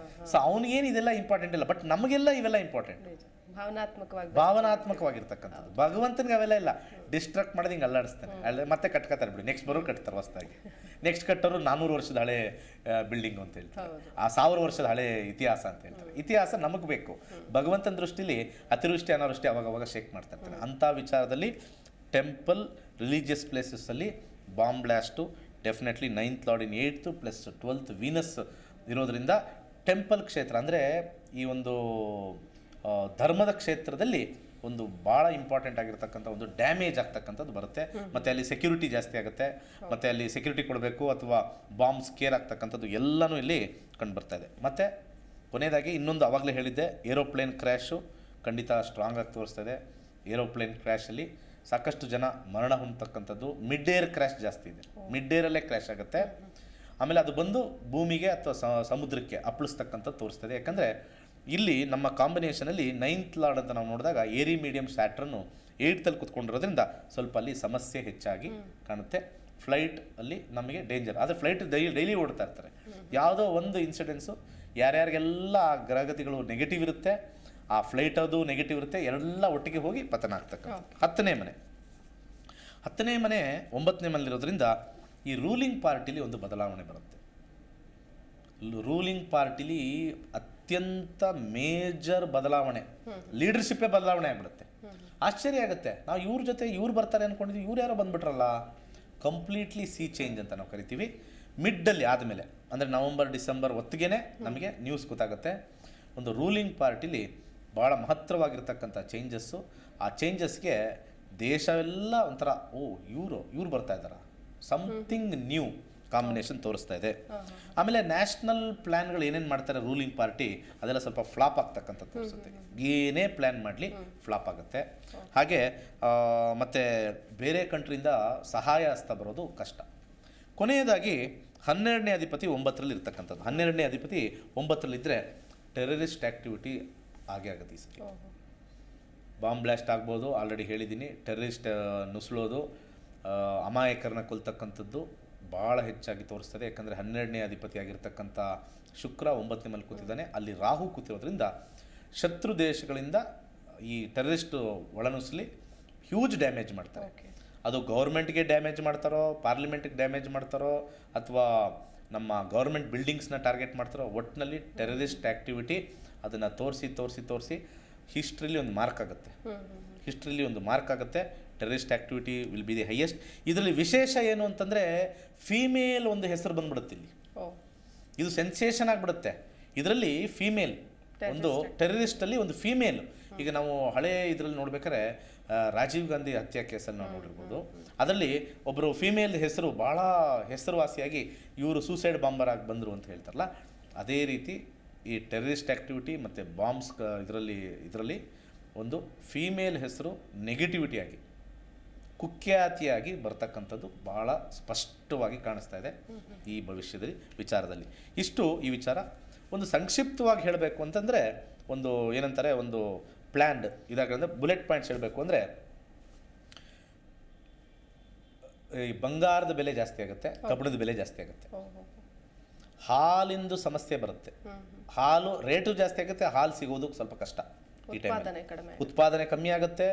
ಸೊ ಅವನಿಗೇನು ಇದೆಲ್ಲ ಇಂಪಾರ್ಟೆಂಟ್ ಇಲ್ಲ, ಬಟ್ ನಮಗೆಲ್ಲ ಇವೆಲ್ಲ ಇಂಪಾರ್ಟೆಂಟ್, ಭಾವನಾತ್ಮಕವಾಗಿರ್ತಕ್ಕಂಥದ್ದು. ಭಗವಂತನಿಗೆ ಅವೆಲ್ಲ ಇಲ್ಲ. ಡಿಸ್ಟ್ರಕ್ಟ್ ಮಾಡೋದು ಹಿಂಗೆ ಅಲ್ಲಾಡಿಸ್ತಾನೆ, ಮತ್ತೆ ಕಟ್ಕೋತಾರೆ ಬಿಡಿ, ನೆಕ್ಸ್ಟ್ ಬರೋರು ಕಟ್ತಾರೆ ಹೊಸದಾಗಿ. ನೆಕ್ಸ್ಟ್ ಕಟ್ಟೋರು 400 ವರ್ಷದ ಹಳೆ ಬಿಲ್ಡಿಂಗು ಅಂತ ಹೇಳ್ತಾರೆ, ಆ 1000 ವರ್ಷದ ಹಳೆ ಇತಿಹಾಸ ಅಂತ ಹೇಳ್ತಾರೆ. ಇತಿಹಾಸ ನಮಗೆ ಬೇಕು. ಭಗವಂತನ ದೃಷ್ಟಿಲಿ ಅತಿವೃಷ್ಟಿ ಅನಾವೃಷ್ಟಿ ಅವಾಗವಾಗ ಶೇಕ್ ಮಾಡ್ತಾ ಇರ್ತಾನೆ. ಅಂಥ ವಿಚಾರದಲ್ಲಿ ಟೆಂಪಲ್, ರಿಲಿಜಿಯಸ್ ಪ್ಲೇಸಸ್ಸಲ್ಲಿ bomb blast definitely 9th lord in 8th plus 12th Venus ಇರೋದ್ರಿಂದ ಟೆಂಪಲ್ ಕ್ಷೇತ್ರ ಅಂದರೆ ಈ ಒಂದು ಧರ್ಮದ ಕ್ಷೇತ್ರದಲ್ಲಿ ಒಂದು ಭಾಳ ಇಂಪಾರ್ಟೆಂಟ್ ಆಗಿರ್ತಕ್ಕಂಥ ಒಂದು ಡ್ಯಾಮೇಜ್ ಆಗ್ತಕ್ಕಂಥದ್ದು ಬರುತ್ತೆ. ಮತ್ತು ಅಲ್ಲಿ ಸೆಕ್ಯೂರಿಟಿ ಜಾಸ್ತಿ ಆಗುತ್ತೆ, ಮತ್ತು ಅಲ್ಲಿ ಸೆಕ್ಯೂರಿಟಿ ಕೊಡಬೇಕು ಅಥವಾ ಬಾಂಬ್ ಸ್ಕೇರ್ ಆಗ್ತಕ್ಕಂಥದ್ದು ಎಲ್ಲನೂ ಇಲ್ಲಿ ಕಂಡುಬರ್ತಾ ಇದೆ. ಮತ್ತು ಕೊನೆಯದಾಗಿ ಇನ್ನೊಂದು ಆವಾಗಲೇ ಹೇಳಿದ್ದೆ, ಏರೋಪ್ಲೇನ್ ಕ್ರ್ಯಾಶು ಖಂಡಿತ ಸ್ಟ್ರಾಂಗ್ ಆಗಿ ತೋರಿಸ್ತಾ ಇದೆ. ಏರೋಪ್ಲೇನ್ ಕ್ರ್ಯಾಶಲ್ಲಿ ಸಾಕಷ್ಟು ಜನ ಮರಣ ಹೊಂದತಕ್ಕಂಥದ್ದು. ಮಿಡ್ ಏರ್ ಕ್ರ್ಯಾಶ್ ಜಾಸ್ತಿ ಇದೆ, ಮಿಡ್ ಏರಲ್ಲೇ ಕ್ರ್ಯಾಶ್ ಆಗುತ್ತೆ. ಆಮೇಲೆ ಅದು ಬಂದು ಭೂಮಿಗೆ ಅಥವಾ ಸಮುದ್ರಕ್ಕೆ ಅಪ್ಪಳಿಸ್ತಕ್ಕಂಥದ್ದು ತೋರಿಸ್ತದೆ. ಯಾಕಂದರೆ ಇಲ್ಲಿ ನಮ್ಮ ಕಾಂಬಿನೇಷನಲ್ಲಿ 9th ಲಾರ್ಡ್ ಅಂತ ನಾವು ನೋಡಿದಾಗ ಏರಿ ಮೀಡಿಯಂ ಸ್ಯಾಟ್ರನ್ನು 8th ಕೂತ್ಕೊಂಡಿರೋದ್ರಿಂದ ಸ್ವಲ್ಪ ಅಲ್ಲಿ ಸಮಸ್ಯೆ ಹೆಚ್ಚಾಗಿ ಕಾಣುತ್ತೆ. ಫ್ಲೈಟ್ ಅಲ್ಲಿ ನಮಗೆ ಡೇಂಜರ್. ಆದರೆ ಫ್ಲೈಟ್ ಡೈಲಿ ಓಡ್ತಾ ಇರ್ತಾರೆ. ಯಾವುದೋ ಒಂದು ಇನ್ಸಿಡೆನ್ಸು ಯಾರ್ಯಾರಿಗೆಲ್ಲ ಆ ಗ್ರಹಗತಿಗಳು ನೆಗೆಟಿವ್ ಇರುತ್ತೆ ಆ ಫ್ಲೈಟ್ ಅದು ನೆಗೆಟಿವ್ ಇರುತ್ತೆ, ಎಲ್ಲ ಒಟ್ಟಿಗೆ ಹೋಗಿ ಪತನ ಆಗ್ತಕ್ಕಂಥ. 10ನೇ ಮನೆ 9ನೇ ಮನೆಯಲ್ಲಿರೋದ್ರಿಂದ ಈ ರೂಲಿಂಗ್ ಪಾರ್ಟಿಲಿ ಒಂದು ಬದಲಾವಣೆ ಬರುತ್ತೆ. ರೂಲಿಂಗ್ ಪಾರ್ಟಿಲಿ ಅತ್ಯಂತ ಮೇಜರ್ ಬದಲಾವಣೆ, ಲೀಡರ್ಶಿಪ್ಪೇ ಬದಲಾವಣೆ ಆಗಿಬಿಡುತ್ತೆ. ಆಶ್ಚರ್ಯ ಆಗುತ್ತೆ, ನಾವು ಇವ್ರ ಜೊತೆ ಇವ್ರು ಬರ್ತಾರೆ ಅಂದ್ಕೊಂಡಿದ್ವಿ, ಇವ್ರು ಯಾರೋ ಬಂದ್ಬಿಟ್ರಲ್ಲ. ಕಂಪ್ಲೀಟ್ಲಿ ಚೇಂಜ್ ಅಂತ ನಾವು ಕರಿತೀವಿ. ಮಿಡ್ಡಲ್ಲಿ ಆದಮೇಲೆ ಅಂದರೆ ನವಂಬರ್ ಡಿಸೆಂಬರ್ ಹೊತ್ತಿಗೆ ನಮಗೆ ನ್ಯೂಸ್ ಗೊತ್ತಾಗುತ್ತೆ. ಒಂದು ರೂಲಿಂಗ್ ಪಾರ್ಟಿಲಿ ಭಾಳ ಮಹತ್ತರವಾಗಿರ್ತಕ್ಕಂಥ ಚೇಂಜಸ್ಸು. ಆ ಚೇಂಜಸ್ಗೆ ದೇಶವೆಲ್ಲ ಒಂಥರ ಇವ್ರು ಬರ್ತಾ ಇದ್ದಾರಾ, ಸಮಥಿಂಗ್ ನ್ಯೂ ಕಾಂಬಿನೇಷನ್ ತೋರಿಸ್ತಾ ಇದೆ. ಆಮೇಲೆ ನ್ಯಾಷನಲ್ ಪ್ಲ್ಯಾನ್ಗಳು ಏನೇನು ಮಾಡ್ತಾರೆ ರೂಲಿಂಗ್ ಪಾರ್ಟಿ, ಅದೆಲ್ಲ ಸ್ವಲ್ಪ ಫ್ಲಾಪ್ ಆಗ್ತಕ್ಕಂಥ ತೋರಿಸುತ್ತೆ. ಏನೇ ಪ್ಲ್ಯಾನ್ ಮಾಡಲಿ ಫ್ಲಾಪ್ ಆಗುತ್ತೆ. ಹಾಗೆ ಮತ್ತು ಬೇರೆ ಕಂಟ್ರಿಯಿಂದ ಸಹಾಯ ಹಸ್ತ ಬರೋದು ಕಷ್ಟ. ಕೊನೆಯದಾಗಿ 12ನೇ ಅಧಿಪತಿ 9ರಲ್ಲಿ ಇರ್ತಕ್ಕಂಥದ್ದು. 12ನೇ ಅಧಿಪತಿ 9ರಲ್ಲಿದ್ದರೆ ಟೆರರಿಸ್ಟ್ ಆ್ಯಕ್ಟಿವಿಟಿ ಆಗೇ ಆಗುತ್ತೆ. ಈ ಸರಿ ಬಾಂಬ್ ಬ್ಲಾಸ್ಟ್ ಆಗ್ಬೋದು, ಆಲ್ರೆಡಿ ಹೇಳಿದ್ದೀನಿ. ಟೆರರಿಸ್ಟ್ ನುಸುಳೋದು, ಅಮಾಯಕರನ್ನ ಕೊಲ್ತಕ್ಕಂಥದ್ದು ಭಾಳ ಹೆಚ್ಚಾಗಿ ತೋರಿಸ್ತದೆ. ಯಾಕಂದರೆ 12ನೇ ಅಧಿಪತಿ ಆಗಿರ್ತಕ್ಕಂಥ ಶುಕ್ರ 9ನೇ ಮನೆ ಕೂತಿದ್ದಾನೆ, ಅಲ್ಲಿ ರಾಹು ಕೂತಿರೋದ್ರಿಂದ ಶತ್ರು ದೇಶಗಳಿಂದ ಈ ಟೆರರಿಸ್ಟ್ ಒಳನುಸುಲಿ ಹ್ಯೂಜ್ ಡ್ಯಾಮೇಜ್ ಮಾಡ್ತಾರೆ. ಅದು ಗೌರ್ಮೆಂಟ್ಗೆ ಡ್ಯಾಮೇಜ್ ಮಾಡ್ತಾರೋ, ಪಾರ್ಲಿಮೆಂಟ್ಗೆ ಡ್ಯಾಮೇಜ್ ಮಾಡ್ತಾರೋ, ಅಥವಾ ನಮ್ಮ ಗೌರ್ಮೆಂಟ್ ಬಿಲ್ಡಿಂಗ್ಸ್ನ ಟಾರ್ಗೆಟ್ ಮಾಡ್ತಾರೋ, ಒಟ್ಟಿನಲ್ಲಿ ಟೆರರಿಸ್ಟ್ ಆ್ಯಕ್ಟಿವಿಟಿ ಅದನ್ನು ತೋರಿಸಿ ಹಿಸ್ಟ್ರಿಲಿ ಒಂದು ಮಾರ್ಕ್ ಆಗುತ್ತೆ. Terrorist activity will be the highest. ಇದರಲ್ಲಿ ವಿಶೇಷ ಏನು ಅಂತಂದರೆ ಫೀಮೇಲ್ ಒಂದು ಹೆಸರು ಬಂದ್ಬಿಡುತ್ತೆ ಇಲ್ಲಿ. ಇದು ಸೆನ್ಸೇಷನ್ ಆಗಿಬಿಡುತ್ತೆ. ಇದರಲ್ಲಿ ಫೀಮೇಲ್ ಒಂದು ಟೆರರಿಸ್ಟಲ್ಲಿ ಒಂದು ಫೀಮೇಲ್. ಈಗ ನಾವು ಹಳೆ ಇದರಲ್ಲಿ ನೋಡ್ಬೇಕಾದ್ರೆ ರಾಜೀವ್ ಗಾಂಧಿ ಹತ್ಯೆ ಕೇಸಲ್ಲಿ ನಾವು ನೋಡಿರ್ಬೋದು. ಅದರಲ್ಲಿ ಒಬ್ಬರು ಫೀಮೇಲ್ ಹೆಸರು ಭಾಳ ಹೆಸರುವಾಸಿಯಾಗಿ ಇವರು ಸೂಸೈಡ್ ಬಾಂಬರ್ ಆಗಿ ಬಂದರು ಅಂತ ಹೇಳ್ತಾರಲ್ಲ, ಅದೇ ರೀತಿ ಈ ಟೆರರಿಸ್ಟ್ ಆ್ಯಕ್ಟಿವಿಟಿ ಮತ್ತು ಬಾಂಬ್ಸ್ ಇದರಲ್ಲಿ ಒಂದು ಫೀಮೇಲ್ ಹೆಸರು ನೆಗೆಟಿವಿಟಿಯಾಗಿ ಕುಖ್ಯಾತಿಯಾಗಿ ಬರ್ತಕ್ಕಂಥದ್ದು ಭಾಳ ಸ್ಪಷ್ಟವಾಗಿ ಕಾಣಿಸ್ತಾ ಇದೆ ಈ ವಿಚಾರದಲ್ಲಿ. ಇಷ್ಟು ಈ ವಿಚಾರ. ಒಂದು ಸಂಕ್ಷಿಪ್ತವಾಗಿ ಹೇಳಬೇಕು ಅಂತಂದರೆ ಒಂದು ಏನಂತಾರೆ, ಒಂದು ಪ್ಲ್ಯಾನ್ಡ್ ಇದಾಗಂದ್ರೆ ಬುಲೆಟ್ ಪಾಯಿಂಟ್ಸ್ ಹೇಳಬೇಕು ಅಂದರೆ, ಈ ಬಂಗಾರದ ಬೆಲೆ ಜಾಸ್ತಿ ಆಗುತ್ತೆ, ಕಬ್ಬಿಣದ ಬೆಲೆ ಜಾಸ್ತಿ ಆಗುತ್ತೆ, ಹಾಲಿಂದು ಸಮಸ್ಯೆ ಬರುತ್ತೆ, ಹಾಲು ರೇಟು ಜಾಸ್ತಿ ಆಗುತ್ತೆ, ಹಾಲು ಸಿಗೋದು ಸ್ವಲ್ಪ ಕಷ್ಟ. ಈ ಟೈಮ್ ಉತ್ಪಾದನೆ ಕಮ್ಮಿ ಆಗುತ್ತೆ,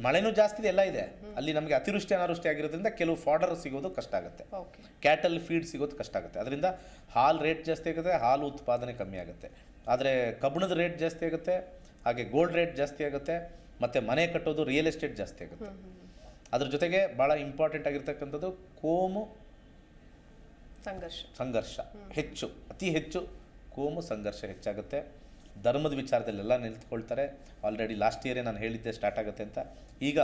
ಮಳೆನೂ ಜಾಸ್ತಿ ಇದೆ, ಎಲ್ಲ ಇದೆ. ಅಲ್ಲಿ ನಮಗೆ ಅತಿವೃಷ್ಟಿ ಅನಾವೃಷ್ಟಿ ಆಗಿರೋದ್ರಿಂದ ಕೆಲವು ಫಾಡರ್ ಸಿಗೋದು ಕಷ್ಟ ಆಗುತ್ತೆ, ಕ್ಯಾಟಲ್ ಫೀಡ್ ಸಿಗೋದು ಕಷ್ಟ ಆಗುತ್ತೆ. ಅದರಿಂದ ಹಾಲು ರೇಟ್ ಜಾಸ್ತಿ ಆಗುತ್ತೆ, ಹಾಲು ಉತ್ಪಾದನೆ ಕಮ್ಮಿ ಆಗುತ್ತೆ. ಆದರೆ ಕಬ್ಬಿಣದ ರೇಟ್ ಜಾಸ್ತಿ ಆಗುತ್ತೆ, ಹಾಗೆ ಗೋಲ್ಡ್ ರೇಟ್ ಜಾಸ್ತಿ ಆಗುತ್ತೆ, ಮತ್ತು ಮನೆ ಕಟ್ಟೋದು, ರಿಯಲ್ ಎಸ್ಟೇಟ್ ಜಾಸ್ತಿ ಆಗುತ್ತೆ. ಅದ್ರ ಜೊತೆಗೆ ಭಾಳ ಇಂಪಾರ್ಟೆಂಟ್ ಆಗಿರ್ತಕ್ಕಂಥದ್ದು ಕೋಮು ಸಂಘರ್ಷ ಅತಿ ಹೆಚ್ಚು ಕೋಮು ಸಂಘರ್ಷ ಹೆಚ್ಚಾಗುತ್ತೆ. ಧರ್ಮದ ವಿಚಾರದಲ್ಲೆಲ್ಲ ನಿಂತ್ಕೊಳ್ತಾರೆ. ಆಲ್ರೆಡಿ ಲಾಸ್ಟ್ ಇಯರೇ ನಾನು ಹೇಳಿದ್ದೆ ಸ್ಟಾರ್ಟ್ ಆಗುತ್ತೆ ಅಂತ. ಈಗ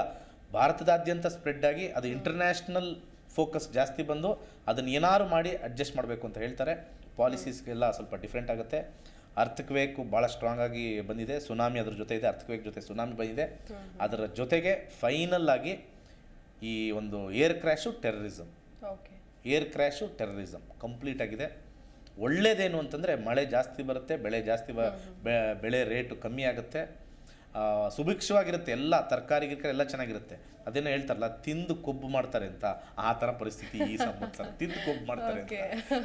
ಭಾರತದಾದ್ಯಂತ ಸ್ಪ್ರೆಡ್ ಆಗಿ ಅದು ಇಂಟರ್ನ್ಯಾಷನಲ್ ಫೋಕಸ್ ಜಾಸ್ತಿ ಬಂದು ಅದನ್ನು ಏನಾರು ಮಾಡಿ ಅಡ್ಜಸ್ಟ್ ಮಾಡಬೇಕು ಅಂತ ಹೇಳ್ತಾರೆ. ಪಾಲಿಸೀಸ್ಗೆಲ್ಲ ಸ್ವಲ್ಪ ಡಿಫ್ರೆಂಟ್ ಆಗುತ್ತೆ. ಅರ್ಥಕ್ವೇಕು ಭಾಳ ಸ್ಟ್ರಾಂಗ್ ಆಗಿ ಬಂದಿದೆ, ಸುನಾಮಿ ಅದ್ರ ಜೊತೆ ಇದೆ, ಅರ್ಥಕ್ವೇಕ್ ಜೊತೆ ಸುನಾಮಿ ಬಂದಿದೆ. ಅದರ ಜೊತೆಗೆ ಫೈನಲ್ ಆಗಿ ಈ ಒಂದು ಏರ್ ಕ್ರ್ಯಾಶು ಟೆರರಿಸಮ್ ಕಂಪ್ಲೀಟ್ ಆಗಿದೆ. ಒಳ್ಳೆಯದೇನು ಅಂತಂದರೆ ಮಳೆ ಜಾಸ್ತಿ ಬರುತ್ತೆ, ಬೆಳೆ ರೇಟು ಕಮ್ಮಿ ಆಗುತ್ತೆ, ಸುಭಿಕ್ಷವಾಗಿರುತ್ತೆ, ಎಲ್ಲ ತರಕಾರಿ ಎಲ್ಲ ಚೆನ್ನಾಗಿರುತ್ತೆ. ಅದೇನೋ ಹೇಳ್ತಾರಲ್ಲ, ತಿಂದು ಕೊಬ್ಬು ಮಾಡ್ತಾರೆ ಅಂತ, ಆ ಥರ ಪರಿಸ್ಥಿತಿ ಈ ಸಂವತ್ಸರ. ತಿಂದು ಕೊಬ್ಬು ಮಾಡ್ತಾರೆ ಅಂತ,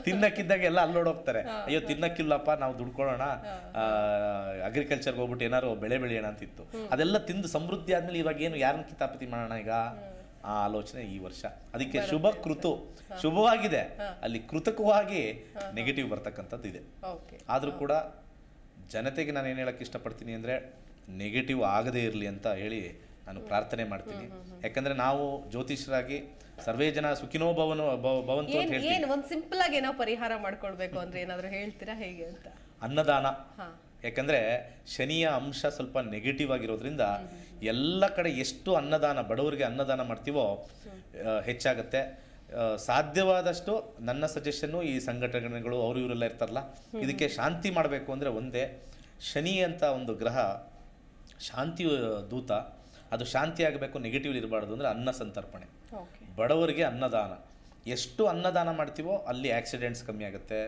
ತಿನ್ನಕ್ಕಿದ್ದಾಗ ಎಲ್ಲ ಅಲ್ಲೋಡೋಗ್ತಾರೆ. ಅಯ್ಯೋ ತಿನ್ನಕ್ಕಿಲ್ಲಪ್ಪ, ನಾವು ದುಡ್ಕೊಳ್ಳೋಣ, ಅಗ್ರಿಕಲ್ಚರ್ಗೆ ಹೋಗ್ಬಿಟ್ಟು ಏನಾರು ಬೆಳೆ ಬೆಳೆಯೋಣ ಅಂತಿತ್ತು. ಅದೆಲ್ಲ ತಿಂದು ಸಮೃದ್ಧಿ ಆದಮೇಲೆ ಇವಾಗ ಏನು ಯಾರನ್ನ ಕಿತಾಪತಿ ಮಾಡೋಣ ಈಗ, ಆ ಆಲೋಚನೆ ಈ ವರ್ಷ. ಅದಕ್ಕೆ ಶುಭವಾಗಿದೆ, ಅಲ್ಲಿ ಕೃತಕವಾಗಿ ನೆಗೆಟಿವ್ ಬರ್ತಕ್ಕಂಥದ್ದು ಇದೆ. ಆದರೂ ಕೂಡ ಜನತೆಗೆ ನಾನು ಏನು ಹೇಳಕ್ಕೆ ಇಷ್ಟಪಡ್ತೀನಿ ಅಂದರೆ, ನೆಗೆಟಿವ್ ಆಗದೇ ಇರಲಿ ಅಂತ ಹೇಳಿ ನಾನು ಪ್ರಾರ್ಥನೆ ಮಾಡ್ತೀನಿ. ಯಾಕಂದರೆ ನಾವು ಜ್ಯೋತಿಷರಾಗಿ ಸರ್ವೇ ಜನ ಸುಖಿನೋ ಭವಂತು ಅಂತ ಹೇಳ್ತೀವಿ. ಒಂದು ಸಿಂಪಲ್ ಆಗಿ ಏನೋ ಪರಿಹಾರ ಮಾಡ್ಕೊಳ್ಬೇಕು ಅಂದ್ರೆ ಏನಾದರೂ ಹೇಳ್ತೀರಾ ಹೇಗೆ ಅಂತ? ಅನ್ನದಾನ. ಯಾಕಂದರೆ ಶನಿಯ ಅಂಶ ಸ್ವಲ್ಪ ನೆಗೆಟಿವ್ ಆಗಿರೋದ್ರಿಂದ ಎಲ್ಲ ಕಡೆ ಎಷ್ಟು ಅನ್ನದಾನ, ಬಡವರಿಗೆ ಅನ್ನದಾನ ಮಾಡ್ತೀವೋ ಹೆಚ್ಚಾಗುತ್ತೆ. ಸಾಧ್ಯವಾದಷ್ಟು ನನ್ನ ಸಜೆಷನ್ನು, ಈ ಸಂಘಟನೆಗಳು ಅವರು ಇವರೆಲ್ಲ ಇರ್ತಾರಲ್ಲ, ಇದಕ್ಕೆ ಶಾಂತಿ ಮಾಡಬೇಕು ಅಂದರೆ ಒಂದೇ, ಶನಿ ಅಂತ ಒಂದು ಗ್ರಹ ಶಾಂತಿ ದೂತ, ಅದು ಶಾಂತಿ ಆಗಬೇಕು, ನೆಗೆಟಿವ್ ಇರಬಾರ್ದು ಅಂದರೆ ಅನ್ನ ಸಂತರ್ಪಣೆ, ಬಡವರಿಗೆ ಅನ್ನದಾನ. ಎಷ್ಟು ಅನ್ನದಾನ ಮಾಡ್ತೀವೋ ಅಲ್ಲಿ ಆಕ್ಸಿಡೆಂಟ್ಸ್ ಕಮ್ಮಿ ಆಗುತ್ತೆ,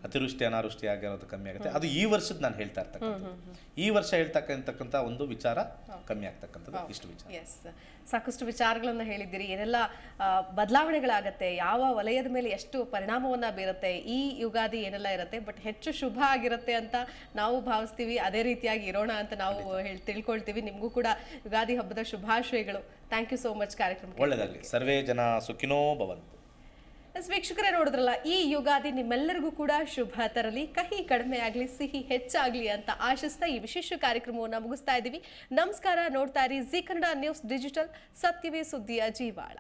ಅತಿವೃಷ್ಟಿ ಅನಾವೃಷ್ಟಿ ಆಗಿರೋದು ಕಮ್ಮಿ ಆಗುತ್ತೆ. ಅದು ಈ ವರ್ಷದ ನಾನು ಹೇಳ್ತಾ ಇರ್ತಕ್ಕಂಥದ್ದು. ಈ ವರ್ಷ ಹೇಳ್ತಕ್ಕಂಥ ಒಂದು ವಿಚಾರ ಕಮ್ಮಿ ಆಗ್ತಕ್ಕಂಥದ್ದು ಇಷ್ಟು ವಿಚಾರ. ಎಸ್, ಸಾಕಷ್ಟು ವಿಚಾರಗಳನ್ನ ಹೇಳಿದ್ದೀರಿ. ಏನೆಲ್ಲ ಬದಲಾವಣೆಗಳಾಗತ್ತೆ, ಯಾವ ವಲಯದ ಮೇಲೆ ಎಷ್ಟು ಪರಿಣಾಮವನ್ನ ಬೀರುತ್ತೆ, ಈ ಯುಗಾದಿ ಏನೆಲ್ಲ ಇರುತ್ತೆ, ಬಟ್ ಹೆಚ್ಚು ಶುಭ ಆಗಿರುತ್ತೆ ಅಂತ ನಾವು ಭಾವಿಸ್ತೀವಿ. ಅದೇ ರೀತಿಯಾಗಿ ಇರೋಣ ಅಂತ ನಾವು ತಿಳ್ಕೊಳ್ತೀವಿ. ನಿಮಗೂ ಕೂಡ ಯುಗಾದಿ ಹಬ್ಬದ ಶುಭಾಶಯಗಳು. ಥ್ಯಾಂಕ್ ಯು ಸೋ ಮಚ್ ಕಾರ್ಯಕ್ರಮ. ಒಳ್ಳೆಯದಾಗಲಿ. ಸರ್ವೇ ಜನ ಸುಖಿನೋ ಭವಂತು. ವೀಕ್ಷಕರೇ, ನೋಡಿದ್ರಲ್ಲ, ಈ ಯುಗಾದಿ ನಿಮ್ಮೆಲ್ಲರಿಗೂ ಕೂಡ ಶುಭ ತರಲಿ, ಕಹಿ ಕಡಿಮೆ ಆಗಲಿ, ಸಿಹಿ ಹೆಚ್ಚಾಗ್ಲಿ ಅಂತ ಆಶಿಸ್ತಾ ಈ ವಿಶೇಷ ಕಾರ್ಯಕ್ರಮವನ್ನು ಮುಗಿಸ್ತಾ ಇದ್ದೀವಿ. ನಮಸ್ಕಾರ. ನೋಡ್ತಾ ಇರಿ ಜಿ ಕನ್ನಡ ನ್ಯೂಸ್ ಡಿಜಿಟಲ್, ಸತ್ಯವೇ ಸುದ್ದಿಯ ಜೀವಾಳ.